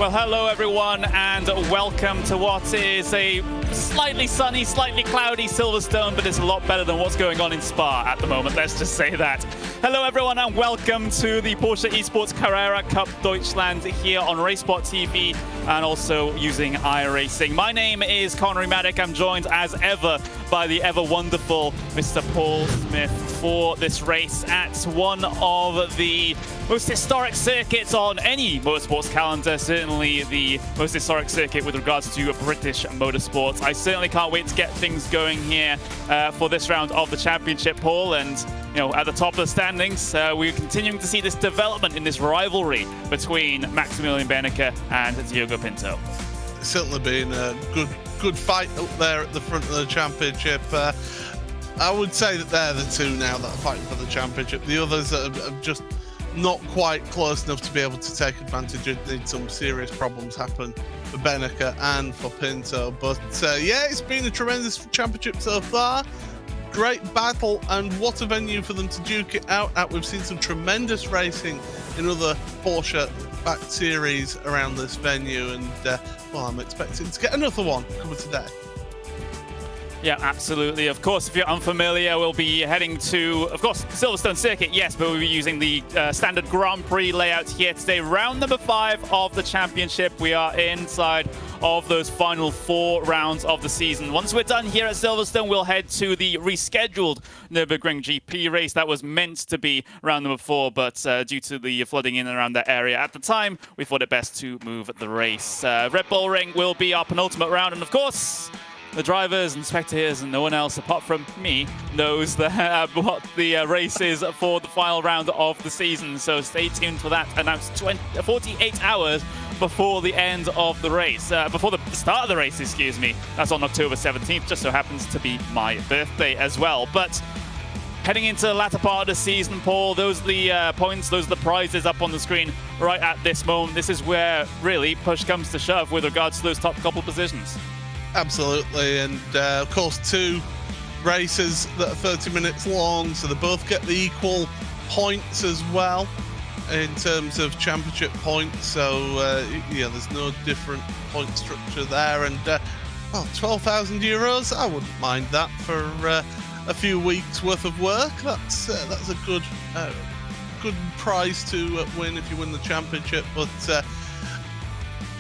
Well, hello everyone, and welcome to what is a slightly sunny, slightly cloudy Silverstone, but it's a lot better than what's going on in Spa at the moment, let's just say that. Hello everyone, and welcome to the Porsche Esports Carrera Cup Deutschland here on Racebot TV and also using iRacing. My name is Connery Maddock. I'm joined as ever by the ever wonderful Mr. Paul Smith for this race at one of the most historic circuits on any motorsports calendar, certainly the most historic circuit with regards to British motorsports. I certainly can't wait to get things going here for this round of the championship, Paul. And you know, at the top of the standings, we're continuing to see this development in this rivalry between Maximilian Benecke and Diogo Pinto. It's certainly been a good fight up there at the front of the championship. I would say that they're the two now that are fighting for the championship. The others are just not quite close enough to be able to take advantage. It need some serious problems happen for Benecke and for Pinto. But yeah, it's been a tremendous championship so far. Great battle, and what a venue for them to duke it out at. We've seen some tremendous racing in other Porsche-backed series around this venue, and well, I'm expecting to get another one coming today. Yeah, absolutely. Of course, if you're unfamiliar, we'll be heading to, of course, Silverstone Circuit, yes, but we'll be using the standard Grand Prix layout here today. Round number 5 of the championship. We are inside of those final 4 rounds of the season. Once we're done here at Silverstone, we'll head to the rescheduled Nürburgring GP race. That was meant to be round number 4, but due to the flooding in and around that area at the time, we thought it best to move the race. Red Bull Ring will be our penultimate round, and of course, the drivers and spectators and no one else apart from me knows what the race is for the final round of the season. So stay tuned for that. Announced 48 hours before the end of the race, before the start of the race, excuse me. That's on October 17th, just so happens to be my birthday as well. But heading into the latter part of the season, Paul, those are the points, those are the prizes up on the screen right at this moment. This is where really push comes to shove with regards to those top couple positions. Absolutely, and of course 2 races that are 30 minutes long, so they both get the equal points as well in terms of championship points. So yeah, there's no different point structure there, and well, €12,000, I wouldn't mind that for a few weeks worth of work. That's a good prize to win if you win the championship. But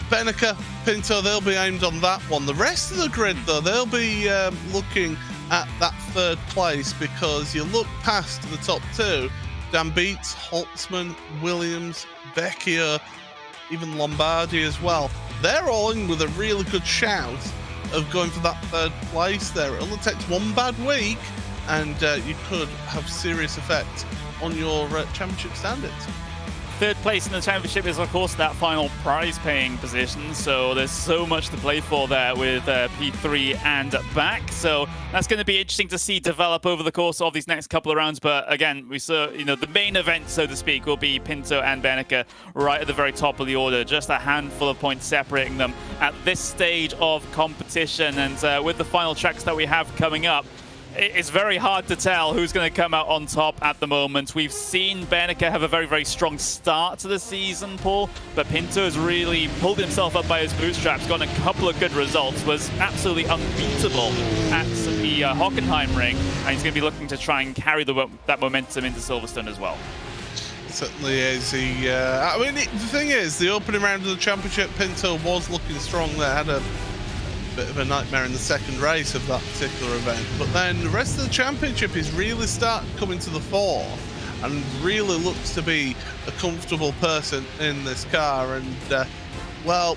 Benecke, Pinto, they'll be aimed on that one. The rest of the grid, though, they'll be looking at that 3rd place, because you look past the top 2, Dan Beats, Holtzman, Williams, Vecchio, even Lombardi as well. They're all in with a really good shout of going for that 3rd place there. It only takes one bad week, and you could have serious effect on your championship standings. 3rd place in the championship is, of course, that final prize-paying position, so there's so much to play for there with P3 and back. So that's going to be interesting to see develop over the course of these next couple of rounds. But again, we saw, you know, the main event, so to speak, will be Pinto and Benecke right at the very top of the order. Just a handful of points separating them at this stage of competition. And with the final tracks that we have coming up, it's very hard to tell who's going to come out on top at the moment. We've seen Benecke have a very, very strong start to the season, Paul, but Pinto has really pulled himself up by his bootstraps, gotten a couple of good results, was absolutely unbeatable at the Hockenheim ring, and he's going to be looking to try and carry that momentum into Silverstone as well. It certainly is. I mean, the thing is, the opening round of the championship, Pinto was looking strong there, had a bit of a nightmare in the 2nd race of that particular event, but then the rest of the championship is really starting coming to the fore and really looks to be a comfortable person in this car. And well,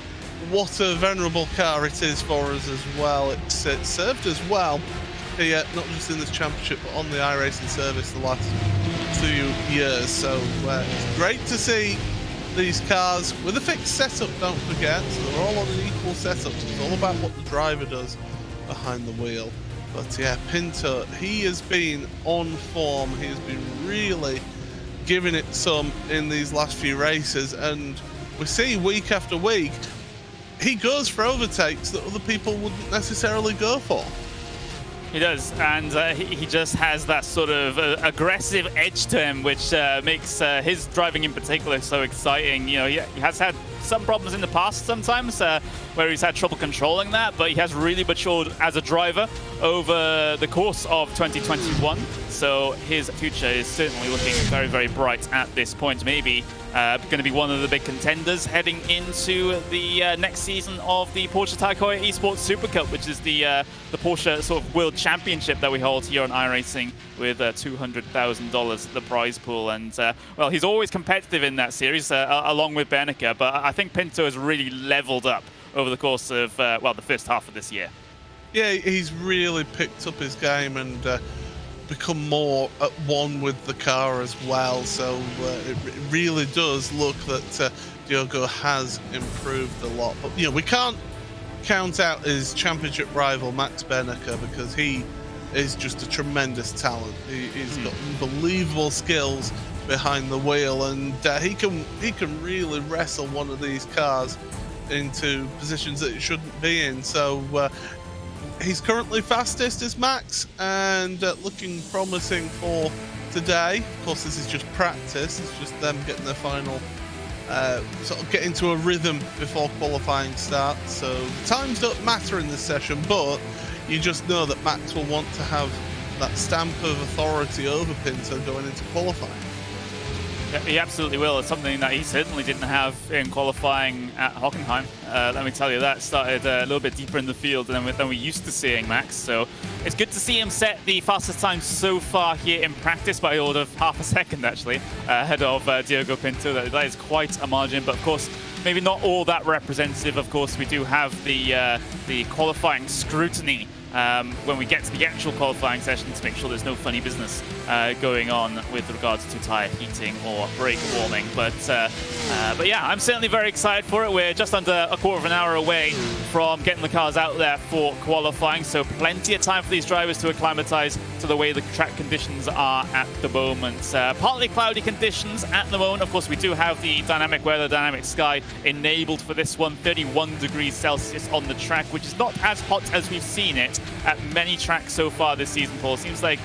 what a venerable car it is for us as well. It's served us well here, not just in this championship but on the iRacing service the last few years. So it's great to see these cars with a fixed setup, don't forget, so they're all on an equal setup. It's all about what the driver does behind the wheel. But yeah, Pinto, he has been on form. He has been really giving it some in these last few races, and we see week after week he goes for overtakes that other people wouldn't necessarily go for. He does, and he just has that sort of aggressive edge to him, which makes his driving in particular so exciting. You know, he has had some problems in the past sometimes where he's had trouble controlling that, but he has really matured as a driver over the course of 2021. So his future is certainly looking very, very bright at this point. Maybe going to be one of the big contenders heading into the next season of the Porsche Esports Super Cup, which is the Porsche sort of world championship that we hold here on iRacing, with $200,000 the prize pool. And well, he's always competitive in that series along with Bernica, but I think Pinto has really leveled up over the course of well, the first half of this year. Yeah, he's really picked up his game and become more at one with the car as well. So it really does look that Diogo has improved a lot. But you know, we can't count out his championship rival Max Bernica, because he is just a tremendous talent. He's got unbelievable skills behind the wheel, and he can really wrestle one of these cars into positions that it shouldn't be in. So he's currently fastest as Max, and looking promising for today. Of course, this is just practice. It's just them getting their final sort of get into a rhythm before qualifying starts. So times don't matter in this session, but you just know that Max will want to have that stamp of authority over Pinto going into qualifying. Yeah, he absolutely will. It's something that he certainly didn't have in qualifying at Hockenheim. Let me tell you, that started a little bit deeper in the field than we're used to seeing Max. So it's good to see him set the fastest time so far here in practice by order of half a second, actually, ahead of Diogo Pinto. That is quite a margin, but of course, maybe not all that representative. Of course, we do have the qualifying scrutiny when we get to the actual qualifying session to make sure there's no funny business going on with regards to tyre heating or brake warming. But yeah, I'm certainly very excited for it. We're just under a quarter of an hour away from getting the cars out there for qualifying, so plenty of time for these drivers to acclimatise to the way the track conditions are at the moment. Partly cloudy conditions at the moment. Of course, we do have the dynamic weather, dynamic sky enabled for this one. 31 degrees Celsius on the track, which is not as hot as we've seen it at many tracks so far this season, Paul. Seems like,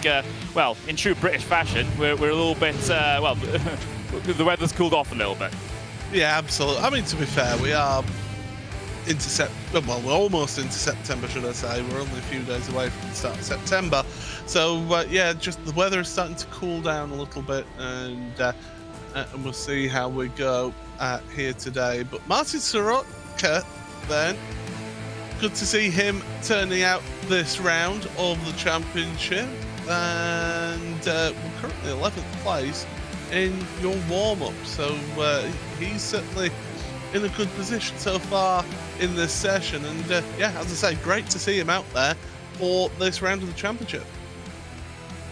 well, in true British fashion, we're a little bit, well, the weather's cooled off a little bit. Yeah, absolutely. I mean, to be fair, we are well, we're almost into September, should I say. We're only a few days away from the start of September. So, yeah, just the weather is starting to cool down a little bit, and we'll see how we go here today. But Martin Soroka, then, good to see him turning out this round of the championship, and we're currently 11th place in your warm-up, so he's certainly in a good position so far in this session, and yeah, as I say, great to see him out there for this round of the championship.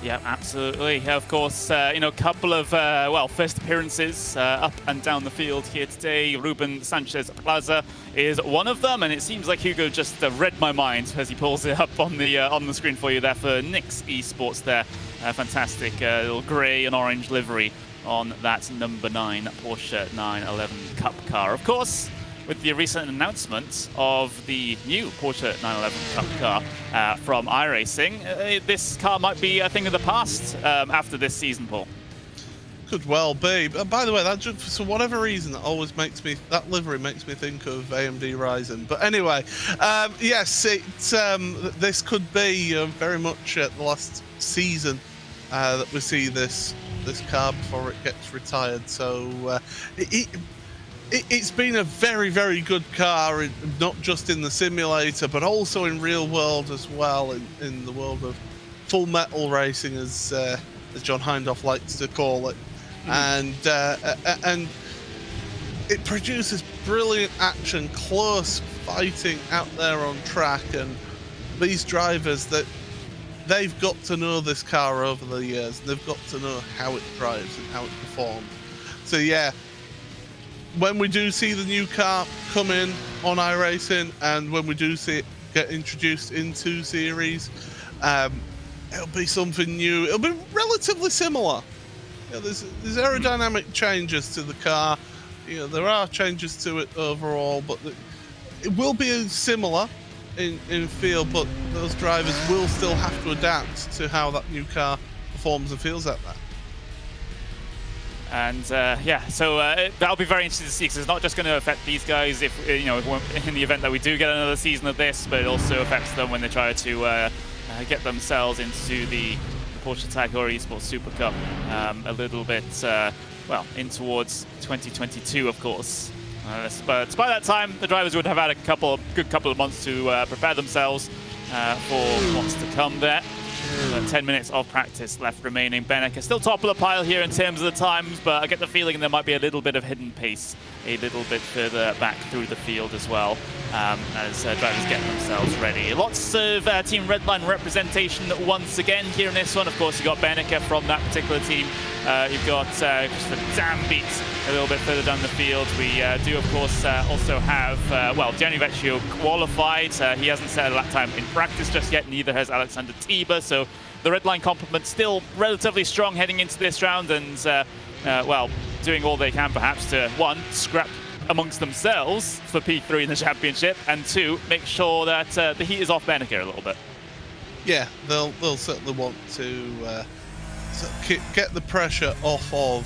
Yeah, absolutely. Of course, you know, a couple of, well, first appearances up and down the field here today. Ruben Sanchez Plaza is one of them, and it seems like Hugo just read my mind as he pulls it up on the screen for you there for Nix Esports there. Fantastic little grey and orange livery on that number 9 Porsche 911 Cup car. Of course, with the recent announcement of the new Porsche 911 Cup car from iRacing, this car might be a thing of the past after this season, Paul. Could well be. By the way, that just, for whatever reason, that always makes me, that livery makes me think of AMD Ryzen. But anyway, yes, this could be very much the last season that we see this car before it gets retired. So it's been a very, very good car, not just in the simulator, but also in real world as well, in the world of full metal racing, as John Hindhaugh likes to call it. And it produces brilliant action, close fighting out there on track, and these drivers, that they've got to know this car over the years, and they've got to know how it drives and how it performs. So yeah, when we do see the new car come in on iRacing, and when we do see it get introduced into series, it'll be something new. It'll be relatively similar. You know, there's aerodynamic changes to the car. You know, there are changes to it overall, but it will be similar. in field, but those drivers will still have to adapt to how that new car performs and feels at that. And yeah, so that'll be very interesting to see, because it's not just going to affect these guys if in the event that we do get another season of this, but it also affects them when they try to get themselves into the Porsche Carrera Esports Super Cup a little bit, well, in towards 2022, of course. But by that time, the drivers would have had a good couple of months to prepare themselves for what's to come there. 10 minutes of practice left remaining. Beneke still top of the pile here in terms of the times, but I get the feeling there might be a little bit of hidden pace a little bit further back through the field as well, as drivers get themselves ready. Lots of Team Redline representation once again here in this one. Of course, you've got Beneke from that particular team. You've got Christopher Dambeat a little bit further down the field. We do, of course, also have, well, Gianni Vecchio qualified. He hasn't set a lap time in practice just yet, neither has Alexander Tiber. So the Redline complement still relatively strong heading into this round, and, well, doing all they can perhaps to, one, scrap amongst themselves for P3 in the championship, and two, make sure that the heat is off Beneke a little bit. Yeah, they'll certainly want to get the pressure off of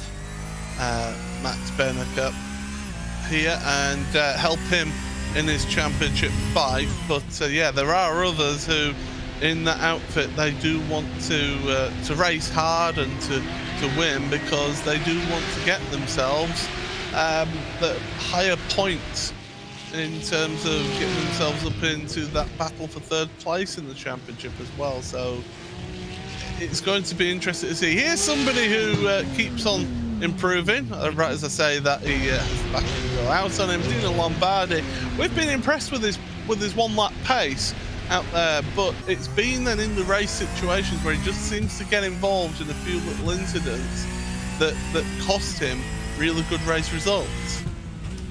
Max Beneke here and help him in his championship fight. But yeah, there are others who, in that outfit, they do want to race hard and to win, because they do want to get themselves the higher points in terms of getting themselves up into that battle for third place in the championship as well. So it's going to be interesting to see. Here's somebody who keeps on improving. Right as I say that, he has the back end go out on him. Dino Lombardi, we've been impressed with his one lap pace out there, but it's been then in the race situations where he just seems to get involved in a few little incidents that cost him really good race results.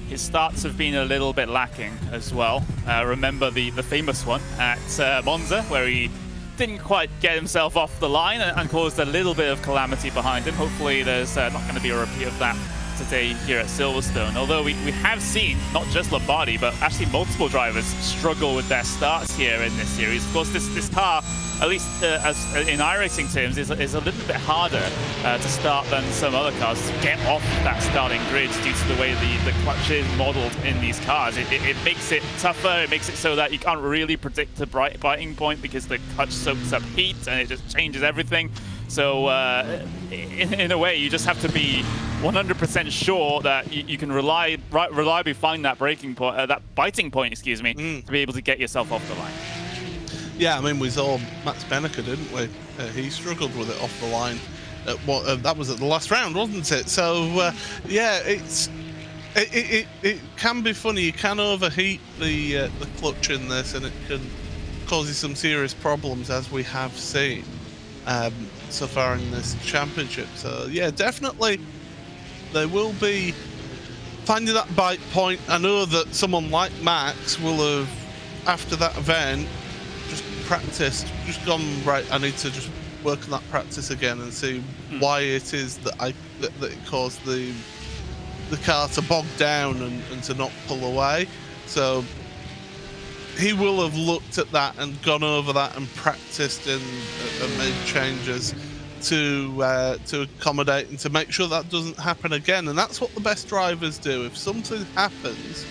His starts have been a little bit lacking as well. Remember the famous one at Monza, where he didn't quite get himself off the line and caused a little bit of calamity behind him. Hopefully there's not going to be a repeat of that today here at Silverstone, although we have seen not just Lombardi but actually multiple drivers struggle with their starts here in this series. Of course, this car, at least as in iRacing terms, is a little bit harder to start than some other cars to get off that starting grid due to the way the clutch is modeled in these cars. It makes it tougher. It makes it so that you can't really predict the biting point, because the clutch soaks up heat and it just changes everything. So in a way, you just have to be 100% sure that you can reliably find that braking point, that biting point, excuse me, to be able to get yourself off the line. Yeah, I mean, we saw Max Beneke, didn't we? He struggled with it off the line. That was at the last round, wasn't it? So yeah, it can be funny. You can overheat the clutch in this, and it can cause you some serious problems, as we have seen so far in this championship. So yeah, definitely they will be finding that bite point. I know that someone like Max will have, after that event, just practiced, just gone, right, I need to just work on that practice again and see why it is that that it caused the car to bog down and to not pull away. So he will have looked at that and gone over that and practiced and made changes to accommodate and to make sure that doesn't happen again. And that's what the best drivers do. If something happens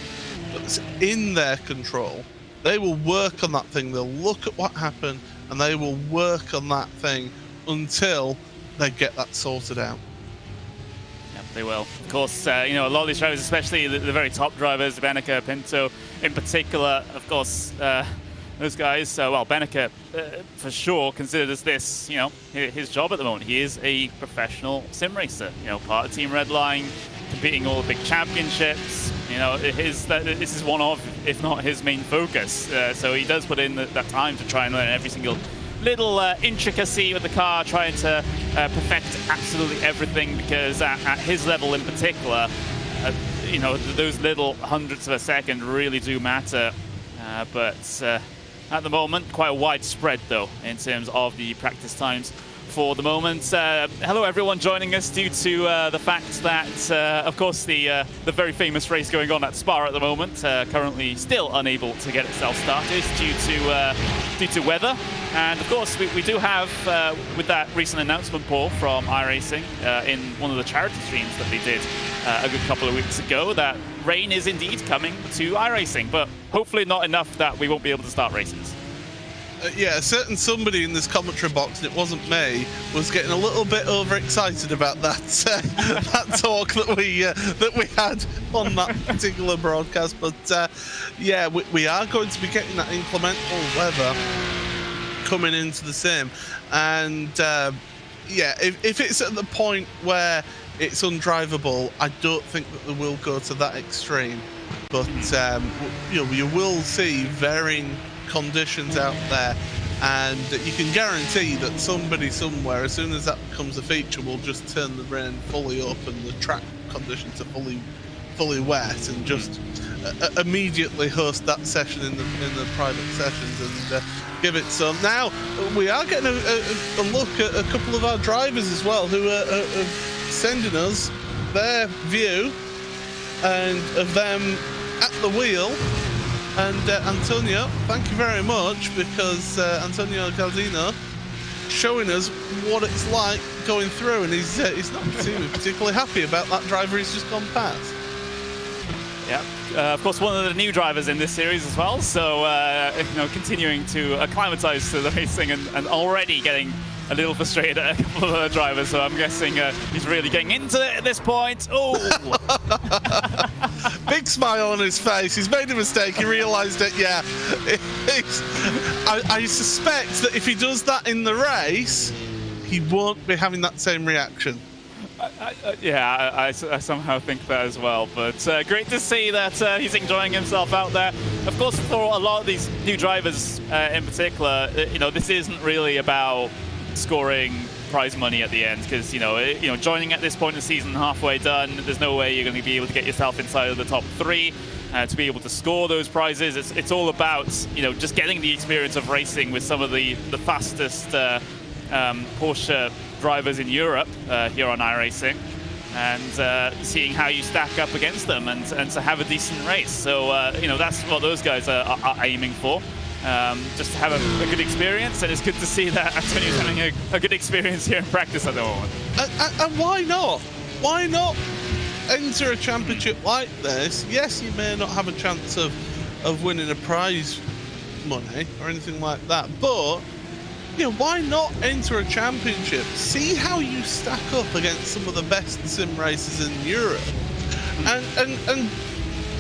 that's in their control, they will work on that thing. They'll look at what happened and they will work on that thing until they get that sorted out. They will. Of course, you know, a lot of these drivers, especially the very top drivers, Beneke, Pinto in particular, of course, those guys, well, Beneke for sure considers this, you know, his job at the moment. He is a professional sim racer, you know, part of Team Redline, competing all the big championships. You know, this is one of, if not his main focus. So he does put in that time to try and learn every single little intricacy with the car, trying to perfect absolutely everything, because at his level in particular, you know, those little hundredths of a second really do matter. But at the moment, quite a wide spread though in terms of the practice times for the moment. Hello everyone joining us due to the fact that, of course, the very famous race going on at Spa at the moment, currently still unable to get itself started due to weather. And of course, we do have, with that recent announcement, Paul, from iRacing in one of the charity streams that they did a good couple of weeks ago, that rain is indeed coming to iRacing, but hopefully not enough that we won't be able to start races. Yeah, a certain somebody in this commentary box, and it wasn't me, was getting a little bit overexcited about that that talk that we had on that particular broadcast. But yeah, we are going to be getting that inclemental weather coming into the sim, and yeah, if it's at the point where it's undrivable, I don't think that they will go to that extreme. But you know, you will see varying conditions out there, and you can guarantee that somebody somewhere, as soon as that becomes a feature, will just turn the rain fully up and the track conditions are fully wet, and just immediately host that session in the private sessions and give it some. Now we are getting a look at a couple of our drivers as well, who are sending us their view and of them at the wheel. And Antonio, thank you very much, because Antonio Galdino showing us what it's like going through, and he's not particularly happy about that driver he's just gone past. Yeah, of course, one of the new drivers in this series as well, so you know, continuing to acclimatise to the racing and already getting a little frustrated at a couple of other drivers, so I'm guessing he's really getting into it at this point. Oh! Big smile on his face. He's made a mistake. He realised it, yeah. I suspect that if he does that in the race, he won't be having that same reaction. Yeah, I somehow think that as well, but great to see that he's enjoying himself out there. Of course, for a lot of these new drivers in particular, you know, this isn't really about scoring prize money at the end, because you know, joining at this point in the season, halfway done, there's no way you're going to be able to get yourself inside of the top 3 to be able to score those prizes. It's all about, you know, just getting the experience of racing with some of the fastest Porsche drivers in Europe here on iRacing, and seeing how you stack up against them and to have a decent race. So you know, that's what those guys are aiming for. Just to have a good experience, and it's good to see that Antonio's having a good experience here in practice at the moment. And why not? Why not enter a championship like this? Yes, you may not have a chance of winning a prize money or anything like that, but you know, why not enter a championship? See how you stack up against some of the best sim racers in Europe, and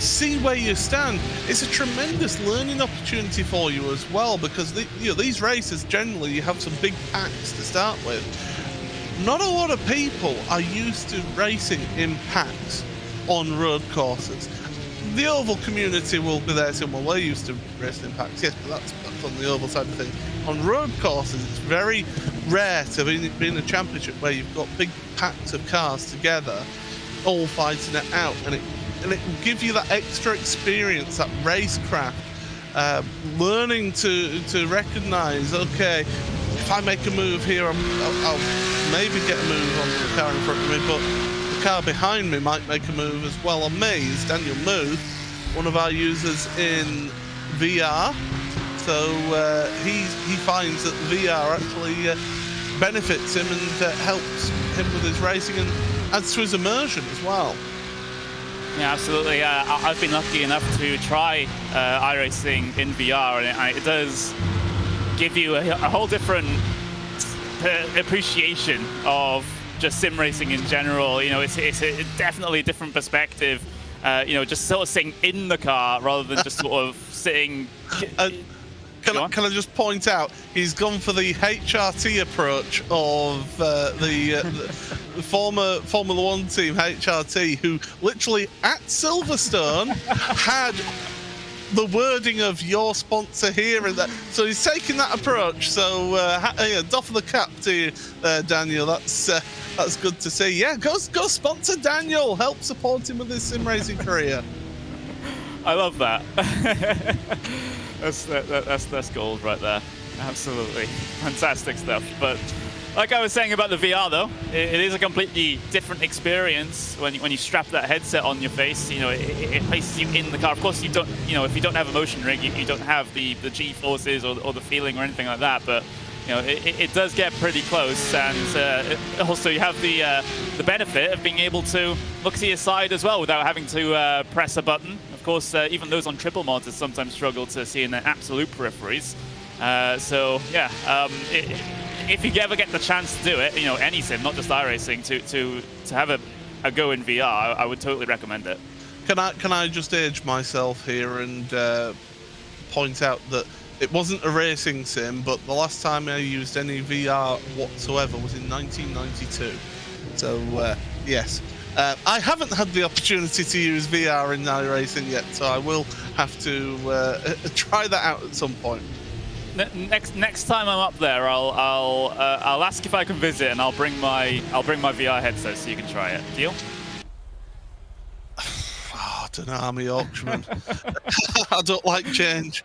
see where you stand. It's a tremendous learning opportunity for you as well, because you know, these races, generally you have some big packs to start with. Not a lot of people are used to racing in packs on road courses. The oval community will be there saying, well, we're used to racing in packs. Yes, but that's on the oval side of things. On road courses, it's very rare to be in a championship where you've got big packs of cars together, all fighting it out, and it will give you that extra experience, that racecraft, learning to recognise, okay, if I make a move here, I'll maybe get a move on the car in front of me, but the car behind me might make a move as well on me. It's Daniel Muth, one of our users in VR. So he finds that VR actually benefits him and helps him with his racing and adds to his immersion as well. Yeah, absolutely. I've been lucky enough to try iRacing in VR, and it does give you a whole different appreciation of just sim racing in general. You know, it's definitely a different perspective. You know, just sort of sitting in the car rather than just sort of sitting. Can I just point out, he's gone for the HRT approach of the former Formula One team HRT, who literally at Silverstone had the wording of your sponsor here and that. So he's taking that approach. So yeah, doff of the cap to you, Daniel. That's good to see. Yeah, go sponsor Daniel. Help support him with his sim racing career. I love that. That's gold right there. Absolutely fantastic stuff. But Like I was saying about the VR, though, it is a completely different experience when you strap that headset on your face. You know, it places you in the car. Of course, you don't. You know, if you don't have a motion rig, you don't have the G forces or the feeling or anything like that. But you know, it does get pretty close, and also you have the benefit of being able to look to your side as well without having to press a button. Of course, even those on triple mods sometimes struggle to see in their absolute peripheries. So yeah, if you ever get the chance to do it, you know, any sim, not just iRacing, to have a go in VR, I would totally recommend it. Can I just age myself here and point out that it wasn't a racing sim, but the last time I used any VR whatsoever was in 1992. So yes, I haven't had the opportunity to use VR in iRacing yet, so I will have to try that out at some point. Next time I'm up there, I'll ask if I can visit, and I'll bring my VR headset so you can try it. Deal? Oh, I don't know, I'm a Yorkshireman. I don't like change.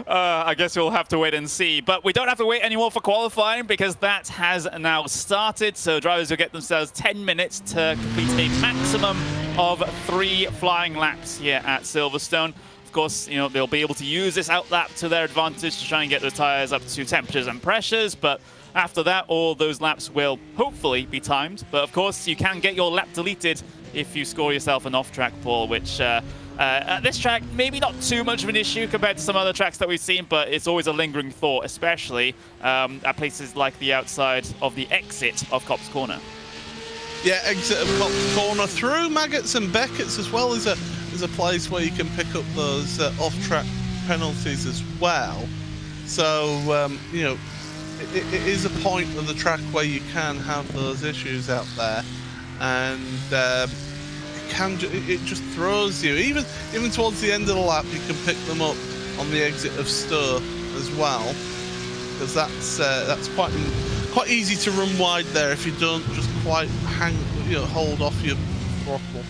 I guess we'll have to wait and see. But we don't have to wait anymore for qualifying, because that has now started. So drivers will get themselves 10 minutes to complete a maximum of 3 flying laps here at Silverstone. Of course, you know, they'll be able to use this outlap to their advantage to try and get the tires up to temperatures and pressures, but after that, all those laps will hopefully be timed. But of course, you can get your lap deleted if you score yourself an off-track pole, which at this track, maybe not too much of an issue compared to some other tracks that we've seen, but it's always a lingering thought, especially at places like the outside of the exit of Copse Corner. Yeah, exit of Copse Corner through Maggots and Beckett's as well is a place where you can pick up those off-track penalties as well. So you know, it is a point of the track where you can have those issues out there, and it just throws you. Even towards the end of the lap, you can pick them up on the exit of Stowe as well, because that's quite easy to run wide there if you don't just quite hold off your throttle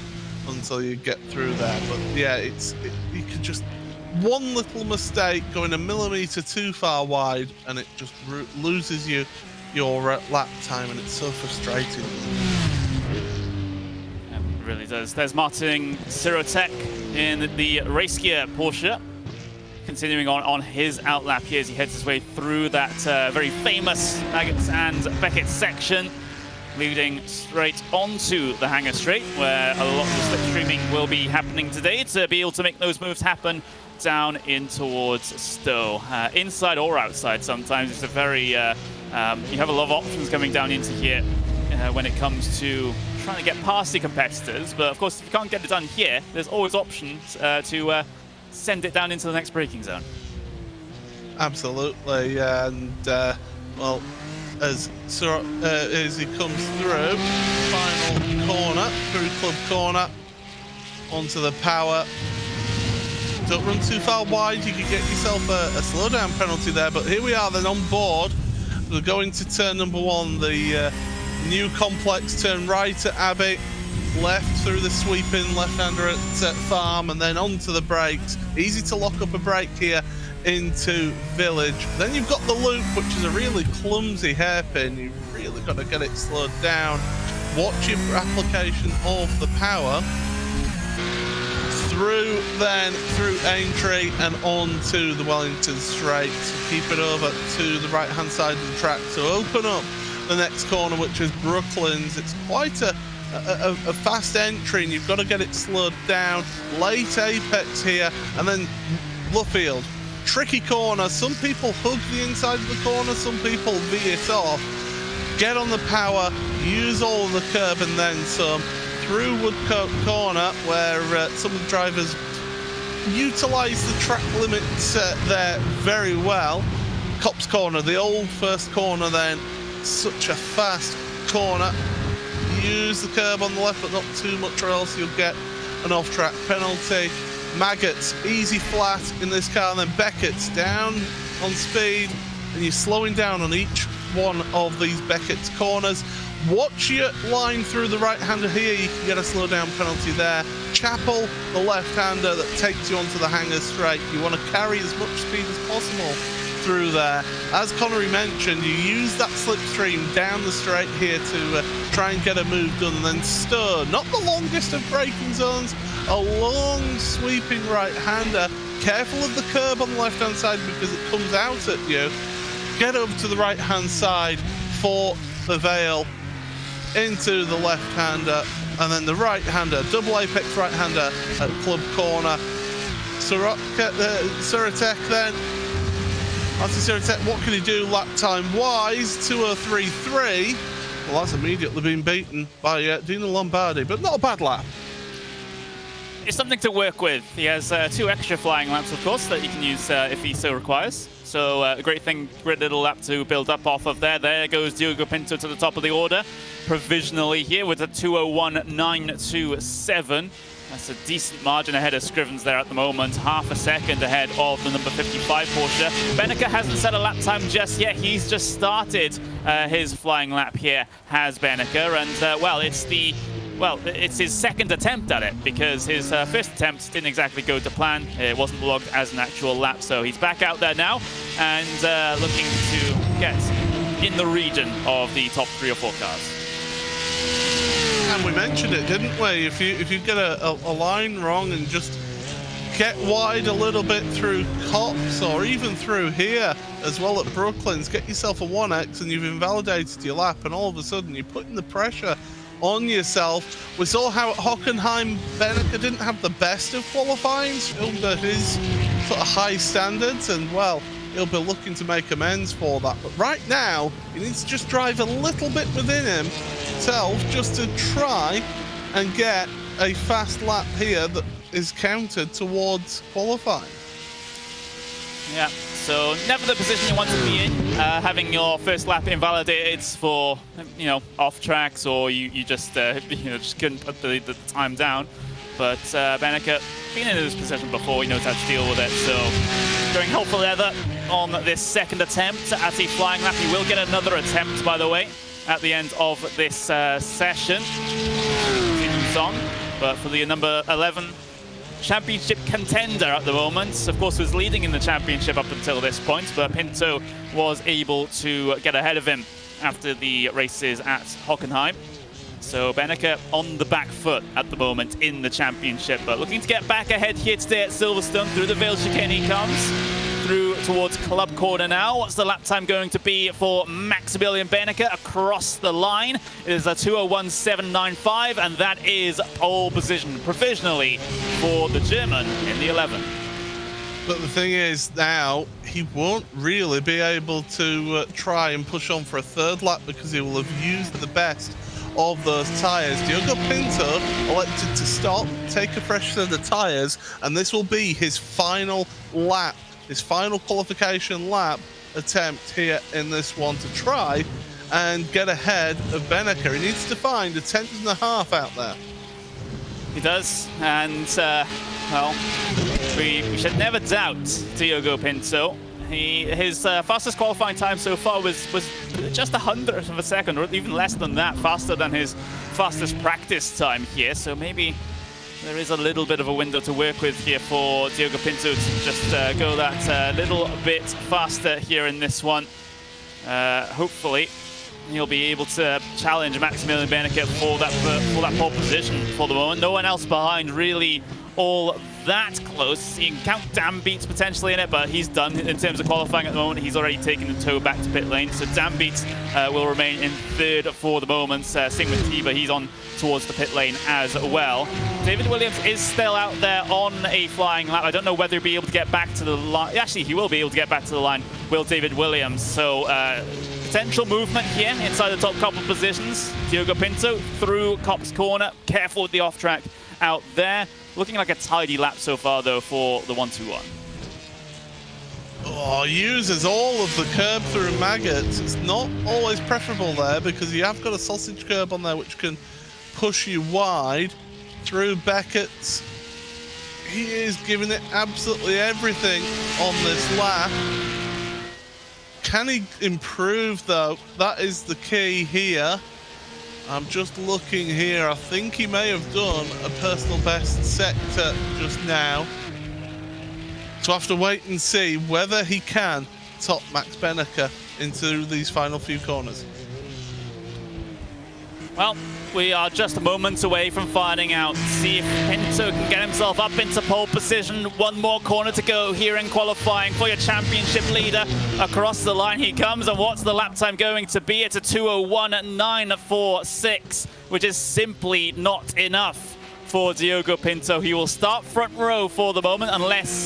until you get through there. But yeah, you could just one little mistake going a millimetre too far wide, and it just loses you your lap time, and it's so frustrating. It really does. There's Martin Sirotec in the race gear Porsche, continuing on his outlap here as he heads his way through that very famous Maggots and Beckett section, leading straight onto the hangar straight, where a lot of the slipstreaming will be happening today to be able to make those moves happen down in towards Stowe. Inside or outside sometimes. It's a very, you have a lot of options coming down into here when it comes to trying to get past the competitors, but of course if you can't get it done here, there's always options to send it down into the next braking zone. Absolutely, and well, as he comes through final corner, through club corner, onto the power. Don't run too far wide, you could get yourself a slowdown penalty there, but here we are then on board. We're going to turn number 1, the new complex, turn right at Abbey, left through the sweeping left-hander at Farm, and then onto the brakes. Easy to lock up a brake here into Village. Then you've got the loop, which is a really clumsy hairpin. You've really got to get it slowed down. Watch your application of the power. Through Aintree and on to the Wellington Straight. So keep it over to the right-hand side of the track. So open up the next corner, which is Brooklands. It's quite a fast entry, and you've got to get it slowed down. Late apex here, and then Luffield. Tricky corner. Some people hug the inside of the corner, some people veer it off. Get on the power, use all of the curb and then some. Through Woodcote Corner, where some of the drivers utilise the track limits there very well. Copse Corner, the old first corner then, such a fast corner. Use the curb on the left, but not too much, or else you'll get an off-track penalty. Maggots, easy flat in this car, and then Beckett's down on speed, and you're slowing down on each one of these Beckett's corners. Watch your line through the right-hander here, you can get a slow-down penalty there. Chapel, the left-hander that takes you onto the hangar straight. You want to carry as much speed as possible through there. As Connery mentioned, you use that slipstream down the straight here to try and get a move done, and then stir. Not the longest of braking zones, a long sweeping right-hander. Careful of the curb on the left-hand side because it comes out at you. Get over to the right-hand side for the Veil into the left-hander, and then the right-hander, double apex right-hander at club corner. Suratek then. After Suratek, what can he do lap time-wise? 2:03.3. Well, that's immediately been beaten by Dino Lombardi, but not a bad lap. It's something to work with. He has 2 extra flying laps, of course, that he can use if he so requires. So a great little lap to build up off of there. There goes Diogo Pinto to the top of the order, provisionally here with a 2:01.927. That's a decent margin ahead of Scrivens there at the moment, half a second ahead of the number 55 Porsche. Beneke hasn't set a lap time just yet. He's just started his flying lap here, has Beneke, and well, it's his second attempt at it, because his first attempt didn't exactly go to plan. It wasn't logged as an actual lap, so he's back out there now and looking to get in the region of the top 3 or 4 cars. And we mentioned it, didn't we? If you get a line wrong and just get wide a little bit through Cops or even through here as well at Brooklands, get yourself a 1x and you've invalidated your lap, and all of a sudden you're putting the pressure on yourself. We saw how at Hockenheim, Beneke didn't have the best of qualifying under his sort of high standards, and well, he'll be looking to make amends for that. But right now, he needs to just drive a little bit within himself just to try and get a fast lap here that is counted towards qualifying. Yeah, so never the position you want to be in, having your first lap invalidated for, off tracks, or you just, just couldn't put the time down. But Beneke, been in this position before, he knows how to deal with it. So going hell for leather on this second attempt at a flying lap. He will get another attempt, by the way, at the end of this session. Continues on, but for the number 11 championship contender at the moment, of course, was leading in the championship up until this point, but Pinto was able to get ahead of him after the races at Hockenheim. So Beneke on the back foot at the moment in the championship, but looking to get back ahead here today at Silverstone. Through the Vale chicane he comes, through towards Club Corner now. What's the lap time going to be for Maximilian Beneke across the line? It is a 2:01.795, and that is pole position provisionally for the German in the 11. But the thing is, now he won't really be able to try and push on for a third lap because he will have used the best of those tyres. Diogo Pinto elected to stop, take a fresh set of tyres, and this will be his final lap, his final qualification lap attempt here in this one to try and get ahead of Beneke. He needs to find a 10.5 out there. He does, and well, we should never doubt Diogo Pinto. His fastest qualifying time so far was just 100th of a second, or even less than that, faster than his fastest practice time here. So maybe there is a little bit of a window to work with here for Diogo Pinto to just go that little bit faster here in this one. Hopefully, he'll be able to challenge Maximilian Beneke for that pole position for the moment. No one else behind really all that close. You can count Dan Beats potentially in it, but he's done in terms of qualifying at the moment. He's already taken the toe back to pit lane, so Dan Beats will remain in third for the moment. Same with Tiba, he's on towards the pit lane as well. David Williams is still out there on a flying lap. I don't know whether he'll be able to get back to the line. Actually, he will be able to get back to the line, will David Williams. So potential movement here inside the top couple positions. Diogo Pinto through Cop's corner, careful with the off track out there. Looking like a tidy lap so far, though, for the 1-2-1. Oh, uses all of the curb through maggots. It's not always preferable there because you have got a sausage curb on there which can push you wide through Beckett's. He is giving it absolutely everything on this lap. Can he improve, though? That is the key here. I'm just looking here. I think he may have done a personal best sector just now. So I have to wait and see whether he can top Max Benneker into these final few corners? Well, we are just moments away from finding out. See if Pinto can get himself up into pole position. One more corner to go here in qualifying for your championship leader. Across the line he comes, and what's the lap time going to be? It's a 2:01.946, which is simply not enough for Diogo Pinto. He will start front row for the moment, unless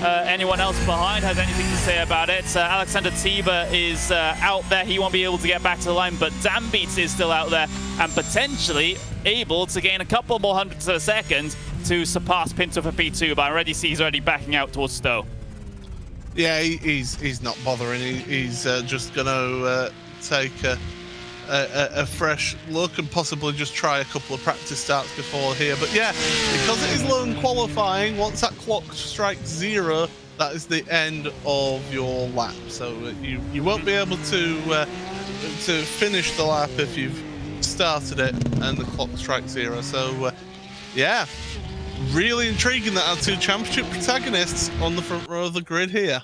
anyone else behind has anything to say about it. Alexander Tiber is out there. He won't be able to get back to the line, but Dambeats is still out there and potentially able to gain a couple more hundredths of a second to surpass Pinto for P2, but I already see he's already backing out towards Stowe. Yeah, he's not bothering. He's just going to take a fresh look and possibly just try a couple of practice starts before here. But yeah, because it is lone qualifying, once that clock strikes 0, that is the end of your lap. So you won't be able to finish the lap if you've started it and the clock strikes 0. So yeah, really intriguing that our two championship protagonists on the front row of the grid here.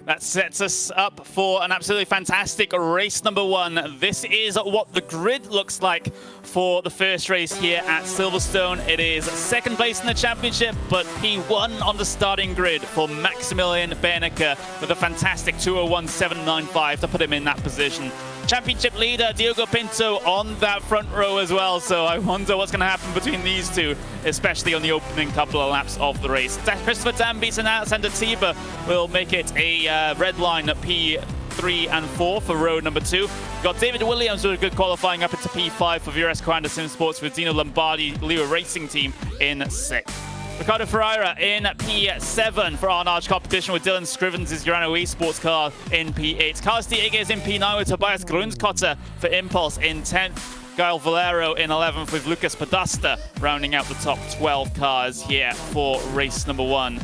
That sets us up for an absolutely fantastic race number 1. This is what the grid looks like for the first race here at Silverstone. It is second place in the championship, but P1 on the starting grid for Maximilian Benneker with a fantastic 2:01.795 to put him in that position. Championship leader Diogo Pinto on that front row as well, so I wonder what's going to happen between these two, especially on the opening couple of laps of the race. Christopher Dambeats and Alexander Tiber will make it a red line at P3 and 4 for row number 2. Got David Williams with a good qualifying up into P5 for Viresco Anderson Sports with Dino Lombardi, Leo Racing Team in 6th. Ricardo Ferreira in P7 for our large competition with Dylan Scrivens' Urano Esports car in P8. Carlos Dieguez in P9 with Tobias Grundskotter for Impulse in 10th. Gael Valero in 11th with Lucas Podasta rounding out the top 12 cars here for race number 1.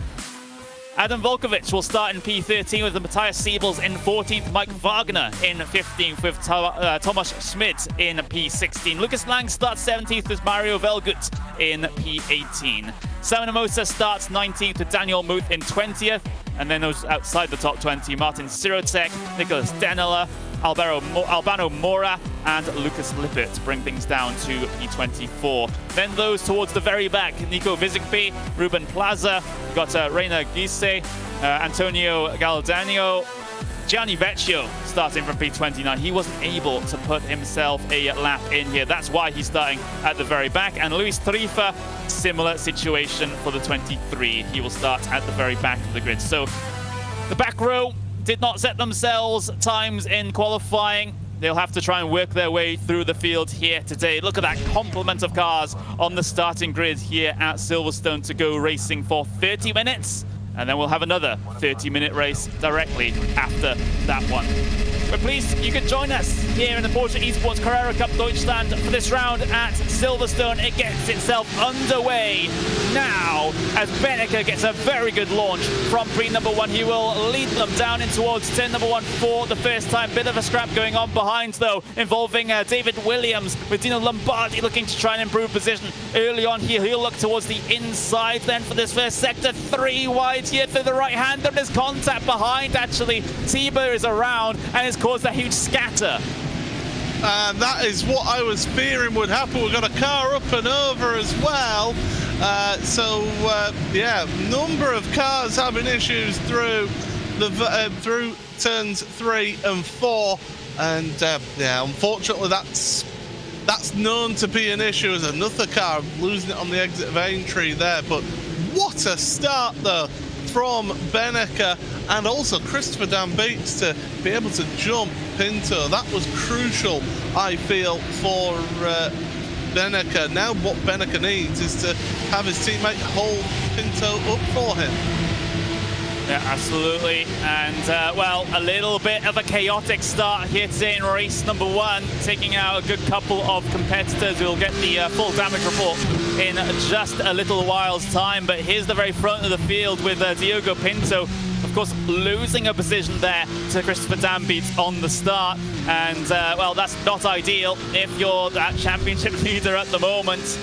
Adam Volkovich will start in P13 with Matthias Siebels in 14th, Mike Wagner in 15th with Thomas Schmidt in P16. Lucas Lang starts 17th with Mario Velgut in P18. Simon Amosa starts 19th with Daniel Muth in 20th, and then those outside the top 20, Martin Sirotek, Nicholas Denela, Albano Mora, and Lucas Lippert to bring things down to P24. Then those towards the very back, Nico Vizigby, Ruben Plaza, got Reina Gise, Antonio Galdano, Gianni Vecchio starting from P29. He wasn't able to put himself a lap in here. That's why he's starting at the very back. And Luis Tarifa, similar situation for the 23. He will start at the very back of the grid. So the back row did not set themselves times in qualifying. They'll have to try and work their way through the field here today. Look at that complement of cars on the starting grid here at Silverstone to go racing for 30 minutes. And then we'll have another 30-minute race directly after that one. We're pleased you could join us here in the Porsche Esports Carrera Cup Deutschland for this round at Silverstone. It gets itself underway now as Benneker gets a very good launch from green number 1. He will lead them down in towards turn number 1 for the first time. Bit of a scrap going on behind though, involving David Williams with Dino Lombardi looking to try and improve position early on here. He'll look towards the inside then for this first sector. 3 wide here to the right hand. There's contact behind actually. Tiber is around and has caused a huge scatter. And that is what I was fearing would happen. We've got a car up and over as well. Yeah, number of cars having issues through through turns 3 and 4, and yeah, unfortunately that's known to be an issue as another car losing it on the exit of Aintree there. But what a start though from Benneker and also Christopher Dambeats to be able to jump Pinto. That was crucial, I feel, for Benneker. Now what Benneker needs is to have his teammate hold Pinto up for him. Yeah, absolutely. And, well, a little bit of a chaotic start here today in race number 1, taking out a good couple of competitors. We'll get the full damage report in just a little while's time. But here's the very front of the field with Diogo Pinto, of course, losing a position there to Christopher Dambeats on the start. And, well, that's not ideal if you're that championship leader at the moment,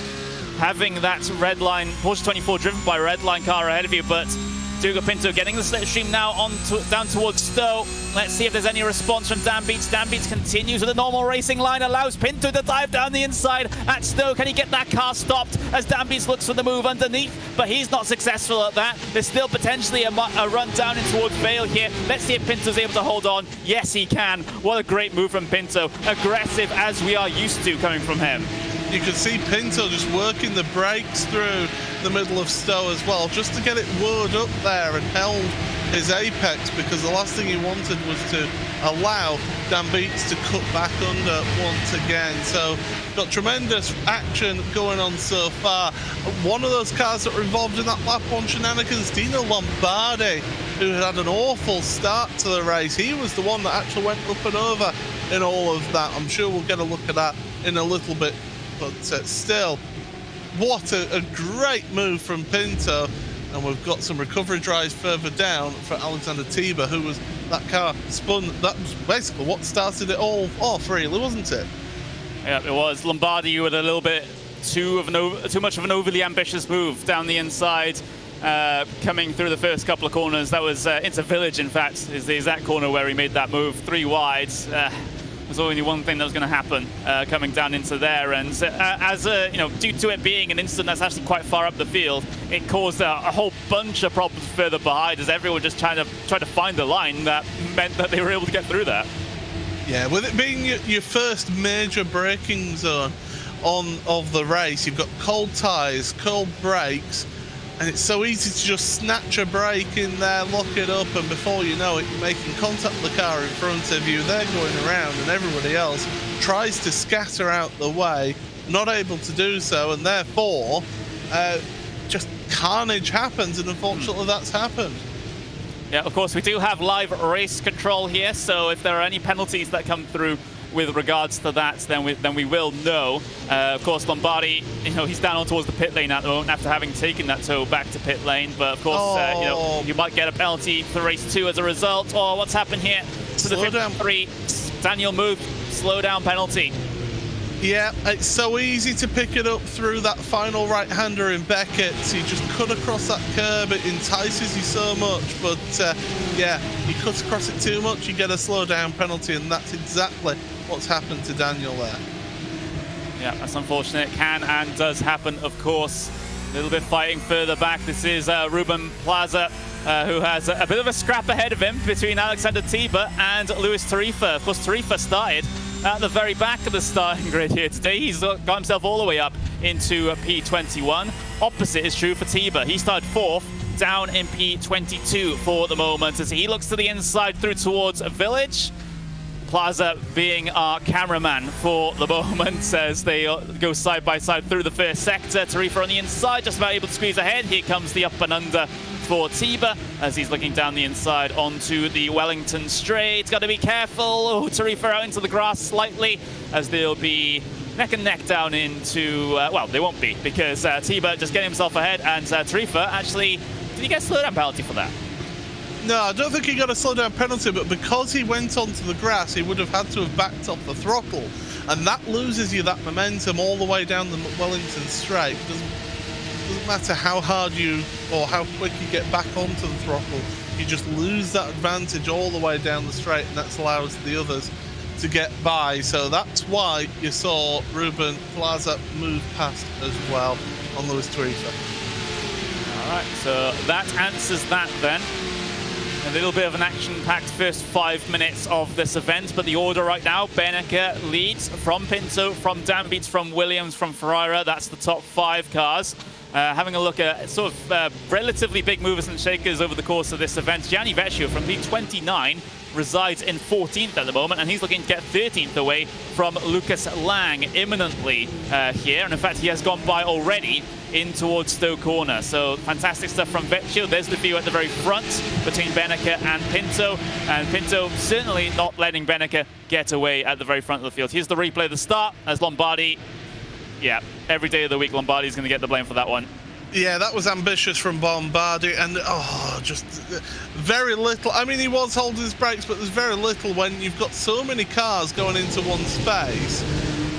having that red line, Porsche 24 driven by a red line car ahead of you. But Dougal Pinto getting the slipstream now down towards Stowe. Let's see if there's any response from Dan Beats. Dan Beats continues with a normal racing line, allows Pinto to dive down the inside at Stowe. Can he get that car stopped as Dan Beats looks for the move underneath? But he's not successful at that. There's still potentially a run down in towards Vale here. Let's see if Pinto's able to hold on. Yes, he can. What a great move from Pinto. Aggressive as we are used to coming from him. You can see Pinto just working the brakes through the middle of Stowe as well, just to get it whirred up there and held his apex, because the last thing he wanted was to allow Dan Beats to cut back under once again. So got tremendous action going on so far. One of those cars that were involved in that lap one shenanigans, Dino Lombardi, who had an awful start to the race. He was the one that actually went up and over in all of that. I'm sure we'll get a look at that in a little bit. But still, what a great move from Pinto. And we've got some recovery drives further down for Alexander Tiber, who was that car spun. That was basically what started it all off, really, wasn't it? Yeah, it was. Lombardi with a little bit too much of an overly ambitious move down the inside, coming through the first couple of corners. That was into Village, in fact, is the exact corner where he made that move, 3 wide. There's only one thing that was going to happen coming down into there, and due to it being an instant that's actually quite far up the field, it caused a whole bunch of problems further behind as everyone just tried to find the line that meant that they were able to get through that. Yeah, with it being your first major braking zone of the race, you've got cold tyres, cold brakes, and it's so easy to just snatch a brake in there, lock it up, and before you know it, you're making contact with the car in front of you. They're going around, and everybody else tries to scatter out the way, not able to do so, and therefore just carnage happens, and unfortunately that's happened. Yeah, of course, we do have live race control here, so if there are any penalties that come through with regards to that, then we will know. Of course, Lombardi, he's down on towards the pit lane at the moment after having taken that tow back to pit lane. But of course, you might get a penalty for race 2 as a result. Or what's happened here to the 53? Daniel Muth, slow down penalty. Yeah, it's so easy to pick it up through that final right-hander in Beckett. So you just cut across that curb, it entices you so much, but yeah, you cut across it too much, you get a slow down penalty, and that's exactly what's happened to Daniel there. Yeah, that's unfortunate. It can and does happen, of course. A little bit fighting further back. This is Ruben Plaza, who has a bit of a scrap ahead of him between Alexander Tiber and Luis Tarifa. Of course, Tarifa started at the very back of the starting grid here today. He's got himself all the way up into P21. Opposite is true for Tiber. He started 4th, down in P22 for the moment as he looks to the inside through towards a Village. Plaza being our cameraman for the moment as they go side by side through the first sector. Tarifa on the inside, just about able to squeeze ahead. Here comes the up and under for Tiber as he's looking down the inside onto the Wellington straight. Got to be careful. Oh, Tarifa out into the grass slightly as they'll be neck and neck down into, well, they won't be because Tiber just getting himself ahead, and Tarifa actually, did he get a slowdown penalty for that? No, I don't think he got a slowdown penalty, but because he went onto the grass, he would have had to have backed off the throttle, and that loses you that momentum all the way down the Wellington straight. Doesn't matter how hard you or how quick you get back onto the throttle, you just lose that advantage all the way down the straight, and that allows the others to get by. So that's why you saw Ruben Plaza move past as well on Luis Tarifa. All right, so that answers that then. A little bit of an action-packed first 5 minutes of this event, but the order right now, Beneke leads from Pinto, from Dan Beats, from Williams, from Ferreira. That's the top 5 cars. Having a look at sort of relatively big movers and shakers over the course of this event. Gianni Vecchio from P29 resides in 14th at the moment, and he's looking to get 13th away from Lucas Lang imminently here. And in fact, he has gone by already in towards Stowe Corner. So fantastic stuff from Vecchio. There's the view at the very front between Beneke and Pinto. And Pinto certainly not letting Beneke get away at the very front of the field. Here's the replay of the start as Lombardi. Yeah, every day of the week, Lombardi's going to get the blame for that one. Yeah, that was ambitious from Lombardi, and just very little. I mean, he was holding his brakes, but there's very little when you've got so many cars going into one space.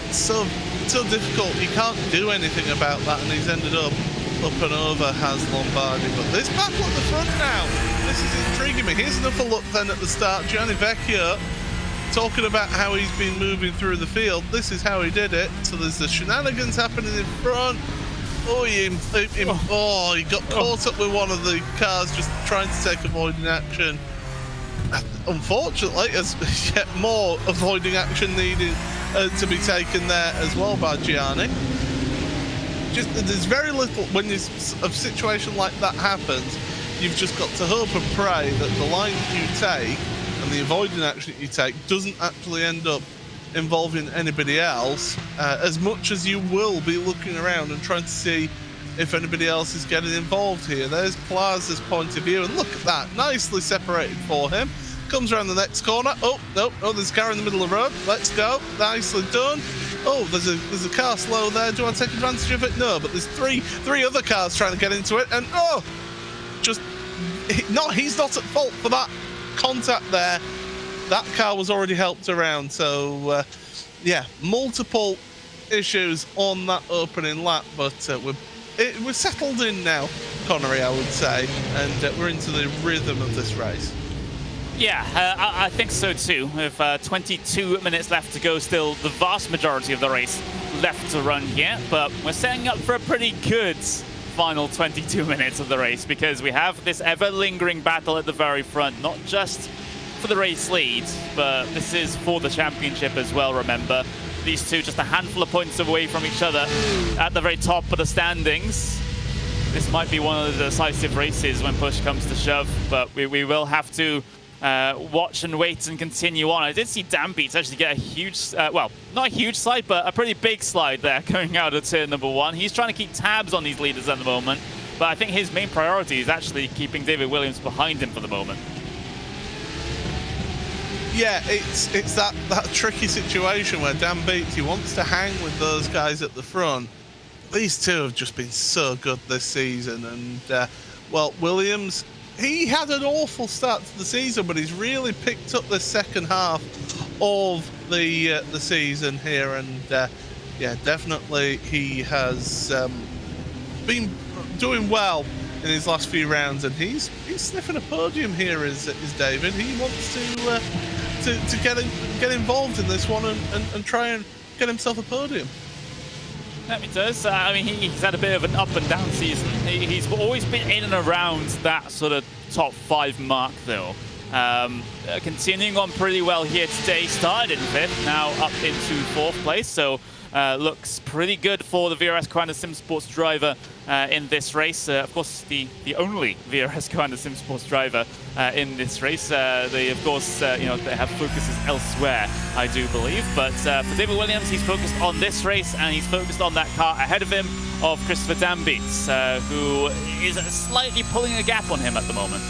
It's so difficult. You can't do anything about that, and he's ended up up and over has Lombardi. But this battle at the front now, this is intriguing me. Here's another look then at the start. Gianni Vecchio talking about how he's been moving through the field. This is how he did it. So there's the shenanigans happening in front. Oh, he got caught up with one of the cars just trying to take avoiding action. Unfortunately, there's yet more avoiding action needed to be taken there as well by Gianni. There's very little, when a situation like that happens, you've just got to hope and pray that the line you take and the avoiding action you take doesn't actually end up involving anybody else, as much as you will be looking around and trying to see if anybody else is getting involved here. There's Plaza's point of view, and look at that, nicely separated for him. Comes around the next corner. Oh, no, there's a car in the middle of the road. Let's go. Nicely done. Oh, there's a car slow there. Do I take advantage of it? No, but there's three other cars trying to get into it, and he's not at fault for that contact there. That car was already helped around. So, yeah, multiple issues on that opening lap, but we're settled in now, Connery, I would say, and we're into the rhythm of this race. Yeah, I think so too. With 22 minutes left to go, still the vast majority of the race left to run here, but we're setting up for a pretty good final 22 minutes of the race, because we have this ever-lingering battle at the very front, not just for the race lead, but this is for the championship as well, remember. These two just a handful of points away from each other at the very top of the standings. This might be one of the decisive races when push comes to shove, but we will have to watch and wait and continue on. I did see Dan Beats actually get a huge, well, not a huge slide, but a pretty big slide there going out of turn number 1. He's trying to keep tabs on these leaders at the moment, but I think his main priority is actually keeping David Williams behind him for the moment. Yeah, it's that tricky situation where Dan Beats, he wants to hang with those guys at the front. These two have just been so good this season, and well, Williams, he had an awful start to the season, but he's really picked up the second half of the season here, and yeah, definitely he has been doing well in his last few rounds, and he's sniffing a podium here. Is David? He wants to get involved in this one and try and get himself a podium. He does. I mean, he's had a bit of an up and down season. He's always been in and around that sort of top 5 mark, though. Continuing on pretty well here today. Started in 5th, now up into 4th place. So looks pretty good for the VRS Carrera Sim Sports driver in this race. Of course, the only VRS Carrera Sim Sports driver in this race. They, of course, you know, they have focuses elsewhere, I do believe. But for David Williams, he's focused on this race, and he's focused on that car ahead of him of Christopher Dambeats, who is slightly pulling a gap on him at the moment.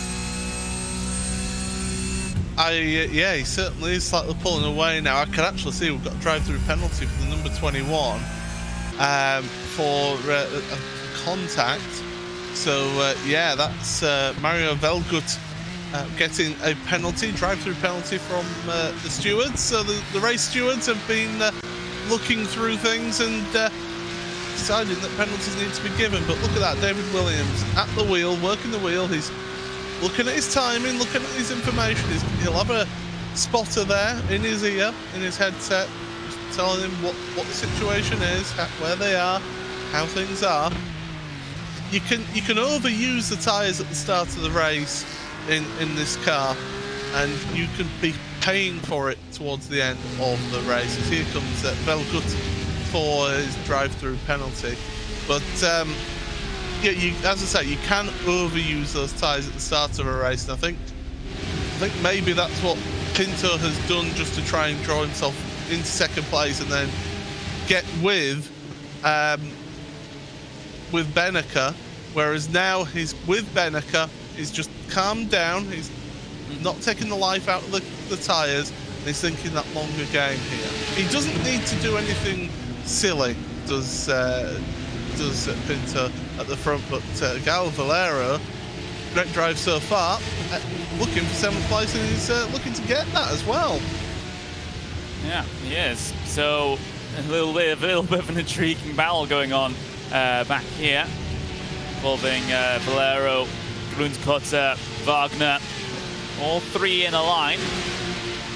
Yeah, he certainly is slightly pulling away now. I can actually see we've got a drive-through penalty for the number 21 for a contact. So yeah, that's Mario Velgut getting a penalty, drive-through penalty from the stewards. So the race stewards have been looking through things and deciding that penalties need to be given. But look at that, David Williams at the wheel, working the wheel. He's looking at his timing, looking at his information. He'll have a spotter there in his ear, in his headset, just telling him what the situation is, where they are, how things are. You can overuse the tyres at the start of the race in this car, and you can be paying for it towards the end of the race. As here comes Velgut for his drive-through penalty. But yeah, as I say, you can overuse those tyres at the start of a race, and I think maybe that's what Pinto has done, just to try and draw himself into second place and then get with Benneker. Whereas now he's with Benneker, he's just calmed down, he's not taking the life out of the tyres, and he's thinking that longer game here. He doesn't need to do anything silly, does Pinto at the front, but Gal Valero, great drive so far, looking for 7th place, and he's looking to get that as well. Yeah, he is. So a little bit of an intriguing battle going on back here. involving Valero, Grundkotter, Wagner, all three in a line.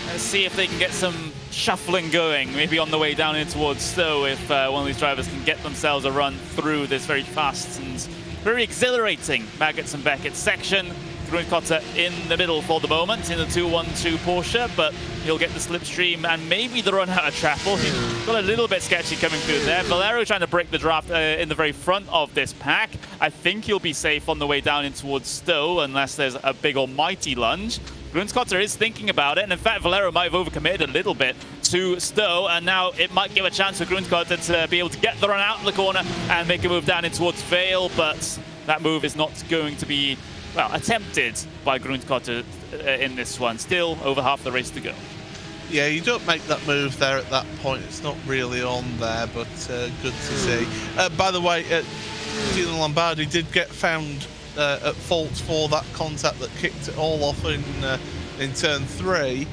Let's see if they can get some shuffling going, maybe on the way down in towards Stowe, if one of these drivers can get themselves a run through this very fast and very exhilarating Maggots and Beckett section. Grundkotter in the middle for the moment in the 2-1-2 Porsche, but he'll get the slipstream and maybe the run out of Chapel. He's got a little bit sketchy coming through there. Valero trying to break the draft in the very front of this pack. I think he'll be safe on the way down in towards Stowe unless there's a big almighty lunge. Grundkotter is thinking about it, and in fact Valero might have overcommitted a little bit to Stowe, and now it might give a chance for Grundkotter to be able to get the run out of the corner and make a move down in towards Vale, but that move is not going to be, well, attempted by Grundkotter in this one. Still over half the race to go. Yeah, you don't make that move there at that point. It's not really on there, but good to see. By the way, Gino Lombardi did get found at fault for that contact that kicked it all off in turn 3,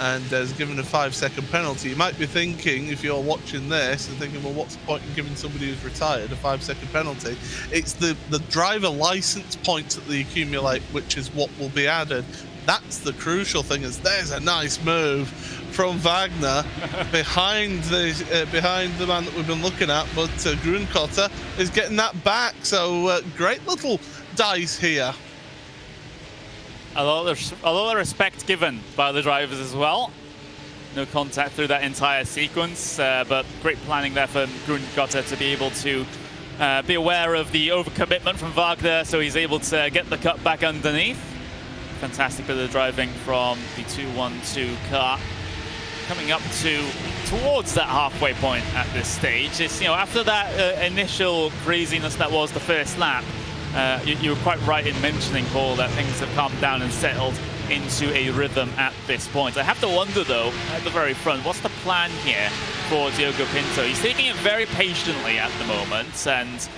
and has given a 5-second penalty. You might be thinking, if you're watching this, and thinking, well, what's the point in giving somebody who's retired a 5-second penalty? It's the driver license points that they accumulate, which is what will be added. That's the crucial thing. Is there's a nice move from Wagner behind the man that we've been looking at, but Grundkotter is getting that back. So great little dice here. A lot of respect given by the drivers as well. No contact through that entire sequence, but great planning there for Grundkotter to be able to be aware of the overcommitment from Wagner, so he's able to get the cut back underneath. Fantastic bit of driving from the 2-1-2 car. Coming up towards that halfway point at this stage. It's, after that initial craziness that was the first lap, you were quite right in mentioning, Paul, that things have calmed down and settled into a rhythm at this point. I have to wonder, though, at the very front, what's the plan here for Diogo Pinto? He's taking it very patiently at the moment, and,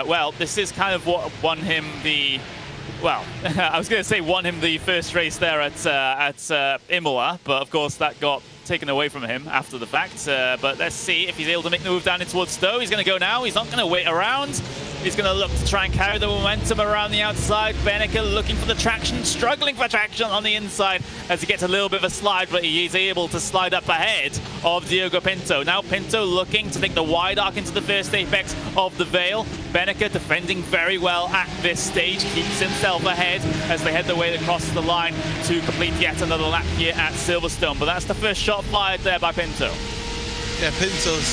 well, this is kind of what won him the... Well, I was going to say won him the first race there at Imola, but of course that got taken away from him after the fact. But let's see if he's able to make the move down in towards Stowe. He's going to go now. He's not going to wait around. He's going to look to try and carry the momentum around the outside. Beneke looking for the traction, struggling for traction on the inside as he gets a little bit of a slide, but he's able to slide up ahead of Diogo Pinto. Now Pinto looking to take the wide arc into the first apex of the Vale. Beneke defending very well at this stage, keeps himself ahead as they head their way across the line to complete yet another lap here at Silverstone. But that's the first shot fired there by Pinto. Yeah, Pinto's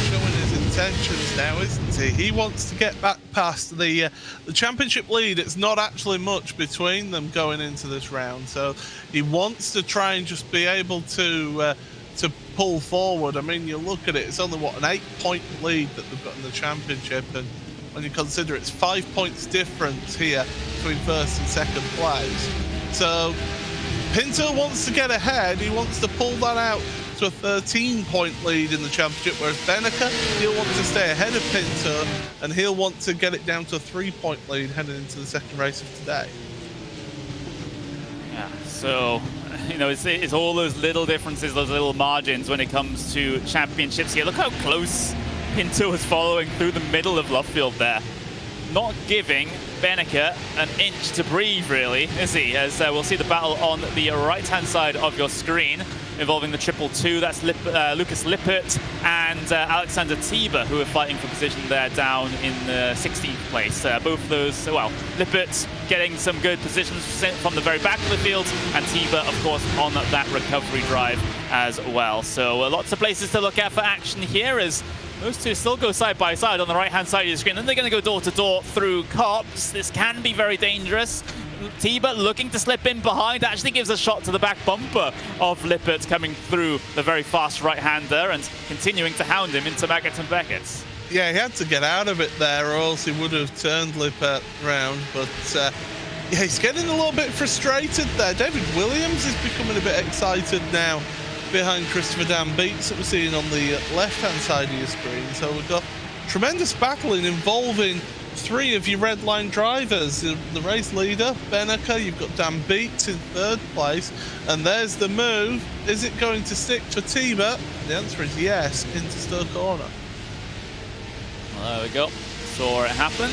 showing his intentions now, isn't he? He wants to get back past the championship lead. It's not actually much between them going into this round, so he wants to try and just be able to pull forward. I mean, you look at it, it's only, what, an 8-point lead that they've got in the championship, and when you consider it's 5 points difference here between first and second place. So Pinto wants to get ahead. He wants to pull that out to a 13-point lead in the championship, whereas Beneke, he'll want to stay ahead of Pinto, and he'll want to get it down to a 3-point lead heading into the second race of today. Yeah, so, it's all those little differences, those little margins when it comes to championships here. Look how close Pinto is following through the middle of Luffield there. Not giving Beneke an inch to breathe, really, is he? As we'll see the battle on the right-hand side of your screen, involving the 222. That's Lucas Lippert and Alexander Tiber, who are fighting for position there down in the 16th place. Both of those, well, Lippert getting some good positions from the very back of the field, and Tiber, of course, on that recovery drive as well. So lots of places to look at for action here as those two still go side by side on the right-hand side of the screen. Then they're going to go door-to-door through Cops. This can be very dangerous. Tiber looking to slip in behind, actually gives a shot to the back bumper of Lippert coming through the very fast right-hander and continuing to hound him into Maggots and Beckett. Yeah, he had to get out of it there, or else he would have turned Lippert round. But yeah, he's getting a little bit frustrated there. David Williams is becoming a bit excited now behind Christopher Dan Beats that we're seeing on the left-hand side of your screen. So we've got tremendous battling involving three of your red line drivers. The race leader, Beneke, you've got Dan Beats in third place, and there's the move. Is it going to stick for Tiber? The answer is yes, into Stowe corner. Well, there we go. Saw it happen.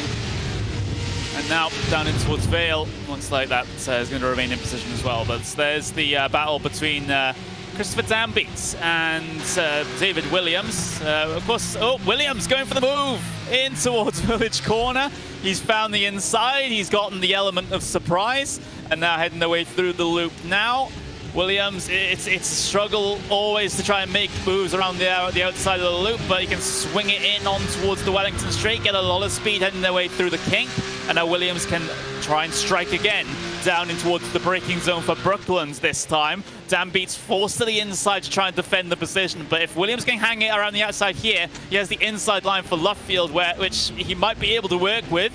And now down in towards Vale. Looks like that is going to remain in position as well. But there's the battle between Christopher Dambeats and David Williams. Of course, Williams going for the move in towards Village Corner. He's found the inside. He's gotten the element of surprise. And now heading their way through the loop now. Williams, it's a struggle always to try and make moves around the outside of the loop, but he can swing it in on towards the Wellington Straight, get a lot of speed heading their way through the kink, and now Williams can try and strike again down in towards the braking zone for Brooklands this time. Dambeats forced to the inside to try and defend the position, but if Williams can hang it around the outside here, he has the inside line for Luffield, which he might be able to work with.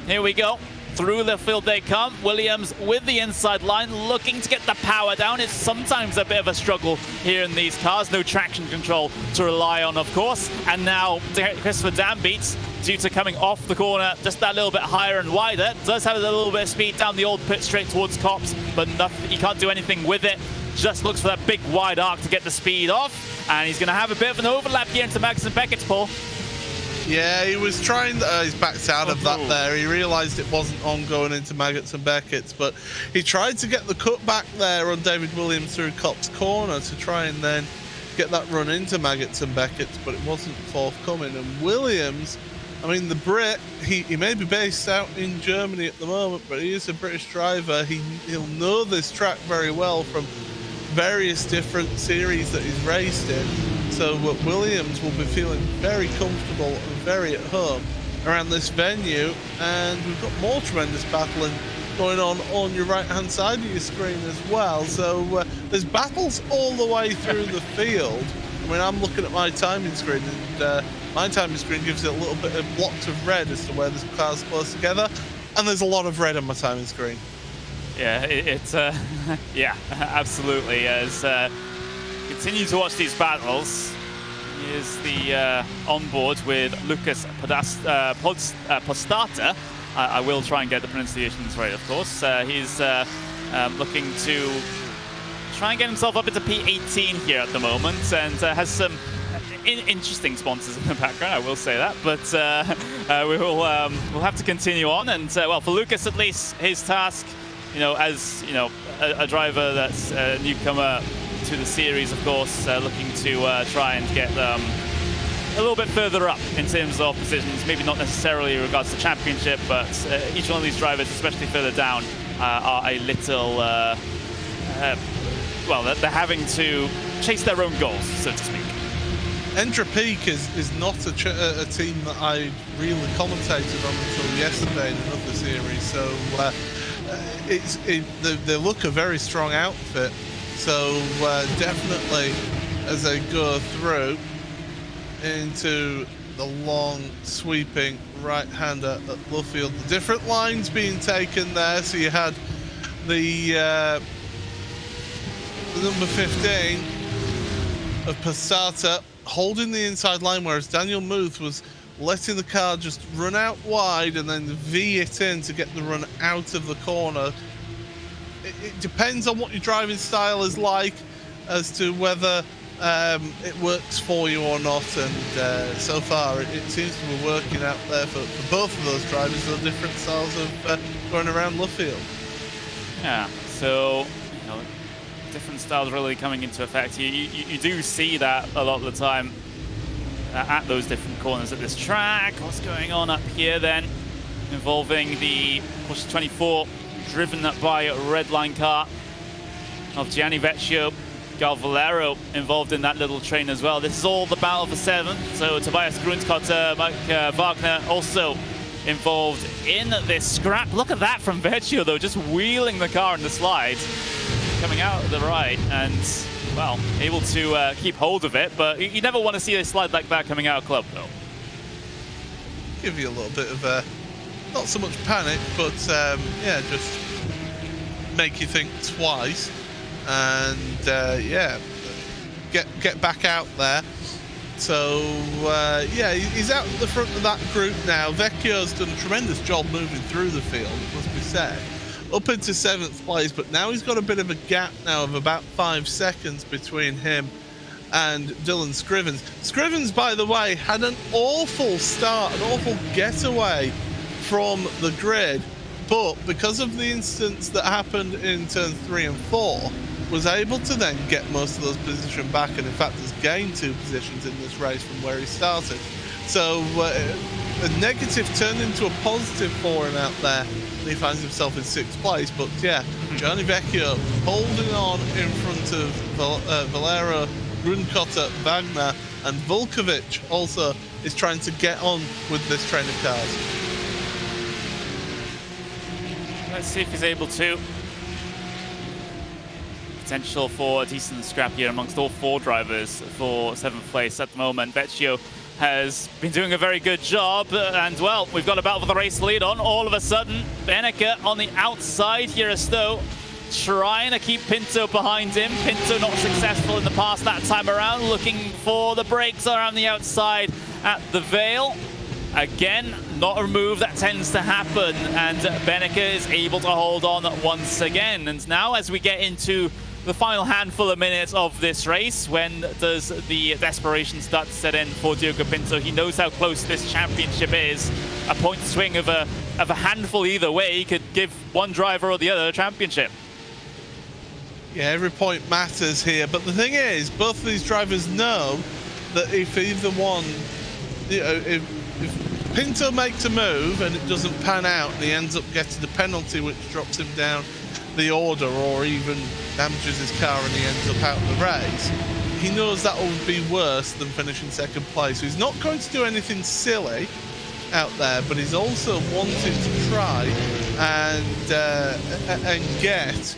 Here we go. Through the field they come. Williams with the inside line, looking to get the power down. It's sometimes a bit of a struggle here in these cars. No traction control to rely on, of course. And now Christopher Dambeats, due to coming off the corner just that little bit higher and wider, does have a little bit of speed down the old pit straight towards Cops, but nothing, he can't do anything with it. Just looks for that big wide arc to get the speed off. And he's going to have a bit of an overlap here into Max and Beckett's, Paul. Yeah, he was trying, he's backed out of that there. He realised it wasn't on going into Maggots and Beckett's, but he tried to get the cut back there on David Williams through Cop's corner to try and then get that run into Maggots and Beckett's, but it wasn't forthcoming. And Williams, I mean, the Brit, he may be based out in Germany at the moment, but he is a British driver. He'll know this track very well from various different series that he's raced in. So Williams will be feeling very comfortable and very at home around this venue. And we've got more tremendous battling going on your right-hand side of your screen as well. So there's battles all the way through the field. I mean, I'm looking at my timing screen, and my timing screen gives it a little bit of blocks of red as to where the cars close together. And there's a lot of red on my timing screen. Yeah, it's yeah, absolutely. As continue to watch these battles. Here's the onboard with Lucas Postata. I will try and get the pronunciations right, of course. He's looking to try and get himself up into P18 here at the moment, and has some interesting sponsors in the background, I will say that. But we'll have to continue on. And well, for Lucas at least, his task, you know, as you know, a driver that's a newcomer to the series, of course, looking to try and get a little bit further up in terms of positions, maybe not necessarily in regards to championship, but each one of these drivers, especially further down, are a little, well, they're having to chase their own goals, so to speak. Entropique is not a team that I really commentated on until yesterday in another series, so they look a very strong outfit. So definitely, as they go through into the long sweeping right-hander at Luffield, the different lines being taken there. So you had the number 15 of Passata holding the inside line, whereas Daniel Muth was letting the car just run out wide and then V it in to get the run out of the corner. It depends on what your driving style is like as to whether it works for you or not, and so far it seems to be working out there for both of those drivers, the different styles of going around Luffield. Yeah, so you know, different styles really coming into effect. You do see that a lot of the time at those different corners of this track. What's going on up here then, involving the Porsche 24 driven by a red line car of Gianni Vecchio, Gal Valero involved in that little train as well. This is all the battle for 7. So Tobias Grundkotter, Mike Wagner also involved in this scrap. Look at that from Vecchio though, just wheeling the car in the slide, coming out of the right, and well, able to keep hold of it. But you never want to see a slide like that coming out of club though. Give you a little bit of not so much panic, but yeah, just make you think twice, and yeah, get back out there. So yeah, he's out at the front of that group now. Vecchio's done a tremendous job moving through the field, it must be said, up into 7th place, but now he's got a bit of a gap now of about 5 seconds between him and Dylan Scrivens. Scrivens, by the way, had an awful start, an awful getaway from the grid. But because of the instance that happened in turns 3 and 4, was able to then get most of those positions back, and in fact has gained 2 positions in this race from where he started. So a negative turned into a positive for him out there, and he finds himself in 6th place. But yeah, Gianni Vecchio holding on in front of Valero, Grunkotter, Wagner, and Vulkovic also is trying to get on with this train of cars. Let's see if he's able to. Potential for a decent scrap here amongst all 4 drivers for 7th place at the moment. Vecchio has been doing a very good job, and well, we've got a battle for the race lead on. All of a sudden, Beneke on the outside here as though trying to keep Pinto behind him. Pinto not successful in the past that time around, looking for the brakes around the outside at the Vale. Again, not a move that tends to happen, and Beneke is able to hold on once again. And now as we get into the final handful of minutes of this race, when does the desperation start to set in for Diogo Pinto? He knows how close this championship is. A point swing of a handful either way could give one driver or the other a championship. Yeah, every point matters here. But the thing is, both of these drivers know that if either one, you know, if Pinto makes a move and it doesn't pan out and he ends up getting a penalty which drops him down the order or even damages his car and he ends up out of the race, he knows that will be worse than finishing 2nd place. So he's not going to do anything silly out there, but he's also wanting to try and get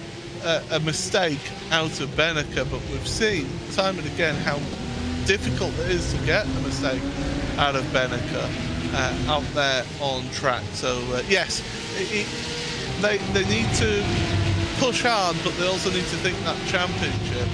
a mistake out of Beneke. But we've seen time and again how difficult it is to get a mistake out of Beneke out there on track. So yes, they need to push hard, but they also need to think that championship.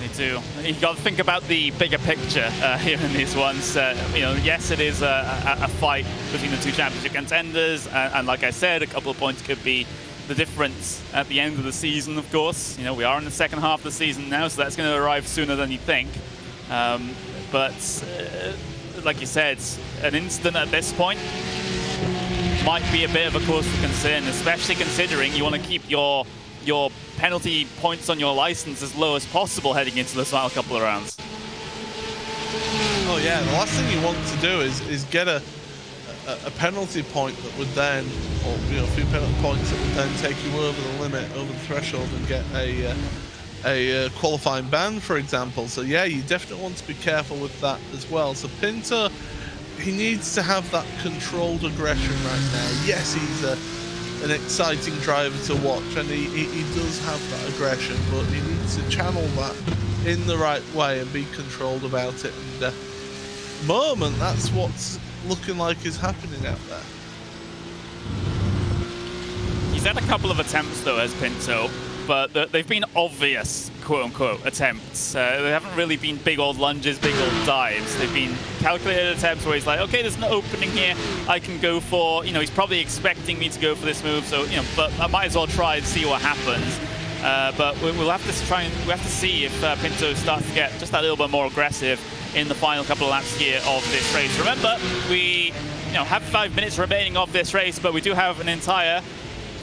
They do. You've got to think about the bigger picture here in these ones. You know, yes, it is a fight between the 2 championship contenders, and like I said, a couple of points could be the difference at the end of the season, of course. You know, we are in the second half of the season now, so that's going to arrive sooner than you think. But like you said, an incident at this point might be a bit of a cause for concern, especially considering you want to keep your penalty points on your license as low as possible heading into the final couple of rounds. Oh yeah, the last thing you want to do is get a penalty point that would then, or you know, a few penalty points that would then take you over the limit, over the threshold, and get a qualifying ban, for example. So yeah, you definitely want to be careful with that as well. So Pinto, he needs to have that controlled aggression right now. Yes, he's an exciting driver to watch, and he does have that aggression, but he needs to channel that in the right way and be controlled about it. And at the moment, that's what's looking like is happening out there. He's had a couple of attempts though as Pinto, but they've been obvious, quote-unquote, attempts. They haven't really been big old lunges, big old dives. They've been calculated attempts where he's like, okay, there's an opening here I can go for. You know, he's probably expecting me to go for this move, so, you know, but I might as well try and see what happens. But we'll have to try and we have to see if Pinto starts to get just that little bit more aggressive in the final couple of laps here of this race. Remember, we have 5 minutes remaining of this race, but we do have an entire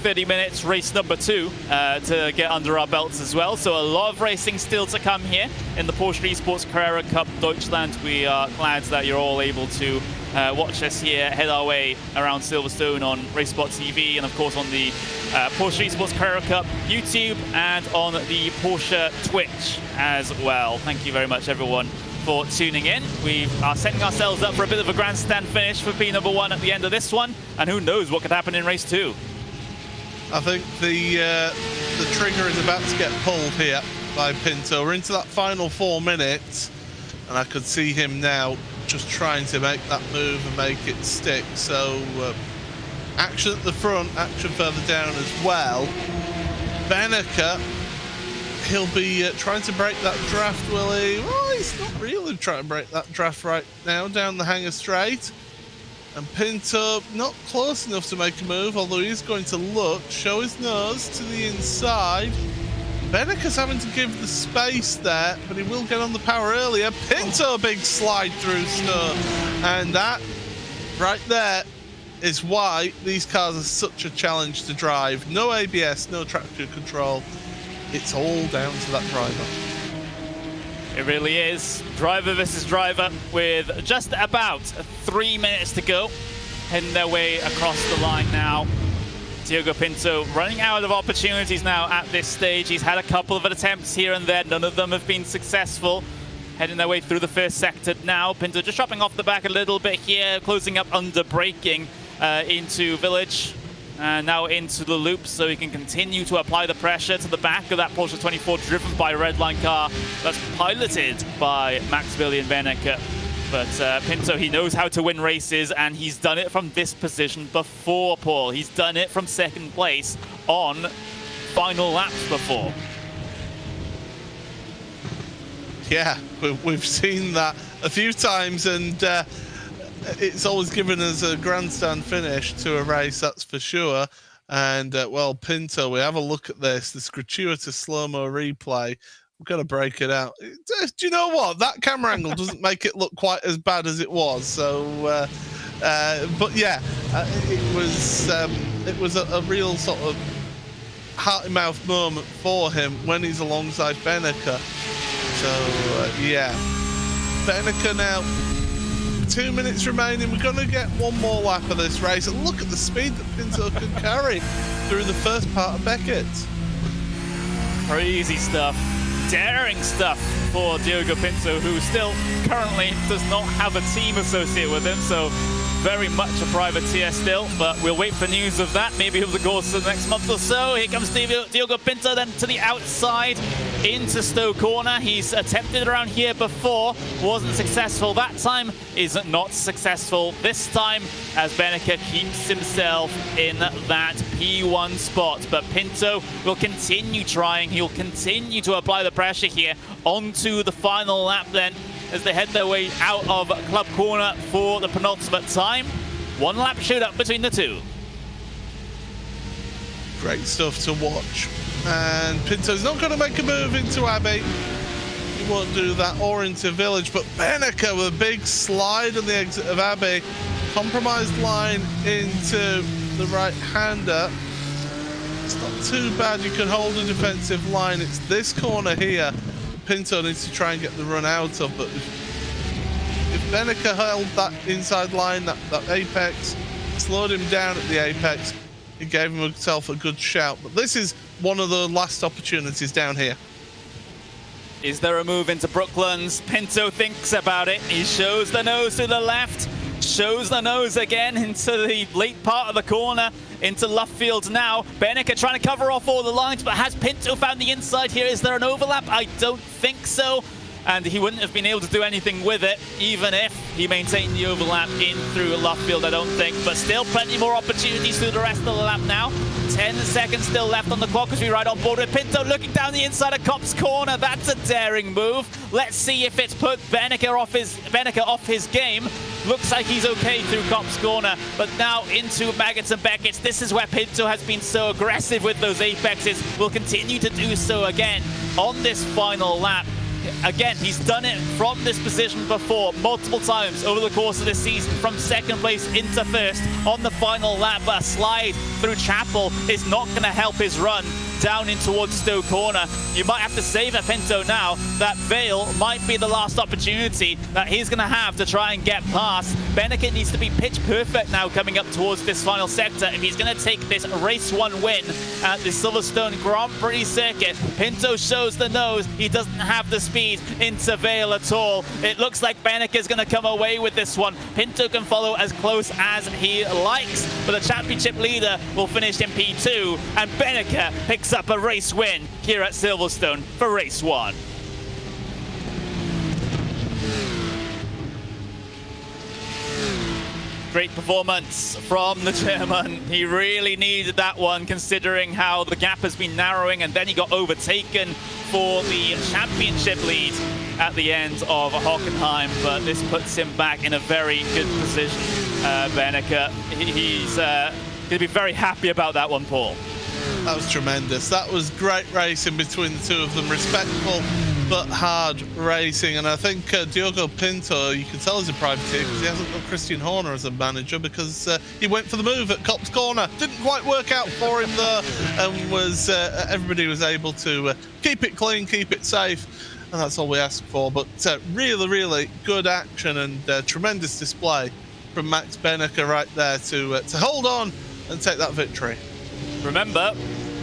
30 minutes race number 2 to get under our belts as well. So a lot of racing still to come here in the Porsche Esports Carrera Cup Deutschland. We are glad that you're all able to watch us here, head our way around Silverstone on RaceSpot TV, and of course on the Porsche Esports Carrera Cup YouTube and on the Porsche Twitch as well. Thank you very much, everyone, for tuning in. We are setting ourselves up for a bit of a grandstand finish for P1 at the end of this one, and who knows what could happen in race 2. I think the trigger is about to get pulled here by Pinto. We're into that final 4 minutes, and I could see him now just trying to make that move and make it stick. So action at the front, action further down as well. Beneke, he'll be trying to break that draft, will he? Well, he's not really trying to break that draft right now down the hangar straight. And Pinto not close enough to make a move, although he's going to look, show his nose to the inside. Benneke's having to give the space there, but he will get on the power earlier. Pinto, big slide through Snow. And that right there is why these cars are such a challenge to drive. No ABS, no traction control. It's all down to that driver. It really is. Driver versus driver with just about 3 minutes to go. Heading their way across the line now. Diogo Pinto running out of opportunities now at this stage. He's had a couple of attempts here and there. None of them have been successful. Heading their way through the first sector now. Pinto just dropping off the back a little bit here, closing up under braking into Village. Now into the loop so he can continue to apply the pressure to the back of that Porsche 24 driven by a Redline car that's piloted by Maximilian Benneke. But Pinto, he knows how to win races, and he's done it from this position before, Paul. He's done it from second place on final laps before. Yeah, we've seen that a few times, and it's always given us a grandstand finish to a race, that's for sure. And, well, Pinto, we have a look at this gratuitous slow-mo replay. We've got to break it out. Do you know what? That camera angle doesn't make it look quite as bad as it was. So, but yeah, it was a real sort of heart-in-mouth moment for him when he's alongside Benneke. So, yeah, Benneke now, 2 minutes remaining. We're going to get one more lap of this race. And look at the speed that Pinto can carry through the first part of Beckett. Crazy stuff. Daring stuff for Diogo Pinto, who still currently does not have a team associated with him, so very much a privateer still, but we'll wait for news of that, maybe over the course of the next month or so. Here comes Diogo Pinto then to the outside into Stowe Corner. He's attempted around here before, wasn't successful. That time is not successful this time as Benneke keeps himself in that P1 spot. But Pinto will continue trying. He'll continue to apply the pressure here onto the final lap then, as they head their way out of Club Corner for the penultimate time. One lap shootout between the two. Great stuff to watch. And Pinto's not going to make a move into Abbey. He won't do that, or into Village. But Benneke with a big slide on the exit of Abbey. Compromised line into the right-hander. It's not too bad. You can hold a defensive line. It's this corner here Pinto needs to try and get the run out of, but if Benneke held that inside line, that apex, slowed him down at the apex, he gave himself a good shout. But this is one of the last opportunities down here. Is there a move into Brooklands? Pinto thinks about it. He shows the nose to the left, shows the nose again into the late part of the corner, into Luffield now. Benneke trying to cover off all the lines, but has Pinto found the inside here? Is there an overlap? I don't think so. And he wouldn't have been able to do anything with it, even if he maintained the overlap in through Luffield, I don't think. But still plenty more opportunities through the rest of the lap now. 10 seconds still left on the clock as we ride on board with Pinto looking down the inside of Cop's Corner. That's a daring move. Let's see if it's put Benneke off his game. Looks like he's okay through Cop's Corner, but now into Maggots and Beckett's. This is where Pinto has been so aggressive with those apexes. Will continue to do so again on this final lap. Again, he's done it from this position before, multiple times over the course of this season, from second place into first on the final lap. But a slide through Chapel is not going to help his run down in towards Stowe Corner. You might have to save a Pinto now. That Vale might be the last opportunity that he's going to have to try and get past. Benneke needs to be pitch perfect now coming up towards this final sector if he's going to take this race 1 win at the Silverstone Grand Prix circuit. Pinto shows the nose. He doesn't have the speed into Vale at all. It looks like Benneke is going to come away with this one. Pinto can follow as close as he likes, but the championship leader will finish in P2, and Benneke picks up a race win here at Silverstone for race 1. Great performance from the German. He really needed that one, considering how the gap has been narrowing, and then he got overtaken for the championship lead at the end of Hockenheim, but this puts him back in a very good position. Benneke, he's going to be very happy about that one, Paul. That was tremendous. That was great racing between the two of them. Respectful but hard racing. And I think Diogo Pinto, you can tell he's a privateer because he hasn't got Christian Horner as a manager, because he went for the move at Copse Corner. Didn't quite work out for him there, and was everybody was able to keep it clean, keep it safe. And that's all we ask for. But really, really good action and tremendous display from Max Benneker right there to hold on and take that victory. Remember,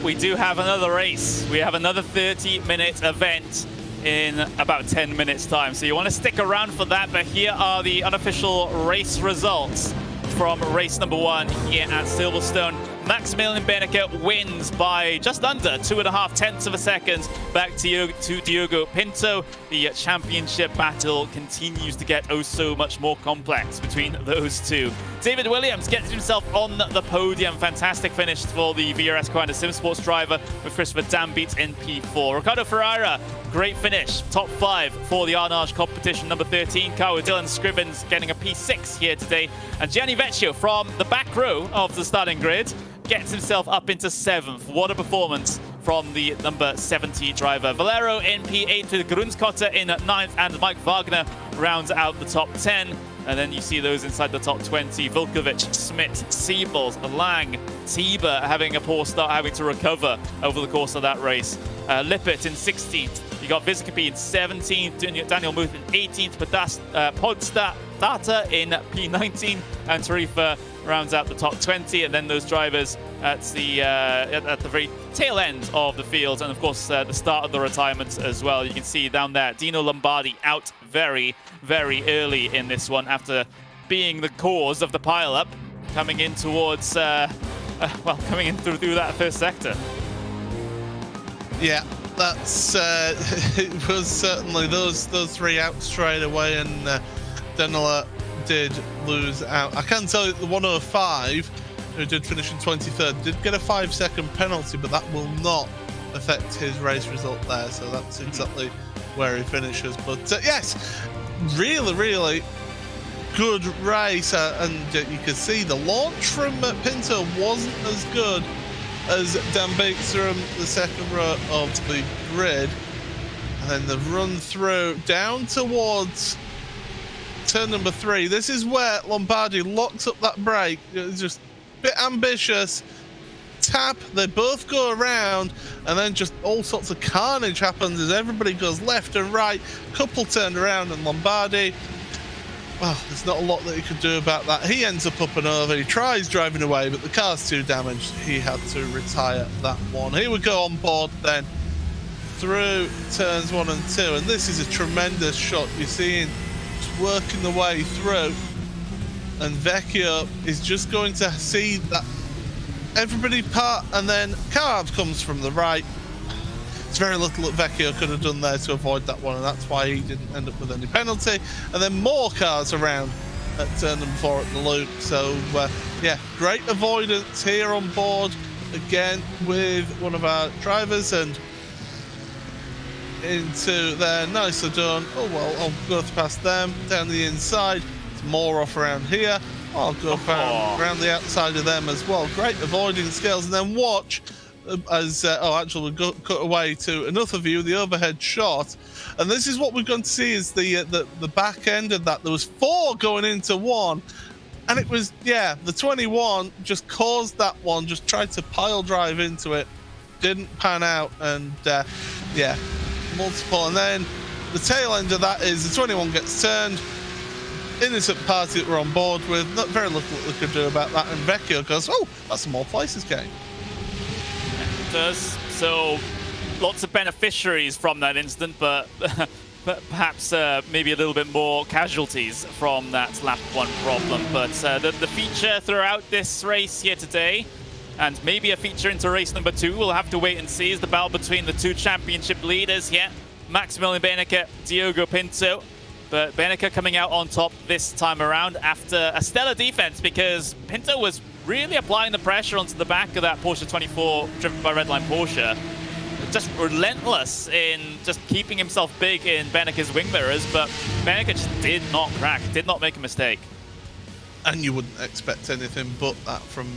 we do have another race. We have another 30-minute event in about 10 minutes time. So you want to stick around for that, but here are the unofficial race results from race number 1 here at Silverstone. Maximilian Benneker wins by just under 2.5 tenths of a second back to Diogo Pinto. The championship battle continues to get oh so much more complex between those two. David Williams gets himself on the podium. Fantastic finish for the VRS Carrera Sim Sports driver, with Christopher Dambeat in P4. Ricardo Ferreira, great finish. Top 5 for the Arnage competition. Number 13 car with Dylan Scribbins getting a P6 here today. And Gianni Vecchio from the back row of the starting grid gets himself up into 7th. What a performance from the number 70 driver. Valero in P8 with Grunskotter in 9th, and Mike Wagner rounds out the top 10. And then you see those inside the top 20. Vilkovic, Schmidt, Siebels, Lang, Tieber having a poor start, having to recover over the course of that race. Lippert in 16th. You got Vizcapi in 17th, Daniel Muth in 18th, Podstata in P19, and Tarifa rounds out the top 20. And then those drivers at the very tail end of the field, and of course the start of the retirements as well. You can see down there Dino Lombardi out very, very early in this one after being the cause of the pileup, coming in towards coming in through that first sector. Yeah, that's it was certainly those 3 out straight away, and Denela did lose out. I can tell you the 105, who did finish in 23rd, did get a 5-second penalty, but that will not affect his race result there. So that's exactly where he finishes. But yes, really, really good race, and you can see the launch from Pinto wasn't as good as Dan Beeks from the second row of the grid, and then the run through down towards turn number 3. This is where Lombardi locks up that brake. It's just a bit ambitious. Tap, they both go around, and then just all sorts of carnage happens as everybody goes left and right. Couple turned around, and Lombardi, well, there's not a lot that he could do about that. He ends up and over. He tries driving away, but the car's too damaged. He had to retire that one. Here we go on board then through turns 1 and 2, and this is a tremendous shot. You're seeing just working the way through, and Vecchio is just going to see that everybody part, and then Carb comes from the right. It's very little that Vecchio could have done there to avoid that one, and that's why he didn't end up with any penalty. And then more cars around at turn number 4 at the loop. So yeah, great avoidance here on board again with one of our drivers, and into there, nicely done. Oh well, I'll go past them down the inside. It's more off around here. I'll go around the outside of them as well. Great avoiding skills, and then watch as actually we'll cut away to another view, the overhead shot, and this is what we're going to see is the back end of that. There was 4 going into 1, and it was, yeah, the 21 just caused that one, just tried to pile drive into it, didn't pan out, and yeah, multiple. And then the tail end of that is the 21 gets turned. Innocent party that we're on board with, not very little that we could do about that, and Vecchio goes, oh, that's a more places game. Does. So lots of beneficiaries from that incident, but perhaps maybe a little bit more casualties from that lap 1 problem. But the feature throughout this race here today, and maybe a feature into race number 2, we'll have to wait and see, is the battle between the 2 championship leaders here, Maximilian Benneker, Diogo Pinto. But Benneker coming out on top this time around after a stellar defense, because Pinto was really applying the pressure onto the back of that Porsche 24 driven by Redline Porsche. Just relentless in just keeping himself big in Benneker's wing mirrors, but Benneker just did not crack, did not make a mistake. And you wouldn't expect anything but that from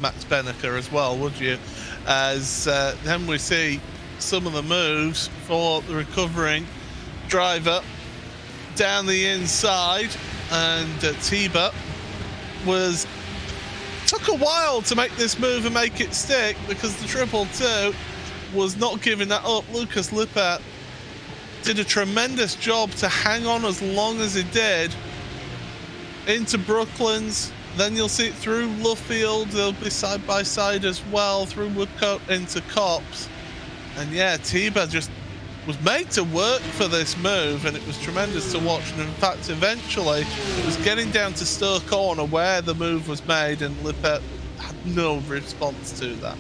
Max Benneker as well, would you? As then we see some of the moves for the recovering driver down the inside, and Tiba took a while to make this move and make it stick, because the 222 was not giving that up. Lucas Lippert did a tremendous job to hang on as long as he did into Brooklands. Then you'll see it through Luffield. They'll be side by side as well through Woodcote into Copse. And yeah, Tiba just was made to work for this move, and it was tremendous to watch. And in fact, eventually it was getting down to Stowe Corner where the move was made, and Lippert had no response to that.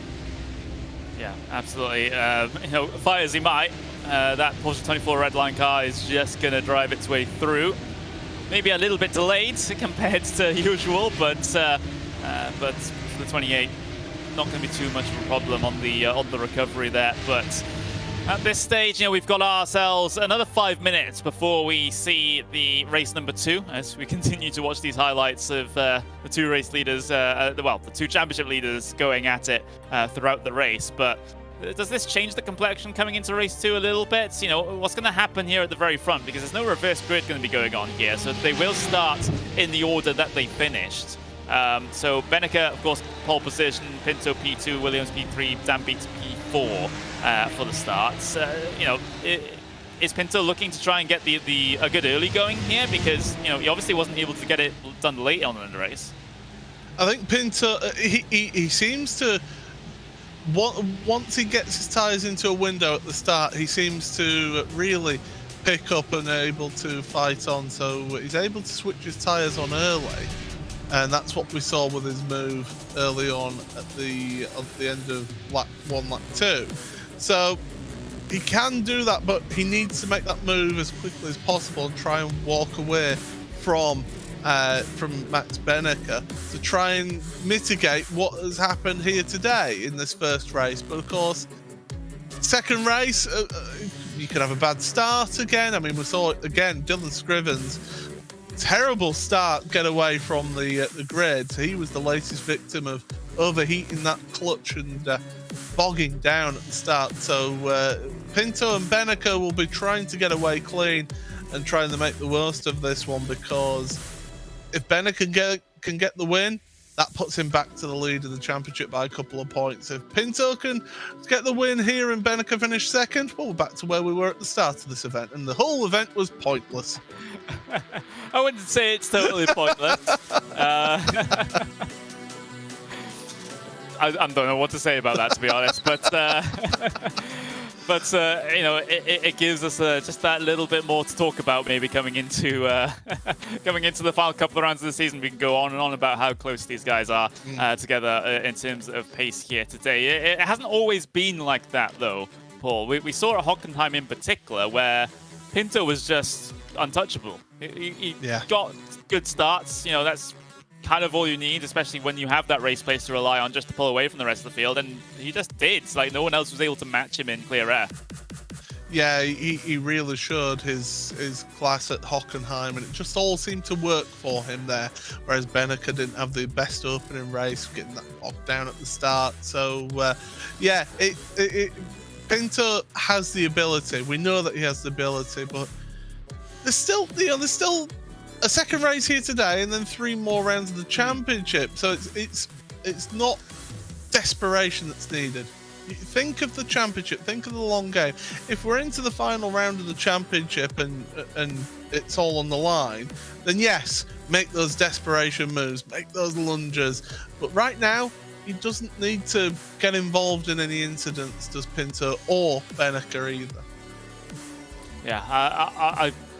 Yeah, absolutely. You know, fight as he might, that Porsche 24 Redline car is just going to drive its way through. Maybe a little bit delayed compared to usual, but for the 28, not going to be too much of a problem on the recovery there. But at this stage, you know, we've got ourselves another 5 minutes before we see the race number 2, as we continue to watch these highlights of the 2 race leaders, well, the 2 championship leaders going at it throughout the race. But does this change the complexion coming into race 2 a little bit? You know, what's going to happen here at the very front? Because there's no reverse grid going to be going on here, so they will start in the order that they finished. So Benneker, of course, pole position, Pinto P2, Williams P3, Dan Beats P4 for the starts. You know, is Pinto looking to try and get a good early going here? Because, you know, he obviously wasn't able to get it done late on in the race. I think Pinto, he seems to, once he gets his tyres into a window at the start, he seems to really pick up and able to fight on. So he's able to switch his tyres on early. And that's what we saw with his move early on at the end of lap 1, lap 2. So he can do that, but he needs to make that move as quickly as possible and try and walk away from Max Benneker to try and mitigate what has happened here today in this first race. But of course, second race, you could have a bad start again. I mean, we saw it again, Dylan Scrivens. Terrible start, get away from the grid. He was the latest victim of overheating that clutch and bogging down at the start. So Pinto and Benneker will be trying to get away clean and trying to make the worst of this one, because if Benneker can get the win, that puts him back to the lead of the championship by a couple of points. If Pinto can get the win here and Benneker finish second, well, we're back to where we were at the start of this event, and the whole event was pointless. I wouldn't say it's totally pointless. I don't know what to say about that, to be honest. But you know, it gives us just that little bit more to talk about. Maybe coming into the final couple of rounds of the season, we can go on and on about how close these guys are together in terms of pace here today. It hasn't always been like that, though, Paul. We saw at Hockenheim in particular, where Pinto was just untouchable. He got good starts. You know, that's kind of all you need, especially when you have that race pace to rely on just to pull away from the rest of the field, and he just did. Like, no one else was able to match him in clear air. Yeah, he really showed his class at Hockenheim, and it just all seemed to work for him there, whereas Benneker didn't have the best opening race, getting that bogged down at the start. So yeah, Pinto has the ability. We know that he has the ability, but there's still a second race here today, and then 3 more rounds of the championship. So it's not desperation that's needed. Think of the championship. Think of the long game. If we're into the final round of the championship and it's all on the line, then yes, make those desperation moves, make those lunges. But right now, he doesn't need to get involved in any incidents, does Pinto or Benneker either. Yeah,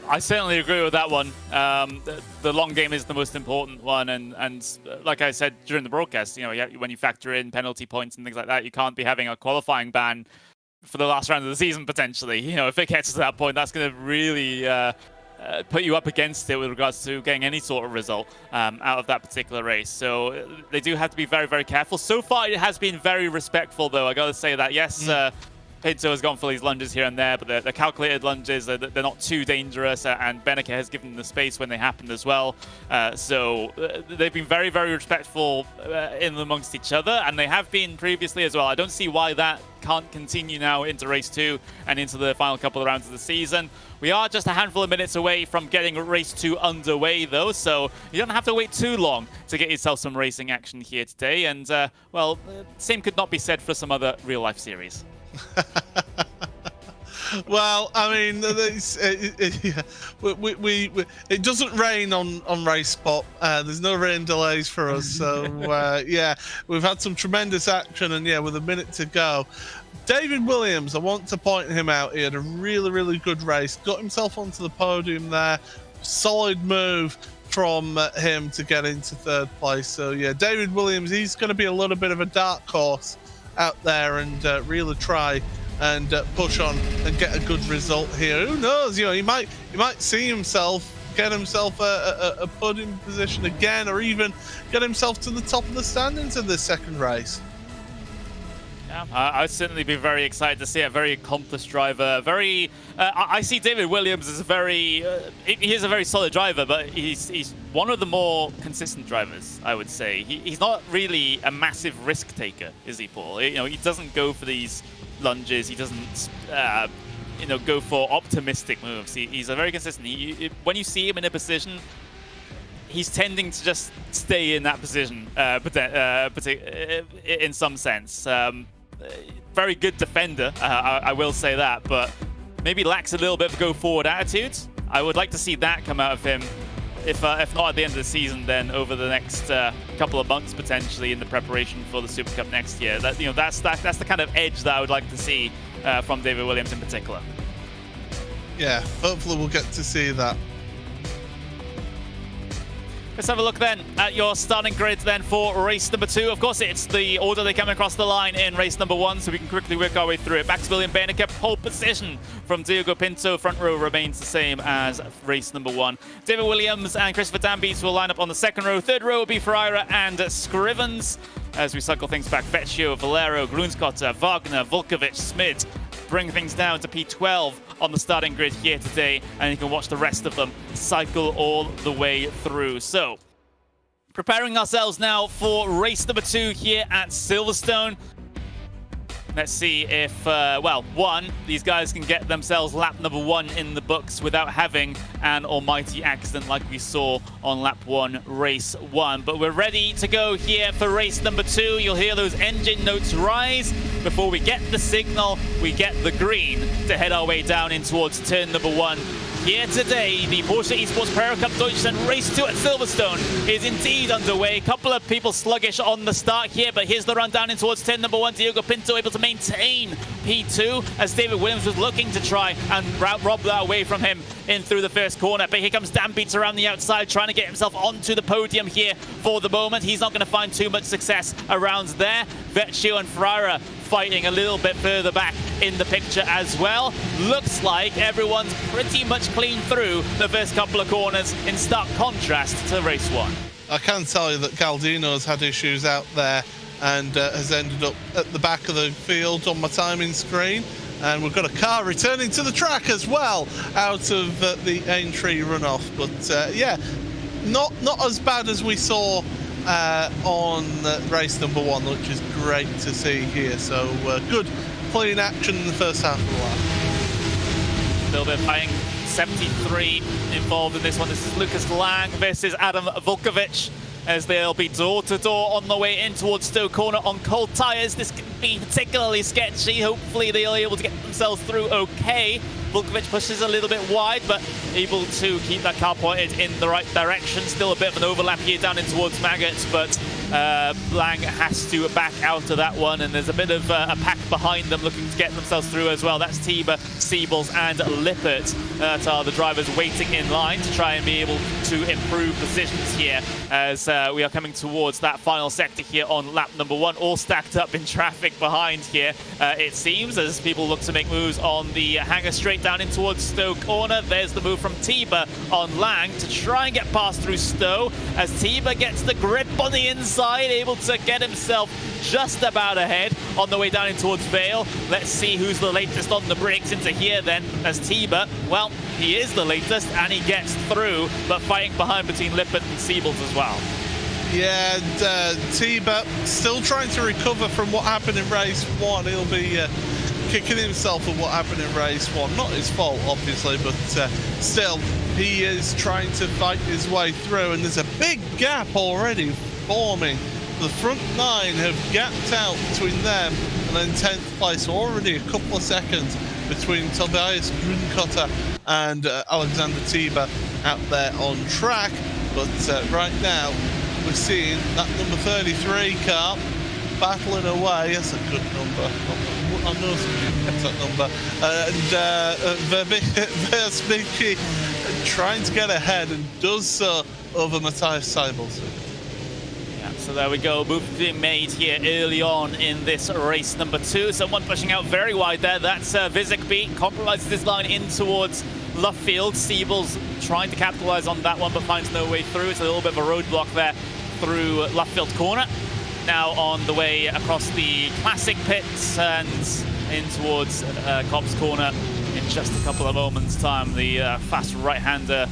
I certainly agree with that one. The long game is the most important one, and like I said during the broadcast, you know, when you factor in penalty points and things like that, you can't be having a qualifying ban for the last round of the season potentially. You know, if it gets to that point, that's going to really put you up against it with regards to getting any sort of result out of that particular race. So they do have to be very, very careful. So far, it has been very respectful, though. I got to say that. Yes. Pinto has gone for these lunges here and there, but they're calculated lunges. They're not too dangerous, and Beneke has given them the space when they happened as well. So they've been very, very respectful in amongst each other, and they have been previously as well. I don't see why that can't continue now into race 2 and into the final couple of rounds of the season. We are just a handful of minutes away from getting race 2 underway, though, so you don't have to wait too long to get yourself some racing action here today. And, well, same could not be said for some other real-life series. Well, I mean, it doesn't rain on race spot. There's no rain delays for us, so yeah, we've had some tremendous action, and yeah, with a minute to go, David Williams, I want to point him out. He had a really, really good race, got himself onto the podium there. Solid move from him to get into 3rd place. So yeah, David Williams, he's going to be a little bit of a dark horse out there, and really try and push on and get a good result here. Who knows? You know, he might see himself get himself a podium position again, or even get himself to the top of the standings in this second race. Yeah, I'd certainly be very excited to see a very accomplished driver. Very, I see David Williams as a very, he is a very solid driver, but he's one of the more consistent drivers, I would say. He's not really a massive risk taker, is he, Paul? You know, he doesn't go for these lunges. He doesn't, you know, go for optimistic moves. He's a very consistent. When you see him in a position, he's tending to just stay in that position, in some sense. Very good defender, I will say that, but maybe lacks a little bit of go-forward attitude. I would like to see that come out of him, if not at the end of the season, then over the next couple of months, potentially in the preparation for the Super Cup next year. That, you know, that's the kind of edge that I would like to see from David Williams in particular. Yeah, hopefully we'll get to see that. Let's have a look then at your starting grid then for race number 2. Of course, it's the order they come across the line in race number 1, so we can quickly work our way through it. Maximilian Beneke, pole position from Diogo Pinto. Front row remains the same as race number 1. David Williams and Christopher Dambeats will line up on the 2nd row. 3rd row will be Ferreira and Scrivens. As we cycle things back, Vecchio, Valero, Grunskotter, Wagner, Volkovic, Smid. Bring things down to P12 on the starting grid here today, and you can watch the rest of them cycle all the way through. So, preparing ourselves now for race number 2 here at Silverstone. Let's see if, well, one, these guys can get themselves lap number 1 in the books without having an almighty accident like we saw on lap 1, race 1. But we're ready to go here for race number 2. You'll hear those engine notes rise. Before we get the signal, we get the green to head our way down in towards turn number 1. Here today, the Porsche Esports Carrera Cup Deutschland race 2 at Silverstone is indeed underway. A couple of people sluggish on the start here, but here's the run down in towards turn number 1. Diogo Pinto able to maintain P2 as David Williams was looking to try and rob that away from him in through the first corner. But here comes Dambeats around the outside, trying to get himself onto the podium here for the moment. He's not going to find too much success around there. Vecchio and Ferreira fighting a little bit further back in the picture as well. Looks like everyone's pretty much clean through the first couple of corners, in stark contrast to race 1. I can tell you that Galdino's had issues out there and has ended up at the back of the field on my timing screen. And we've got a car returning to the track as well out of the Aintree runoff. But yeah, not as bad as we saw on race number 1, which is great to see here. So good clean action in the first half of the lap. A little bit of fighting. 73 involved in this one. This is Lucas Lang versus Adam Volkovic, as they'll be door-to-door on the way in towards Stowe Corner on cold tyres. This can be particularly sketchy. Hopefully they'll be able to get themselves through okay. Volkovic pushes a little bit wide, but able to keep that car pointed in the right direction. Still a bit of an overlap here down in towards Maggot, but Lang has to back out of that one, and there's a bit of a pack behind them looking to get themselves through as well. That's Tiber, Siebels and Lippert. That are the drivers waiting in line to try and be able to improve positions here as we are coming towards that final sector here on lap number 1, all stacked up in traffic behind here, it seems, as people look to make moves on the hanger straight down in towards Stowe Corner. There's the move from Tiber on Lang to try and get past through Stowe, as Tiber gets the grip on the inside, able to get himself just about ahead on the way down in towards Vale. Let's see who's the latest on the brakes into here then, as Tiba, well, he is the latest and he gets through, but fighting behind between Lippert and Siebels as well. Yeah, and Tiba still trying to recover from what happened in race 1. He'll be kicking himself at what happened in race 1. Not his fault, obviously, but still, he is trying to fight his way through, and there's a big gap already forming. The front 9 have gapped out between them and then 10th place, already a couple of seconds between Tobias Grunkotter and Alexander Tiba out there on track. But right now, we're seeing that number 33 car battling away. That's a good number. I know somebody gets that number. And Versmicki trying to get ahead and does so over Matthias Seibels. Yeah, so there we go. Move being made here early on in this race number 2. Someone pushing out very wide there. That's Vizikby. Compromises his line in towards Luffield. Siebels trying to capitalize on that one, but finds no way through. It's a little bit of a roadblock there through Luffield corner. Now on the way across the classic pits and in towards Copse corner in just a couple of moments' time. The fast right-hander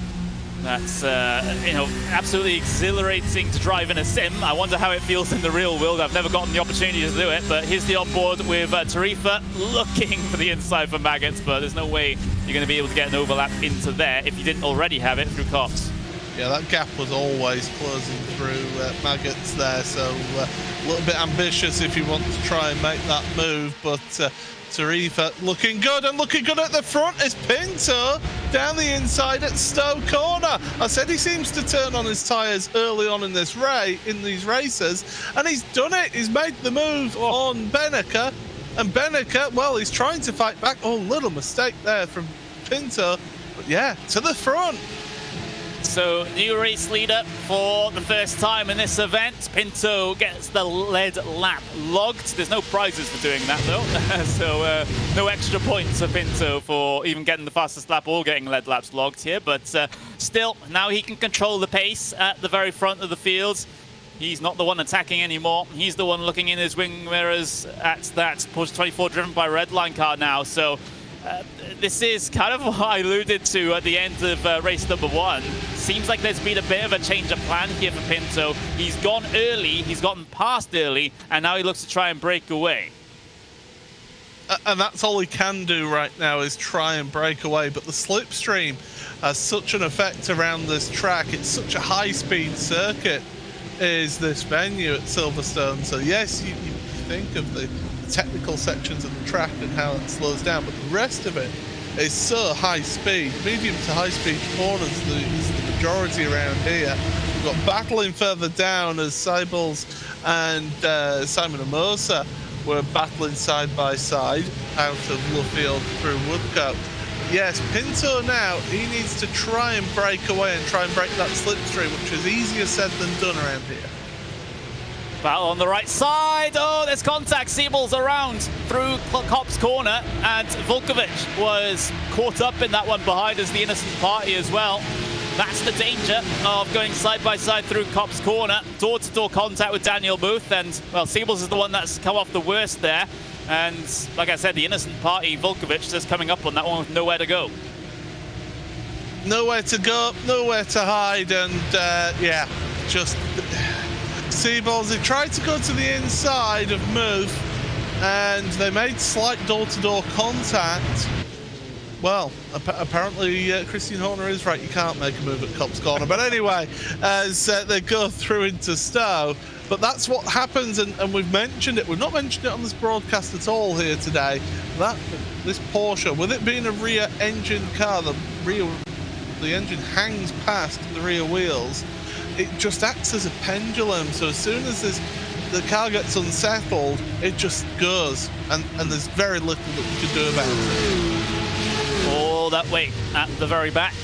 that's absolutely exhilarating to drive in a sim. I wonder how it feels in the real world. I've never gotten the opportunity to do it, but here's the onboard with Tarifa looking for the inside for Maggots, but there's no way you're going to be able to get an overlap into there if you didn't already have it through Copse. Yeah, that gap was always closing through Maggots there, so a little bit ambitious if you want to try and make that move, but Tarifa looking good, and looking good at the front is Pinto down the inside at Stowe corner. I said he seems to turn on his tyres early on in this these races, and he's done it. He's made the move on Benneker, and Benneker, well, he's trying to fight back. Oh, little mistake there from Pinto, but yeah, to the front. So, new race leader for the first time in this event. Pinto gets the lead lap logged. There's no prizes for doing that, though. So, no extra points for Pinto for even getting the fastest lap or getting lead laps logged here. But still, now he can control the pace at the very front of the field. He's not the one attacking anymore. He's the one looking in his wing mirrors at that Porsche 24 driven by Redline car now. So, this is kind of what I alluded to at the end of race number 1. Seems like there's been a bit of a change of plan here for Pinto. He's gone early, he's gotten past early, and now he looks to try and break away. And that's all he can do right now, is try and break away. But the slipstream has such an effect around this track. It's such a high-speed circuit, is this venue at Silverstone. So yes, you think of the technical sections of the track and how it slows down, but the rest of it is so high speed. Medium to high speed corners is the majority around here. We've got battling further down as Seibels and Simon Amosa were battling side by side out of Luffield through Woodcote. Yes, Pinto now, he needs to try and break away and try and break that slipstream, which is easier said than done around here. Battle on the right side. Oh, there's contact. Siebels around through Copse corner, and Volkovic was caught up in that one behind as the innocent party as well. That's the danger of going side by side through Copse corner. Door-to-door contact with Daniel Booth, and well, Siebels is the one that's come off the worst there. And like I said, the innocent party, Volkovic, just coming up on that one with nowhere to go. Nowhere to go, nowhere to hide, and yeah, just Siebels, they tried to go to the inside of Muth, and they made slight door-to-door contact. Well, apparently Christian Horner is right, you can't make a move at Copse corner. But anyway, as they go through into Stowe, but that's what happens, and we've mentioned it. We've not mentioned it on this broadcast at all here today. That this Porsche, with it being a rear engine car, the engine hangs past the rear wheels. It just acts as a pendulum. So as soon as the car gets unsettled, it just goes, and there's very little that you can do about it. All that weight at the very back.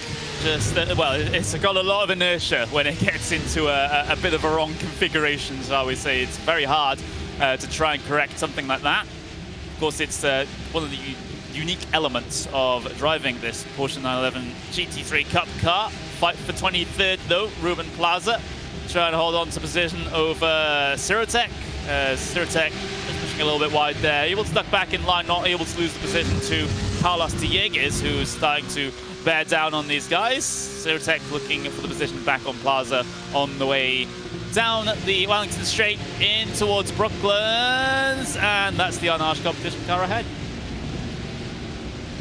Just well, it's got a lot of inertia when it gets into a bit of a wrong configuration, shall we say. It's very hard to try and correct something like that. Of course, it's one of the unique elements of driving this Porsche 911 GT3 Cup car. Fight for 23rd though, Ruben Plaza trying to hold on to position over Sirotec Circuit is pushing a little bit wide there. Able to duck back in line, not able to lose the position to Carlos Dieguez, who's starting to bear down on these guys. Circuit looking for the position back on Plaza on the way down the Wellington Straight in towards Brooklands, and that's the unarched competition car ahead.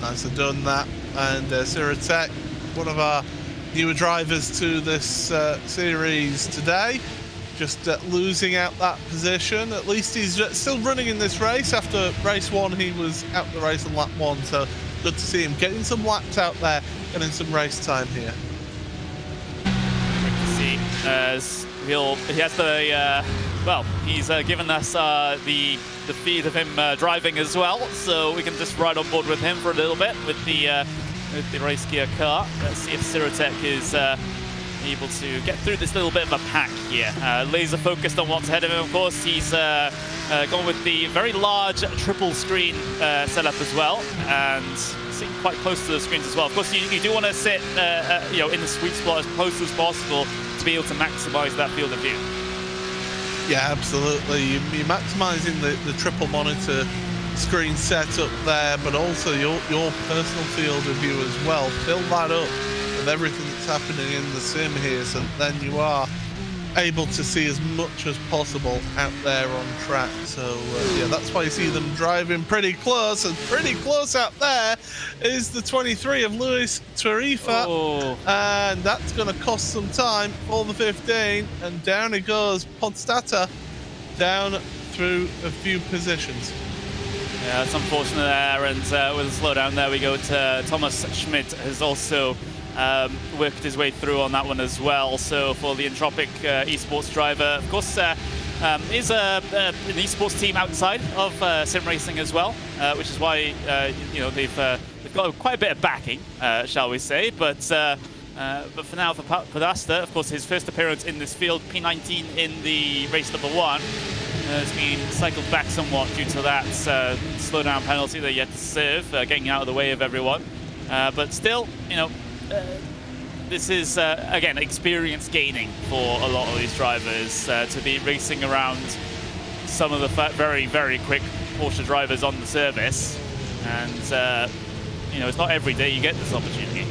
Nicely done that, and Circuit, one of our newer drivers to this series today, just losing out that position. At least he's still running in this race. After race 1 he was out the race on lap 1, so good to see him getting some laps out there, getting some race time here. Great to see, as he has the well, he's given us the feed of him driving as well, so we can just ride on board with him for a little bit with the race gear car. Let's see if Circuit is able to get through this little bit of a pack here. Laser focused on what's ahead of him, of course. He's gone with the very large triple screen setup as well, and sitting quite close to the screens as well. Of course, you do want to sit you know, in the sweet spot as close as possible to be able to maximize that field of view. Yeah, absolutely. You're maximising the triple monitor screen setup there, but also your personal field of view as well. Fill that up with everything that's happening in the sim here, so then you are able to see as much as possible out there on track. So yeah, that's why you see them driving pretty close, and pretty close out there is the 23 of Luis Tarifa. Oh. And that's going to cost some time for the 15, and down he goes, Podstata, down through a few positions. Yeah, it's unfortunate there, and with a slowdown there we go to Thomas Schmidt, has also worked his way through on that one as well. So for the Entropic esports driver, of course, is an esports team outside of sim racing as well, which is why you know, they've got quite a bit of backing, shall we say. But for now, for Podasta, of course, his first appearance in this field, P19 in the race number 1, has been cycled back somewhat due to that slowdown penalty that he had to serve, getting out of the way of everyone. But still, you know, this is, again, experience gaining for a lot of these drivers to be racing around some of the very, very quick Porsche drivers on the service. And, you know, it's not every day you get this opportunity.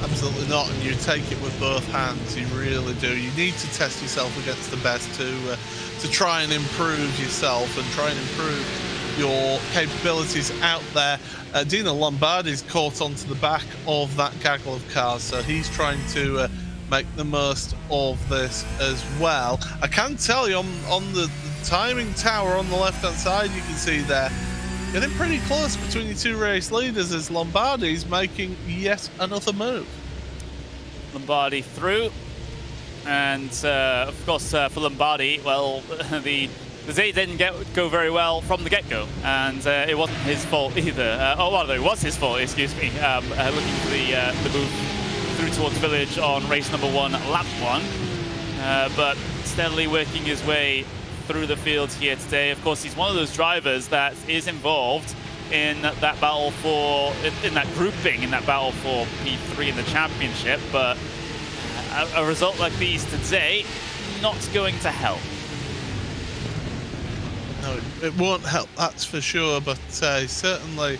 Absolutely not, and you take it with both hands, you really do. You need to test yourself against the best to try and improve yourself and try and improve your capabilities out there. Dino Lombardi's caught onto the back of that gaggle of cars, so he's trying to make the most of this as well. I can tell you on the timing tower on the left-hand side, you can see there, getting pretty close between the two race leaders as Lombardi's making yet another move. Lombardi through, and of course for Lombardi, well, the day didn't go very well from the get-go, and it wasn't his fault either. Oh, well, it was his fault, excuse me, looking for the move through towards Village on race number 1, lap 1, but steadily working his way through the field here today. Of course, he's one of those drivers that is involved in that battle for, in that grouping, in that battle for P3 in the championship, but a result like these today, not going to help. No, it won't help, that's for sure, but certainly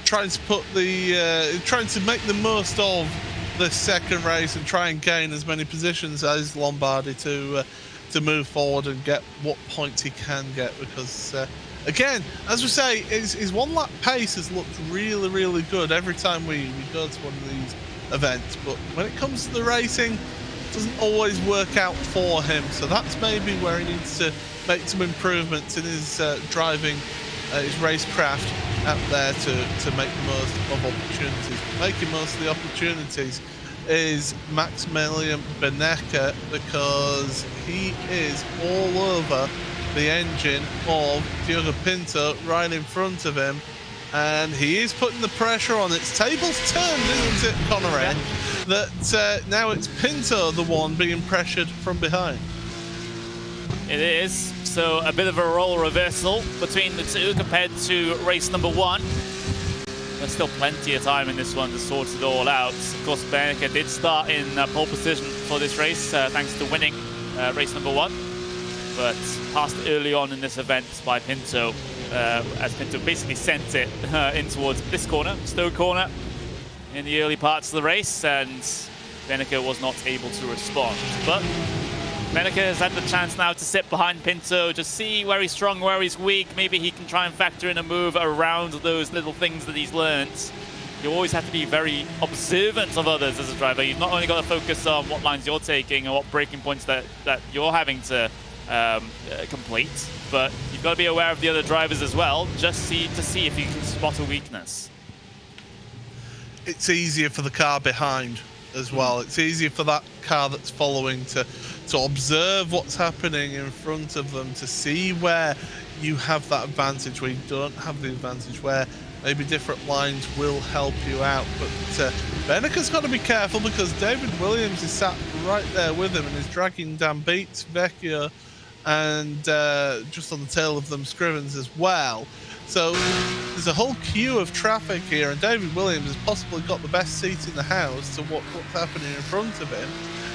trying to put the, trying to make the most of this second race and try and gain as many positions as Lombardi to move forward and get what points he can get, because again, as we say, his one lap pace has looked really, really good every time we go to one of these events, but when it comes to the racing, it doesn't always work out for him, so that's maybe where he needs to make some improvements in his driving, his racecraft out there to make the most of opportunities. Making most of the opportunities is Maximilian Beneca, because he is all over the engine of Diogo Pinto right in front of him, and he is putting the pressure on. It's tables turned, isn't it, Connery? That now it's Pinto the one being pressured from behind. It is, so a bit of a role reversal between the two compared to race number 1. There's still plenty of time in this one to sort it all out. Of course, Beneca did start in pole position for this race, thanks to winning race number 1. but passed early on in this event by Pinto, as Pinto basically sent it in towards this corner, Stowe corner, in the early parts of the race, and Beneke was not able to respond. But Beneke has had the chance now to sit behind Pinto, just see where he's strong, where he's weak. Maybe he can try and factor in a move around those little things that he's learned. You always have to be very observant of others as a driver. You've not only got to focus on what lines you're taking and what braking points that you're having to complete, but you've got to be aware of the other drivers as well, just to see if you can spot a weakness. It's easier for the car behind as well. It's easier for that car that's following to observe what's happening in front of them, to see where you have that advantage, where you don't have the advantage, where maybe different lines will help you out. But Beneke's got to be careful, because David Williams is sat right there with him and is dragging Dan Beats, Vecchio, and just on the tail of them Scrivens as well. So there's a whole queue of traffic here, and David Williams has possibly got the best seat in the house to what's happening in front of him.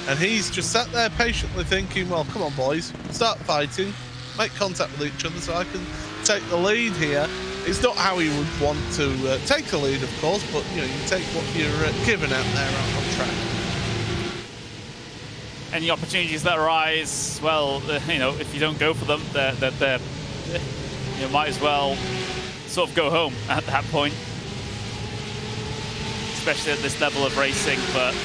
And he's just sat there patiently thinking, well, come on, boys, start fighting, make contact with each other so I can take the lead here. It's not how he would want to take the lead, of course, but you take what you're given out there on track. Any opportunities that arise, well, if you don't go for them, they're you might as well sort of go home at that point, especially at this level of racing. But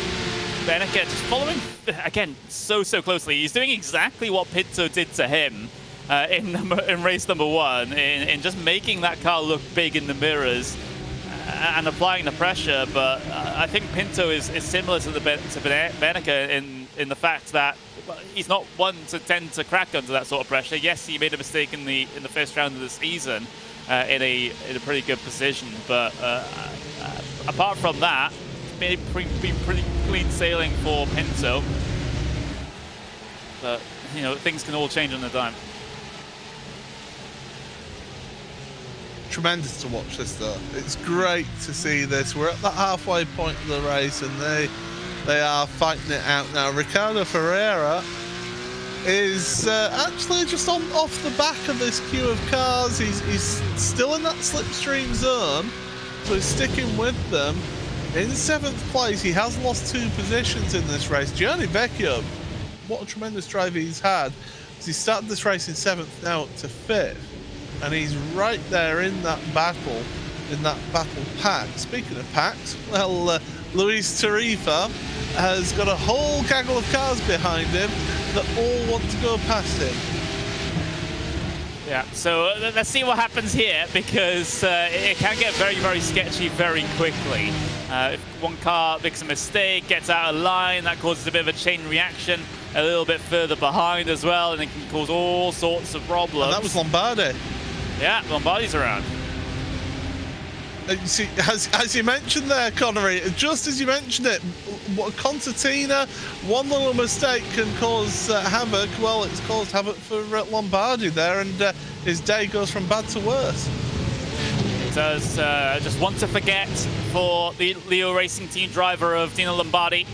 Beneke just following, again, so closely. He's doing exactly what Pinto did to him in race number 1, in just making that car look big in the mirrors and applying the pressure. But I think Pinto is similar to Beneke in the fact that he's not one to tend to crack under that sort of pressure. Yes, he made a mistake in the first round of the season in a pretty good position, but apart from that, it's been pretty clean sailing for Pinto. But things can all change on a dime. Tremendous to watch this, though. It's great to see this. We're at the halfway point of the race, and they are fighting it out now. Ricardo Ferreira is actually just off the back of this queue of cars. He's still in that slipstream zone, so he's sticking with them. In 7th place, he has lost 2 positions in this race. Gianni Vecchio, what a tremendous drive he's had. He started this race in 7th, now up to 5th. And he's right there in that battle pack. Speaking of packs, well, Luis Tarifa has got a whole gaggle of cars behind him that all want to go past him. Yeah, so let's see what happens here, because it can get very sketchy very quickly. If one car makes a mistake, gets out of line, that causes a bit of a chain reaction a little bit further behind as well, and it can cause all sorts of problems. And that was Lombardi. Yeah, Lombardi's around. You see, as you mentioned there, Connery, just as you mentioned it, what Concertina, one little mistake can cause havoc. Well, it's caused havoc for Lombardi there, and his day goes from bad to worse. It does. Just one to forget for the Leo Racing Team driver of Dino Lombardi.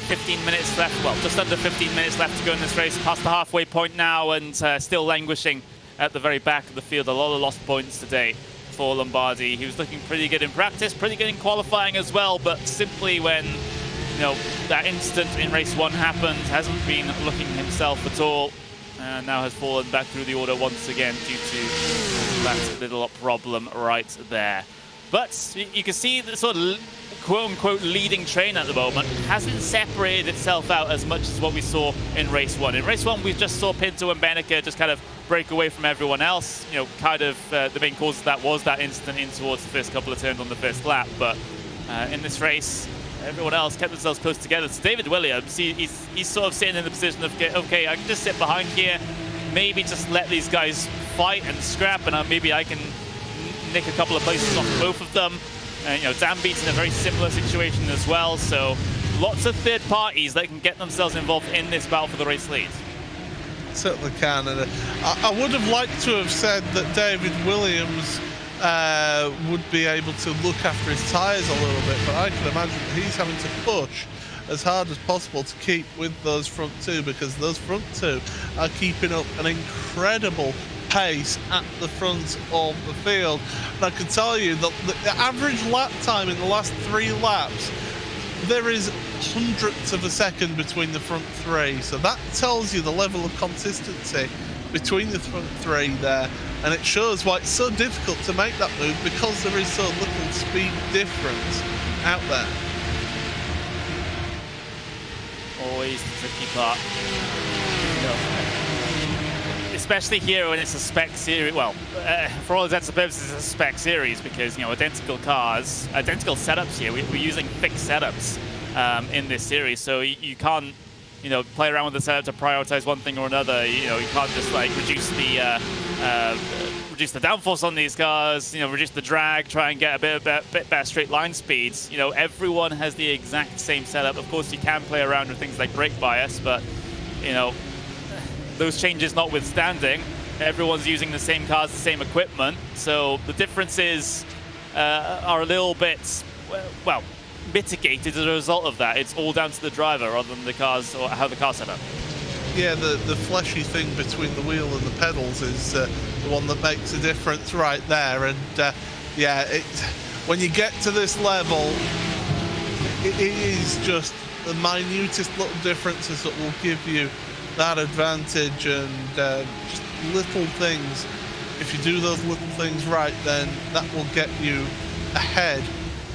15 minutes left, well, just under 15 minutes left to go in this race, past the halfway point now, and still languishing at the very back of the field. A lot of lost points today for Lombardi. He was looking pretty good in practice, pretty good in qualifying as well, but simply when that instant in race 1 happened, hasn't been looking himself at all, and now has fallen back through the order once again due to that little problem right there. But you can see the sort of quote-unquote leading train at the moment hasn't separated itself out as much as what we saw in race 1. In race 1, we just saw Pinto and Beneke just kind of break away from everyone else. Kind of the main cause of that was that instant in towards the first couple of turns on the first lap. But in this race, everyone else kept themselves close together. So David Williams, he's sort of sitting in the position of, okay, I can just sit behind here, maybe just let these guys fight and scrap, and maybe I can nick a couple of places off both of them. Dan Beats in a very similar situation as well, so lots of third parties that can get themselves involved in this battle for the race lead. Certainly can, and I would have liked to have said that David Williams would be able to look after his tyres a little bit, but I can imagine that he's having to push as hard as possible to keep with those front two, because those front two are keeping up an incredible pace at the front of the field. And I can tell you that the average lap time in the last 3 laps, there is hundredths of a second between the front 3. So that tells you the level of consistency between the front 3 there. And it shows why it's so difficult to make that move, because there is so little speed difference out there. Always the tricky part. Especially here when it's a spec series. Well, for all intents and purposes, it's a spec series because, you know, identical cars, identical setups here. We're using fixed setups in this series, so you can't, you know, play around with the setup to prioritize one thing or another. You know, you can't just like reduce the downforce on these cars, you know, reduce the drag, try and get a bit better straight line speeds. You know, everyone has the exact same setup. Of course, you can play around with things like brake bias, but, you know, those changes notwithstanding, everyone's using the same cars, the same equipment. So the differences are a little bit, well, mitigated as a result of that. It's all down to the driver rather than the cars or how the car's set up. Yeah, the fleshy thing between the wheel and the pedals is the one that makes a difference right there. And yeah, when you get to this level, it is just the minutest little differences that will give you that advantage, and just little things. If you do those little things right, then that will get you ahead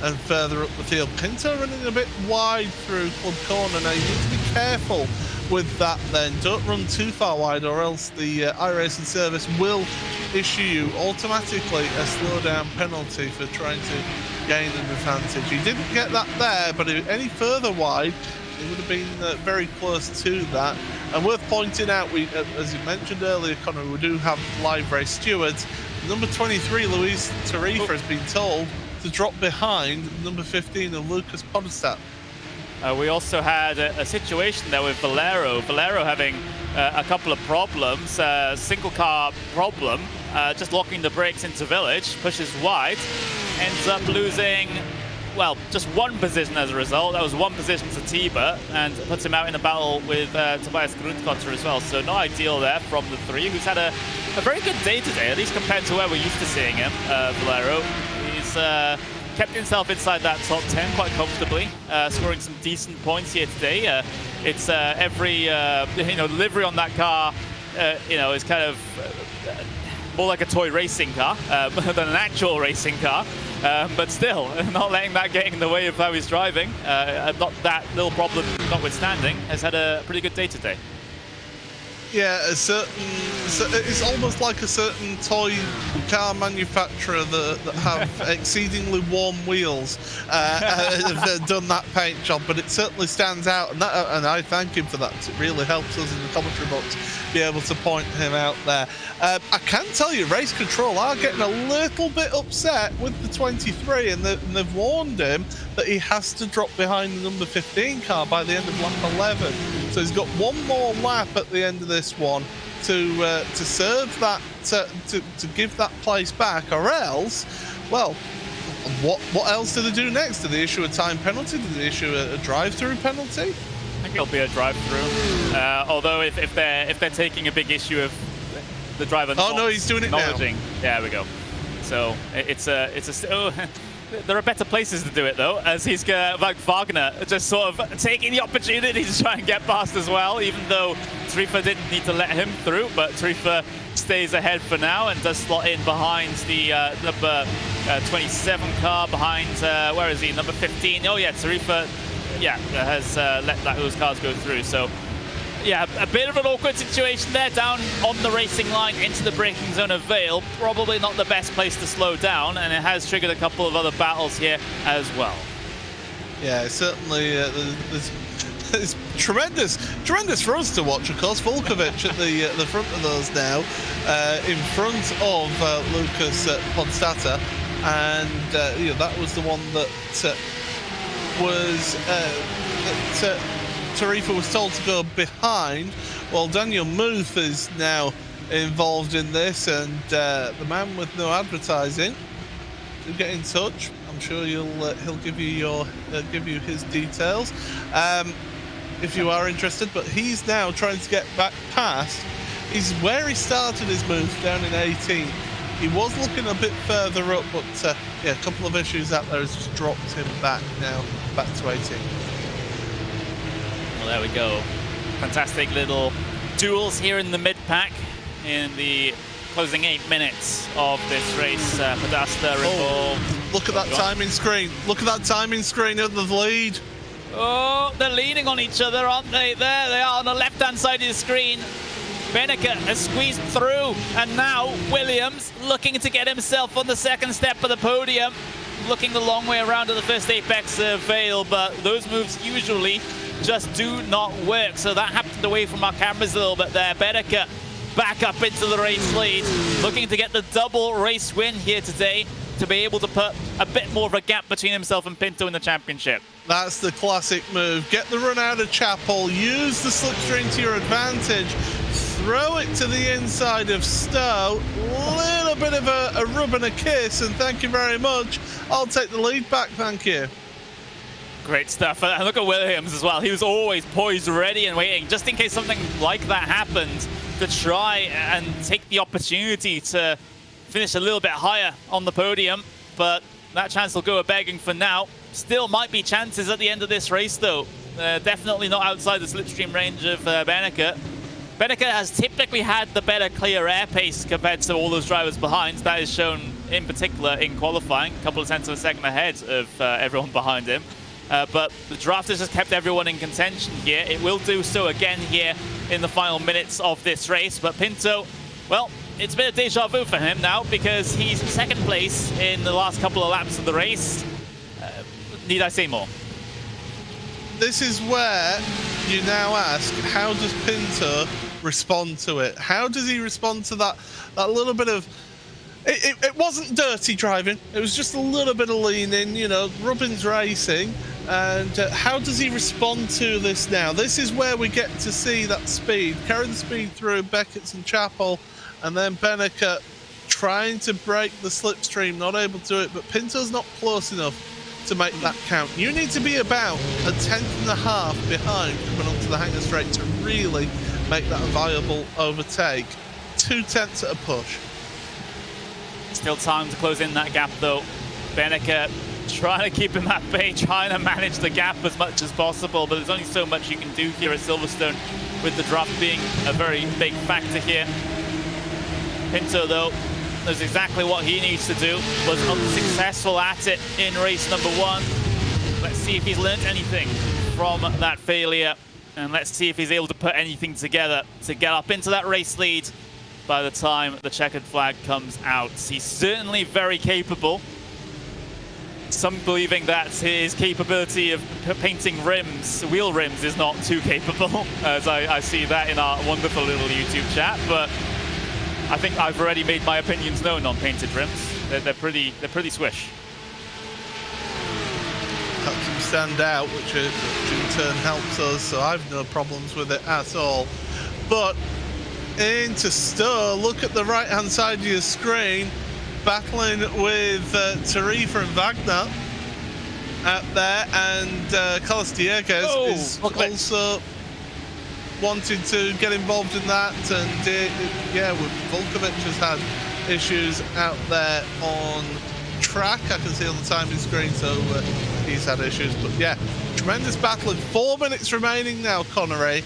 and further up the field. Pinto running a bit wide through Club Corner. Now you need to be careful with that then. Don't run too far wide, or else the iRacing service will issue you automatically a slowdown penalty for trying to gain an advantage. He didn't get that there, but any further wide, it would have been very close to that. And worth pointing out, we, as you mentioned earlier, Connor, we do have live race stewards. Number 23, Luis Tarifa, has been told to drop behind number 15 of Lucas Podestat. We also had a situation there with Valero. Valero having a couple of problems. Single car problem, just locking the brakes into Village, pushes wide, ends up losing, well, just one position as a result. That was one position to Tiber, and puts him out in a battle with Tobias Grundkotter as well. So not ideal there from the 3, who's had a very good day today, at least compared to where we're used to seeing him, Valero. He's kept himself inside that top 10 quite comfortably, scoring some decent points here today. It's every you know, delivery on that car, you know, is kind of more like a toy racing car than an actual racing car. But still, not letting that get in the way of how he's driving. Not that little problem notwithstanding, has had a pretty good day today. Yeah, it's almost like a certain toy car manufacturer that have exceedingly warm wheels have done that paint job, but it certainly stands out, and I thank him for that. It really helps us in the commentary box be able to point him out there. I can tell you, Race Control are getting a little bit upset with the 23, and they've warned him that he has to drop behind the number 15 car by the end of lap 11. So he's got one more lap at the end of this one to serve that, to give that place back, or else, well, what else do they do next? Do they issue a time penalty? Do they issue a drive-through penalty? I think it'll be a drive-through. Although if they're taking a big issue of the driver, oh no, he's doing it now. There we go. So it's a. Oh, there are better places to do it though, as he's like Wagner just sort of taking the opportunity to try and get past as well, even though Tarifa didn't need to let him through, but Tarifa stays ahead for now and does slot in behind the number 27 car, behind, where is he, number 15? Oh yeah, Tarifa, yeah, has let those cars go through. So yeah, a bit of an awkward situation there, down on the racing line into the braking zone of Vale. Probably not the best place to slow down, and it has triggered a couple of other battles here as well. Yeah, certainly there's tremendous for us to watch, of course. Volkovic at the front of those now, in front of Lucas Podstata, and you know, that was the one that was Tarifa was told to go behind. Well, Daniel Muth is now involved in this, and the man with no advertising to get in touch. I'm I'm sure he'll give you his details if you are interested. But he's now trying to get back past. He's where he started his move down in 18th. He was looking a bit further up, but yeah, a couple of issues out there has just dropped him back now, back to 18th. Well, there we go. Fantastic little duels here in the mid-pack in the closing 8 minutes of this race. Podesta involved. Look at that timing screen. Look at that timing screen of the lead. Oh, they're leaning on each other, aren't they? There they are on the left-hand side of the screen. Beneke has squeezed through, and now Williams looking to get himself on the second step of the podium. Looking the long way around to the first apex veil, but those moves usually just do not work. So that happened away from our cameras a little bit there. Beneke back up into the race lead, looking to get the double race win here today to be able to put a bit more of a gap between himself and Pinto in the championship. That's the classic move. Get the run out of Chapel, use the slipstream to your advantage, throw it to the inside of Stowe, little bit of a rub and a kiss, and thank you very much. I'll take the lead back, thank you. Great stuff. And look at Williams as well. He was always poised, ready and waiting, just in case something like that happened, to try and take the opportunity to finish a little bit higher on the podium. But that chance will go a-begging for now. Still might be chances at the end of this race, though. Definitely not outside the slipstream range of Beneke. Beneke has typically had the better clear air pace compared to all those drivers behind. That is shown in particular in qualifying, a couple of tenths of a second ahead of everyone behind him. But the draft has just kept everyone in contention here. It will do so again here in the final minutes of this race. But Pinto, well, it's a bit of deja vu for him now because he's second place in the last couple of laps of the race. Need I say more? This is where you now ask, how does Pinto respond to it? How does he respond to that little bit of... It wasn't dirty driving. It was just a little bit of leaning, you know, Rubin's racing. And how does he respond to this now? This is where we get to see that speed. Carrying the speed through Beckett's and Chapel, and then Beneke trying to break the slipstream, not able to do it, but Pinto's not close enough to make that count. You need to be about a tenth and a half behind coming onto the hangar straight to really make that a viable overtake. 2 tenths at a push. Still time to close in that gap though. Beneke trying to keep him at bay, trying to manage the gap as much as possible, but there's only so much you can do here at Silverstone with the draft being a very big factor here. Pinto though knows exactly what he needs to do, was unsuccessful at it in race number 1. Let's see if he's learned anything from that failure, and let's see if he's able to put anything together to get up into that race lead by the time the checkered flag comes out. He's certainly very capable. Some believing that his capability of painting rims, wheel rims, is not too capable, as I see that in our wonderful little YouTube chat, but I think I've already made my opinions known on painted rims. They're pretty swish. Helps them stand out, which in turn helps us, so I've no problems with it at all. But into Stowe, look at the right-hand side of your screen, battling with Tarifa and Wagner out there, and Carlos Dieguez is also wanted to get involved in that, and yeah, Volkovic has had issues out there on track. I can see on the timing screen, so he's had issues, but yeah, tremendous battle. 4 minutes remaining now, Connery.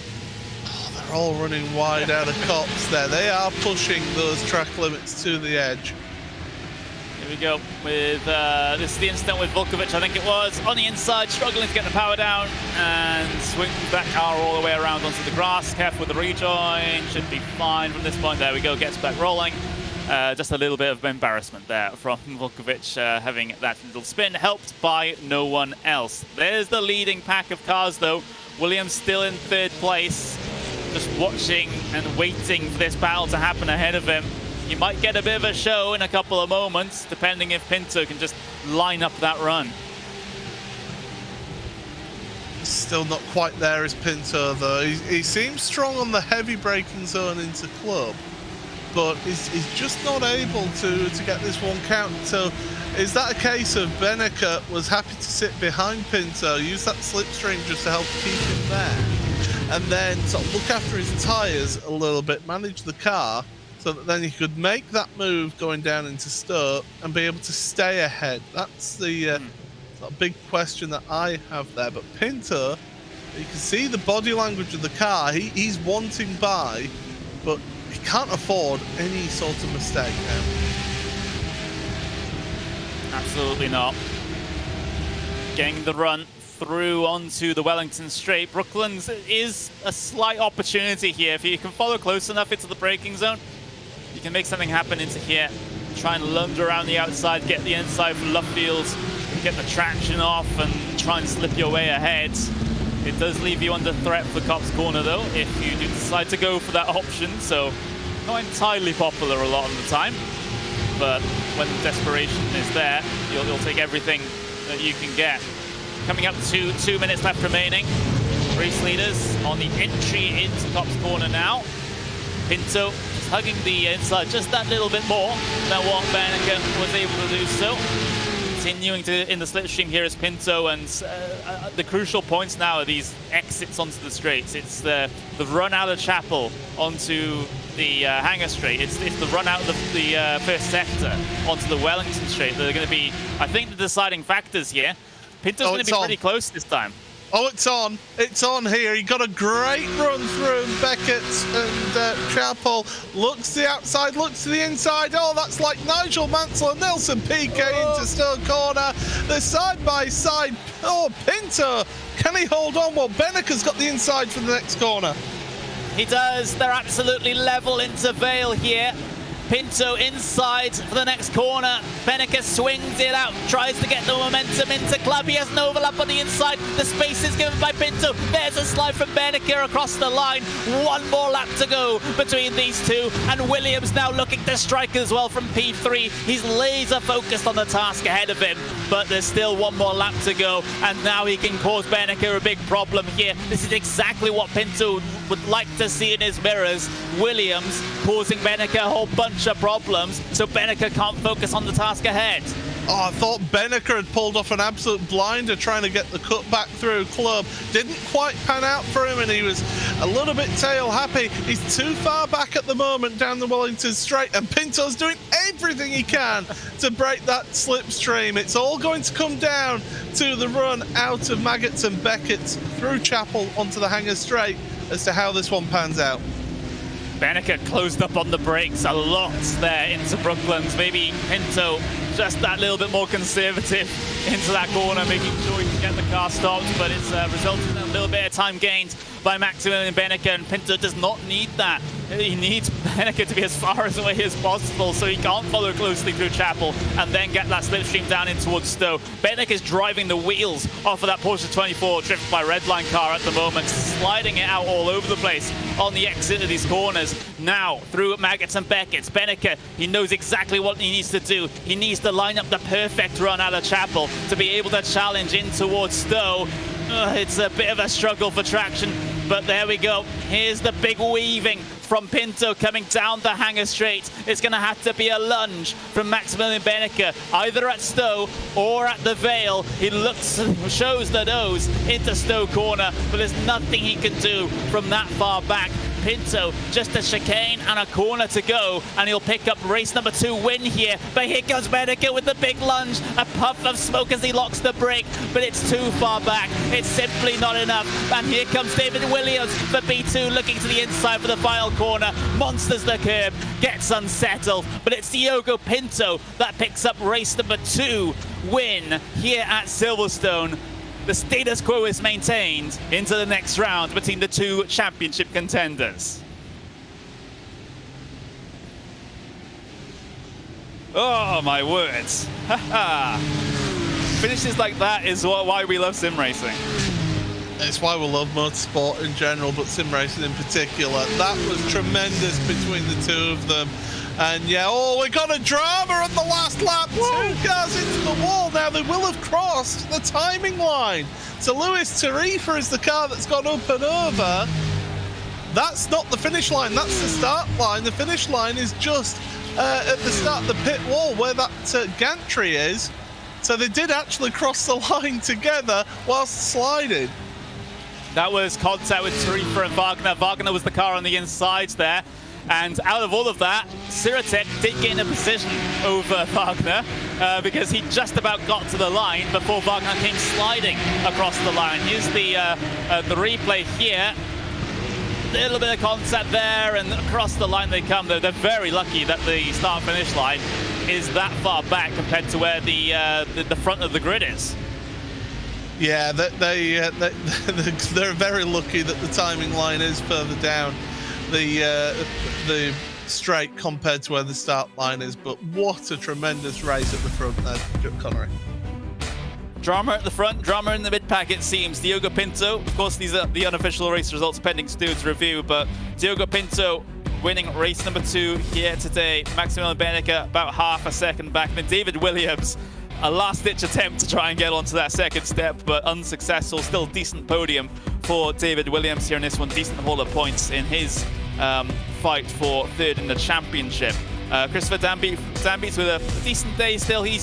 Oh, they're all running wide out of cops there. They are pushing those track limits to the edge. Here we go with, this is the instant with Volkovic, I think it was, on the inside, struggling to get the power down, and swings that car all the way around onto the grass. Careful with the rejoin, should be fine from this point. There we go, gets back rolling. Just a little bit of embarrassment there from Volkovic, having that little spin, helped by no one else. There's the leading pack of cars though. Williams still in 3rd place, just watching and waiting for this battle to happen ahead of him. He might get a bit of a show in a couple of moments, depending if Pinto can just line up that run. Still not quite there as Pinto, though. He seems strong on the heavy braking zone into club. but he's just not able to get this one count. So is that a case of Beneke was happy to sit behind Pinto, use that slipstream just to help keep him there, and then sort of look after his tyres a little bit, manage the car, so that then he could make that move going down into Stowe and be able to stay ahead? That's the sort of big question that I have there. But Pinto, you can see the body language of the car. He's wanting by, but he can't afford any sort of mistake now. Absolutely not. Getting the run through onto the Wellington Straight. Brooklands is a slight opportunity here. If you can follow close enough into the braking zone, you can make something happen into here. Try and lunge around the outside, get the inside for Lovefields, get the traction off and try and slip your way ahead. It does leave you under threat for Copse Corner though, if you do decide to go for that option. So not entirely popular a lot of the time, but when the desperation is there, you'll take everything that you can get. Coming up to 2 minutes left remaining. Race leaders on the entry into Copse Corner now. Pinto just hugging the inside just that little bit more than what Beneke was able to do so. Continuing to in the slipstream here is Pinto, and the crucial points now are these exits onto the straights. It's the run out of Chapel onto the Hangar Straight. It's the run out of the first sector onto the Wellington Straight that are going to be, I think, the deciding factors here. Pinto's going to be pretty close this time. Oh, it's on. It's on here. He got a great run through Beckett and Chapel. Looks to the outside, looks to the inside. Oh, that's like Nigel Mansell and Nelson PK into Stowe Corner. They're side by side. Oh, Pinto. Can he hold on? Well, Beneke's got the inside for the next corner. He does. They're absolutely level into Vale here. Pinto inside for the next corner. Beneke swings it out, tries to get the momentum into Club. He has an overlap on the inside. The space is given by Pinto. There's a slide from Beneke across the line. One more lap to go between these two. And Williams now looking to strike as well from P3. He's laser focused on the task ahead of him, but there's still one more lap to go. And now he can cause Beneke a big problem here. This is exactly what Pinto would like to see in his mirrors. Williams causing Beneke a whole bunch of problems, so Beneke can't focus on the task ahead. Oh, I thought Beneke had pulled off an absolute blinder trying to get the cut back through Club. Didn't quite pan out for him, and he was a little bit tail happy. He's too far back at the moment down the Wellington Straight, and Pinto's doing everything he can to break that slipstream. It's all going to come down to the run out of Maggots and Beckett through Chapel onto the Hangar Straight as to how this one pans out. Beneke closed up on the brakes a lot there into Brooklands. Maybe Pinto just that little bit more conservative into that corner, making sure he can get the car stopped, but it's resulted in a little bit of time gained by Maximilian Beneke, and Pinto does not need that. He needs Beneke to be as far away as possible so he can't follow closely through Chapel and then get that slipstream down in towards Stowe. Beneke is driving the wheels off of that Porsche 24 driven by Redline car at the moment, sliding it out all over the place on the exit of these corners. Now through Maggots and Beckett, Beneke, he knows exactly what he needs to do. He needs to line up the perfect run out of Chapel to be able to challenge in towards Stowe. It's a bit of a struggle for traction, but there we go. Here's the big weaving from Pinto coming down the Hangar Straight. It's going to have to be a lunge from Maximilian Beneke, either at Stowe or at the Vale. He shows the nose into Stowe Corner, but there's nothing he can do from that far back. Pinto, just a chicane and a corner to go, and he'll pick up race number 2 win here. But here comes Beneke with the big lunge, a puff of smoke as he locks the brake, but it's too far back. It's simply not enough. And here comes David Williams for B2, looking to the inside for the final corner. Monsters the curb, gets unsettled, but it's Diogo Pinto that picks up race number 2 win here at Silverstone. The status quo is maintained into the next round between the two championship contenders. Oh my words. Finishes like that is why we love sim racing. It's why we love motorsport in general, but sim racing in particular. That was tremendous between the two of them. And yeah, oh, we got a drama on the last lap. Whoa. 2 cars into the wall. Now they will have crossed the timing line. So Lewis Tarifa is the car that's gone up and over. that's not the finish line, that's the start line. The finish line is just at the start of the pit wall where that gantry is. So they did actually cross the line together whilst sliding. That was contact with Tarifa and Wagner. Wagner was the car on the inside there. And out of all of that, Circuit did get in a position over Wagner because he just about got to the line before Wagner came sliding across the line. Here's the replay here. Little bit of contact there, and across the line they come. They're very lucky that the start-finish line is that far back compared to where the front of the grid is. Yeah, they're very lucky that the timing line is further down the straight compared to where the start line is. But what a tremendous race at the front there, Connery. Drama at the front, drama in the mid-pack, it seems. Diogo Pinto, of course, these are the unofficial race results pending Stuart's review, but Diogo Pinto winning race number 2 here today. Maximilian Benecke about half a second back. Then David Williams, a last-ditch attempt to try and get onto that second step, but unsuccessful. Still decent podium for David Williams here in this one. Decent haul of points in his fight for third in the championship. Christopher Dambeats with a decent day still. He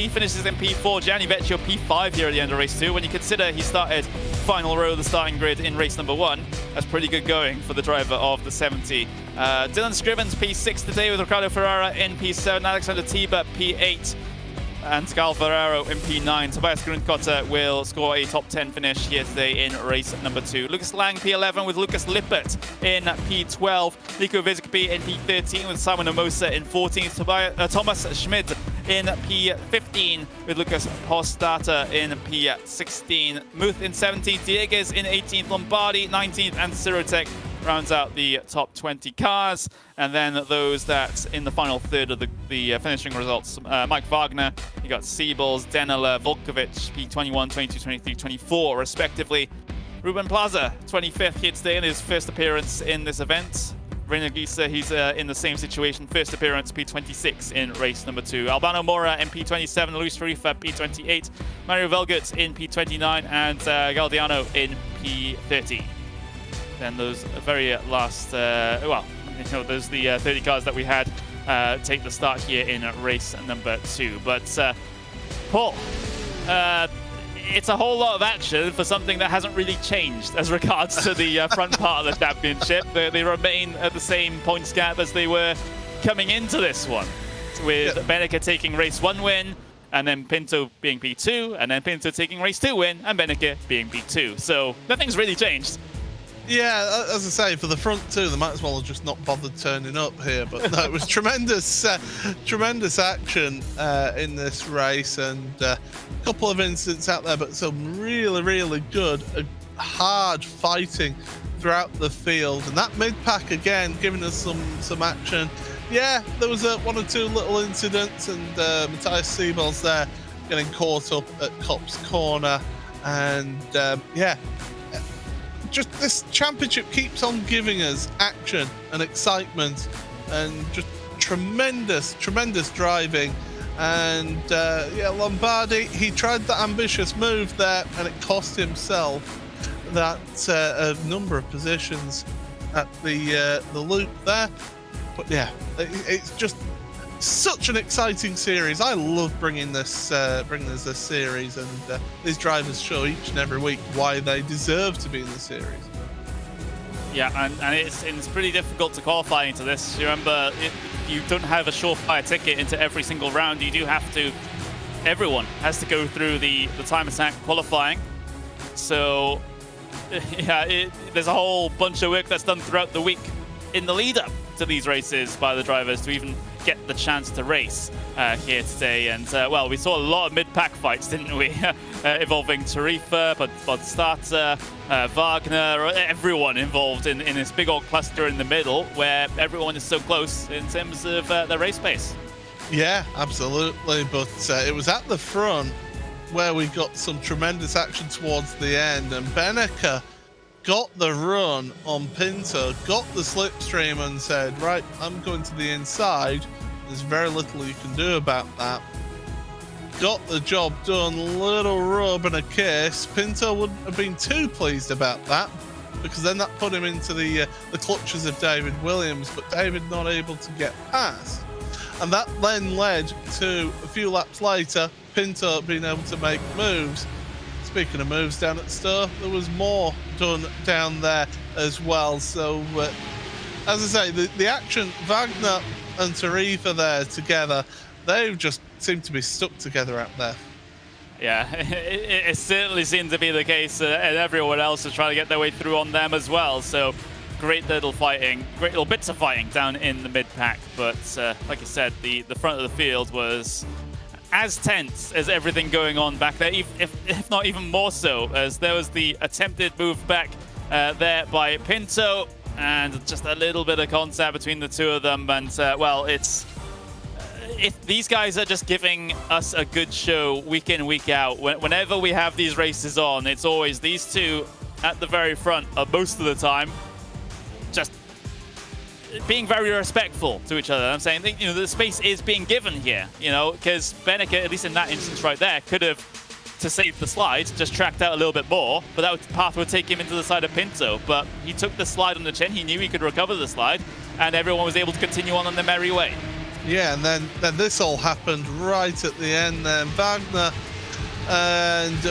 finishes in P4. Gianni Vecchio P5 here at the end of race 2. When you consider he started final row of the starting grid in race number 1, that's pretty good going for the driver of the 70. Dylan Scrivens P6 today with Ricardo Ferrara in P7. Alexander Tiber P8. And Scal Ferraro in P9. Tobias Grundkotter will score a top 10 finish here today in race number 2. Lucas Lang P11 with Lucas Lippert in P12. Nico Vizicpi in P13 with Simon Omosa in 14th. Thomas Schmidt in P15 with Lucas Postata in P16. Muth in 17th. Diegues in 18th. Lombardi 19th. And Cirotec rounds out the top 20 cars. And then those that in the final third of the finishing results, Mike Wagner, you got Siebels, Denela, Volkovic, P21, 22, 23, 24 respectively. Ruben Plaza, 25th here today in his first appearance in this event. Reiner Gieser, he's in the same situation, first appearance, P26 in race number 2. Albano Mora in P27, Luis Tarifa P28, Mario Velgert in P29, and Galdiano in P30. Then those very last, those the 30 cars that we had take the start here in race number 2. But Paul, it's a whole lot of action for something that hasn't really changed as regards to the front part of the championship. They remain at the same points gap as they were coming into this one, with Benecke taking race 1 win, and then Pinto being P2, and then Pinto taking race 2 win, and Benecke being P2. So nothing's really changed. Yeah, as I say, for the front 2, they might as well have just not bothered turning up here. But no, it was tremendous, tremendous action in this race, and a couple of incidents out there, but some really, really good, hard fighting throughout the field. And that mid-pack again, giving us some action. Yeah, there was one or two little incidents, and Matthias Siebels there getting caught up at Cop's corner, and yeah. Just this championship keeps on giving us action and excitement and just tremendous, tremendous driving. And yeah, Lombardi, he tried the ambitious move there, and it cost himself that a number of positions at the loop there. But yeah, it's just such an exciting series. I love bringing this series, and these drivers show each and every week why they deserve to be in the series. Yeah, and it's pretty difficult to qualify into this. You remember, you don't have a surefire ticket into every single round. You do have to. Everyone has to go through the time attack qualifying. So yeah, there's a whole bunch of work that's done throughout the week in the lead up to these races by the drivers to even get the chance to race here today. And well, we saw a lot of mid-pack fights, didn't we? Involving Tarifa, Podstata, Wagner, everyone involved in this big old cluster in the middle where everyone is so close in terms of the race pace. Yeah, absolutely. But it was at the front where we got some tremendous action towards the end, and Benecke got the run on Pinto, got the slipstream, and said, right, I'm going to the inside. There's very little you can do about that. Got the job done, little rub and a kiss. Pinto wouldn't have been too pleased about that. because then that put him into the clutches of David Williams, but David not able to get past. And that then led to, a few laps later, Pinto being able to make moves. Speaking of moves down at the store, there was more done down there as well. So, as I say, the action, Wagner and Tarifa there together, they just seem to be stuck together out there. Yeah, it certainly seemed to be the case, and everyone else is trying to get their way through on them as well. So great little fighting, great little bits of fighting down in the mid-pack. But like I said, the front of the field was as tense as everything going on back there, if not even more so, as there was the attempted move back there by Pinto, and just a little bit of contact between the two of them. And well, these guys are just giving us a good show week in, week out. Whenever we have these races on, it's always these two at the very front most of the time, just being very respectful to each other. I'm saying, you know, the space is being given here, you know, because Beneke, at least in that instance right there, could have, to save the slide, just tracked out a little bit more, but that path would take him into the side of Pinto. But he took the slide on the chin, he knew he could recover the slide, and everyone was able to continue on their merry way. Yeah, and then this all happened right at the end then. Wagner, and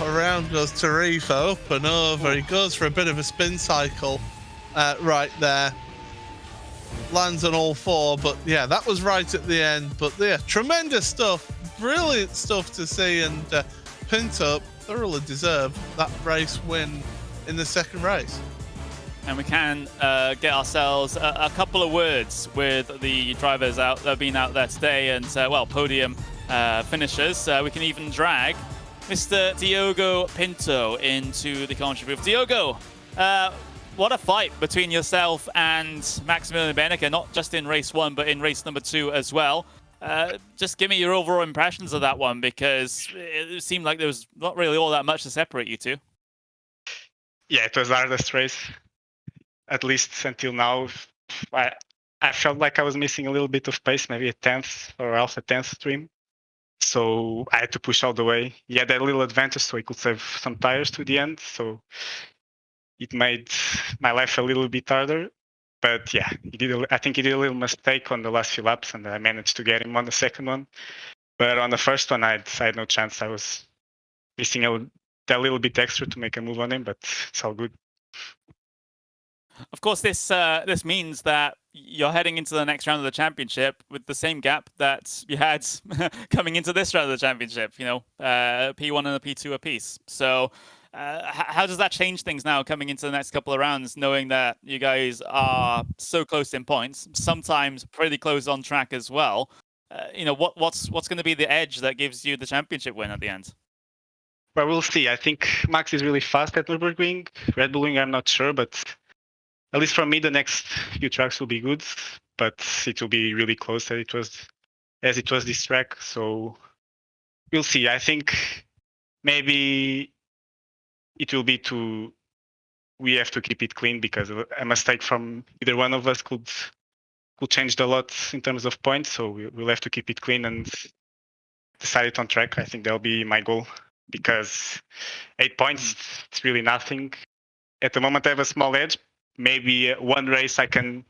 around goes Tarifa, up and over. He goes for a bit of a spin cycle right there. Lands on all four, but yeah, that was right at the end. But yeah, tremendous stuff, brilliant stuff to see, and Pinto thoroughly deserved that race win in the second race. And we can get ourselves a couple of words with the drivers that have been out there today, and well, podium finishers. We can even drag Mr. Diogo Pinto into the commentary booth. Diogo, what a fight between yourself and Maximilian Beneke, not just in race 1, but in race number 2 as well. Just give me your overall impressions of that one, because it seemed like there was not really all that much to separate you two. Yeah, it was the hardest race, at least until now. I felt like I was missing a little bit of pace, maybe a 10th or half a 10th trim. So I had to push all the way. He had that little advantage, so he could save some tires to the end. So it made my life a little bit harder. But yeah, I think he did a little mistake on the last few laps, and I managed to get him on the second one. But on the first one, I had no chance. I was missing that little bit extra to make a move on him, but it's all good. Of course, this means that you're heading into the next round of the championship with the same gap that you had coming into this round of the championship. You know, P1 and a P2 apiece. So how does that change things now coming into the next couple of rounds, knowing that you guys are so close in points, sometimes pretty close on track as well? You know, what's going to be the edge that gives you the championship win at the end? Well, we'll see. I think Max is really fast at Nürburgring. Red Bull Ring, I'm not sure, but at least for me, the next few tracks will be good, but it will be really close as it was this track. So we'll see. I think maybe it will be we have to keep it clean, because a mistake from either one of us could change a lot in terms of points. So we'll have to keep it clean and decide it on track. I think that'll be my goal, because 8 points, it's really nothing. At the moment, I have a small edge. Maybe one race I can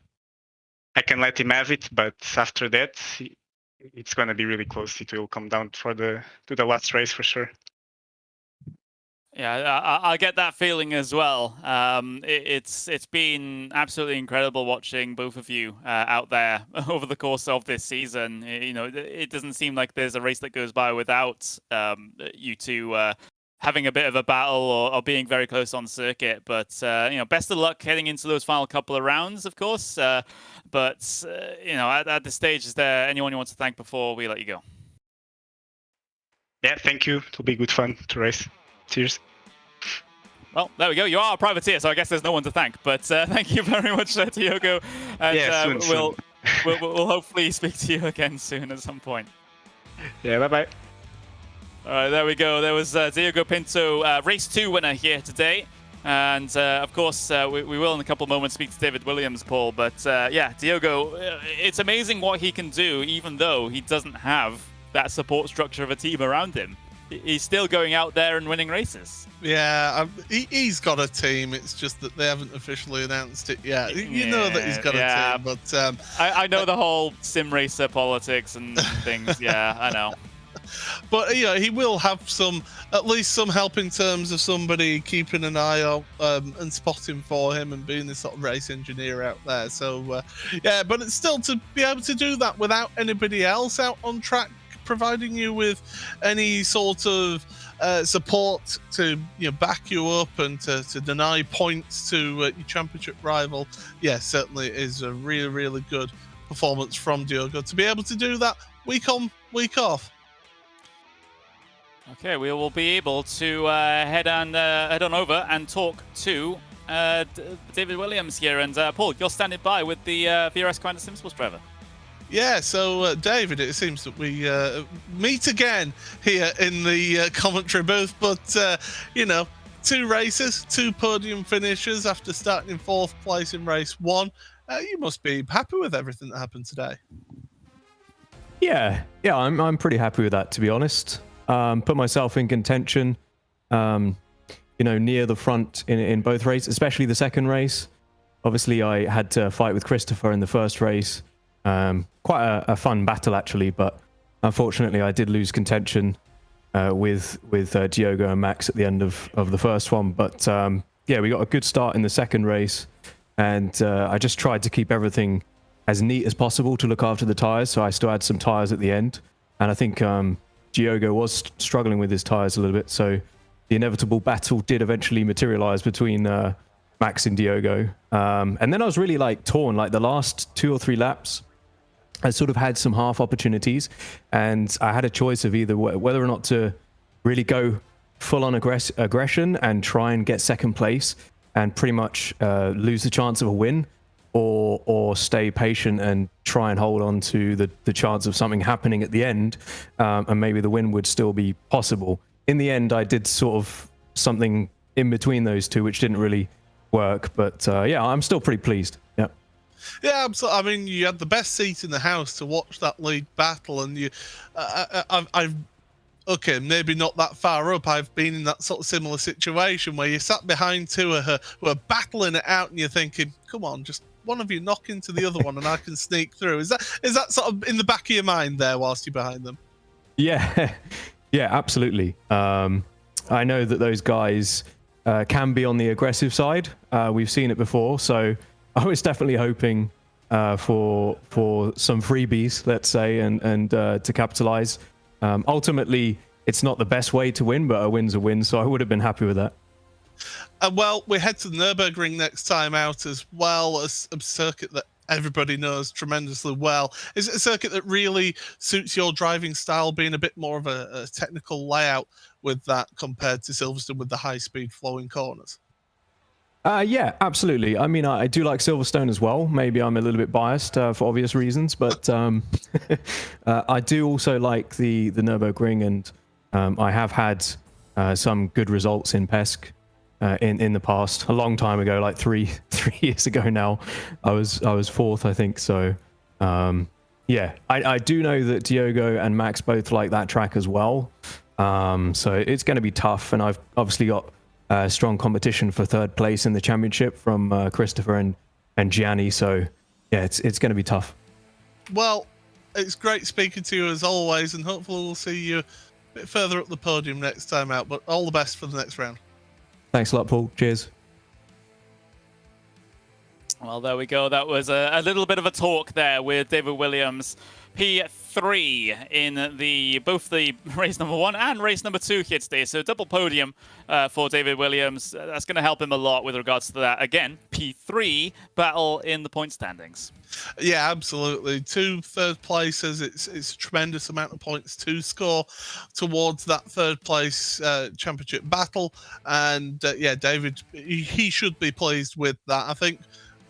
let him have it, but after that, it's going to be really close. It will come down to the last race for sure. Yeah, I get that feeling as well. It's been absolutely incredible watching both of you out there over the course of this season. You know, it doesn't seem like there's a race that goes by without you two having a bit of a battle or being very close on circuit. But you know, best of luck heading into those final couple of rounds, of course. But you know, at this stage, is there anyone you want to thank before we let you go? Yeah, thank you. It'll be good fun to race. Cheers. Well, there we go. You are a privateer, so I guess there's no one to thank. But thank you very much, Diogo. And yeah, soon. We'll hopefully speak to you again soon at some point. Yeah, bye-bye. All right, there we go. There was Diogo Pinto, race 2 winner here today. And of course, we will in a couple of moments speak to David Williams, Paul. But yeah, Diogo, it's amazing what he can do, even though he doesn't have that support structure of a team around him. he's still going out there and winning races. Yeah, he's got a team. It's just that they haven't officially announced it yet. You know that he's got a team, but I know the whole sim racer politics and things. Yeah, I know. But yeah, he will have at least some help in terms of somebody keeping an eye out and spotting for him and being this sort of race engineer out there. So yeah, but it's still to be able to do that without anybody else out on track providing you with any sort of support to back you up and to deny points to your championship rival. Yeah, certainly is a really, really good performance from Diogo to be able to do that week on, week off. Okay, we will be able to head on over and talk to David Williams here. And Paul, you're standing by with the VRS Commander Simsports driver. Yeah, so David, it seems that we meet again here in the commentary booth. But, 2 races, 2 podium finishes after starting in 4th place in race 1. You must be happy with everything that happened today. Yeah, I'm pretty happy with that, to be honest. Put myself in contention, near the front in both races, especially the second race. Obviously, I had to fight with Christopher in the first race. Quite a fun battle, actually, but unfortunately, I did lose contention with Diogo and Max at the end of the first one. But yeah, we got a good start in the second race, and I just tried to keep everything as neat as possible to look after the tyres. So I still had some tyres at the end, and I think Diogo was struggling with his tyres a little bit, so the inevitable battle did eventually materialize between Max and Diogo. And then I was really torn. The last 2 or 3 laps, I sort of had some half opportunities, and I had a choice of either whether or not to really go full on aggression and try and get second place and pretty much lose the chance of a win, or stay patient and try and hold on to the chance of something happening at the end, and maybe the win would still be possible. In the end, I did sort of something in between those two, which didn't really work. But yeah, I'm still pretty pleased. Yeah. Yeah, absolutely. I mean, you had the best seat in the house to watch that lead battle, and I've okay, maybe not that far up. I've been in that sort of similar situation where you sat behind 2 who are battling it out, and you're thinking, come on, just one of you knock into the other one and I can sneak through. Is that sort of in the back of your mind there whilst you're behind them? Yeah, yeah, absolutely. I know that those guys can be on the aggressive side. We've seen it before, so I was definitely hoping for some freebies, let's say, and to capitalize. Ultimately, it's not the best way to win, but a win's a win, so I would have been happy with that. Well, we head to the Nürburgring next time out, as well as a circuit that everybody knows tremendously well. Is it a circuit that really suits your driving style, being a bit more of a technical layout with that compared to Silverstone with the high-speed flowing corners? Yeah, absolutely. I mean, I do like Silverstone as well. Maybe I'm a little bit biased for obvious reasons, but I do also like the Nürburgring, and I have had some good results in PESC in the past. A long time ago, like three years ago now, I was fourth, I think. So yeah, I do know that Diogo and Max both like that track as well. So it's going to be tough, and I've obviously got strong competition for third place in the championship from Christopher and Gianni. So yeah, it's going to be tough. Well, it's great speaking to you as always, and hopefully we'll see you a bit further up the podium next time out. But all the best for the next round. Thanks a lot, Paul. Cheers. Well, there we go. That was a little bit of a talk there with David Williams, P3 in both the race number 1 and race number 2 here today. So double podium for David Williams. That's going to help him a lot with regards to that. Again, P3 battle in the point standings. Yeah, absolutely. 2 third places. It's a tremendous amount of points to score towards that third place championship battle. And yeah, David, he should be pleased with that. I think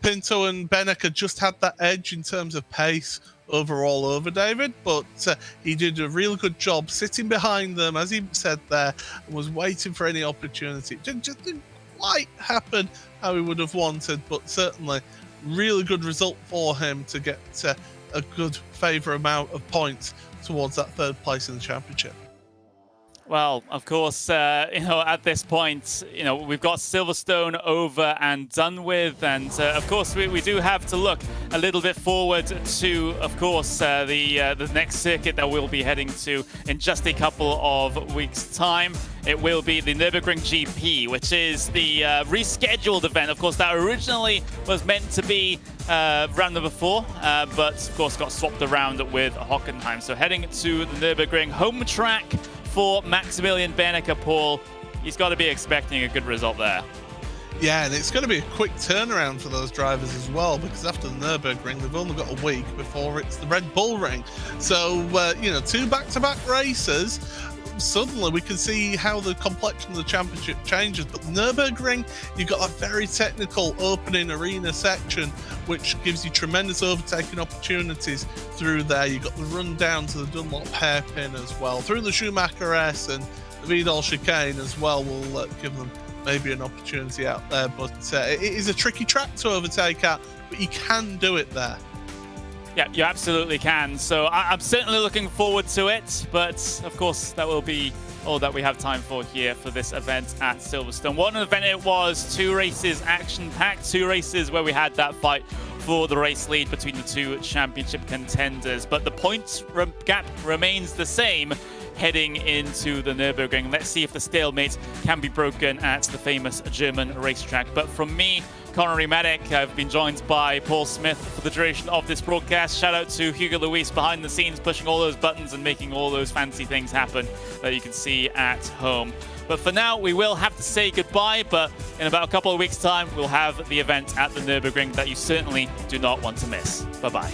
Pinto and Benecker just had that edge in terms of pace overall over David, but he did a really good job sitting behind them, as he said there, and was waiting for any opportunity. It just didn't quite happen how he would have wanted, but certainly really good result for him to get a good favour amount of points towards that third place in the championship. Well, of course, at this point, we've got Silverstone over and done with, and of course, we do have to look a little bit forward to, of course, the next circuit that we'll be heading to in just a couple of weeks' time. It will be the Nürburgring GP, which is the rescheduled event. Of course, that originally was meant to be round number 4, but of course got swapped around with Hockenheim. So heading to the Nürburgring home track for Maximilian Bernecker, Paul. He's got to be expecting a good result there. Yeah, and it's going to be a quick turnaround for those drivers as well, because after the Nürburgring, they've only got a week before it's the Red Bull Ring. So, 2 back-to-back races. Suddenly we can see how the complexion of the championship changes. But the Nürburgring, you've got that very technical opening arena section, which gives you tremendous overtaking opportunities through there. You've got the run down to the Dunlop hairpin as well. Through the Schumacher S and the Vidal chicane as well will give them maybe an opportunity out there. But it is a tricky track to overtake at, but you can do it there. Yeah, you absolutely can. So I'm certainly looking forward to it. But of course, that will be all that we have time for here for this event at Silverstone. What an event it was. 2 races action-packed, 2 races where we had that fight for the race lead between the 2 championship contenders. But the points gap remains the same heading into the Nürburgring. Let's see if the stalemate can be broken at the famous German racetrack. But from me, Connery Maddock, I've been joined by Paul Smith for the duration of this broadcast. Shout out to Hugo Luis behind the scenes, pushing all those buttons and making all those fancy things happen that you can see at home. But for now, we will have to say goodbye, but in about a couple of weeks' time, we'll have the event at the Nürburgring that you certainly do not want to miss. Bye-bye.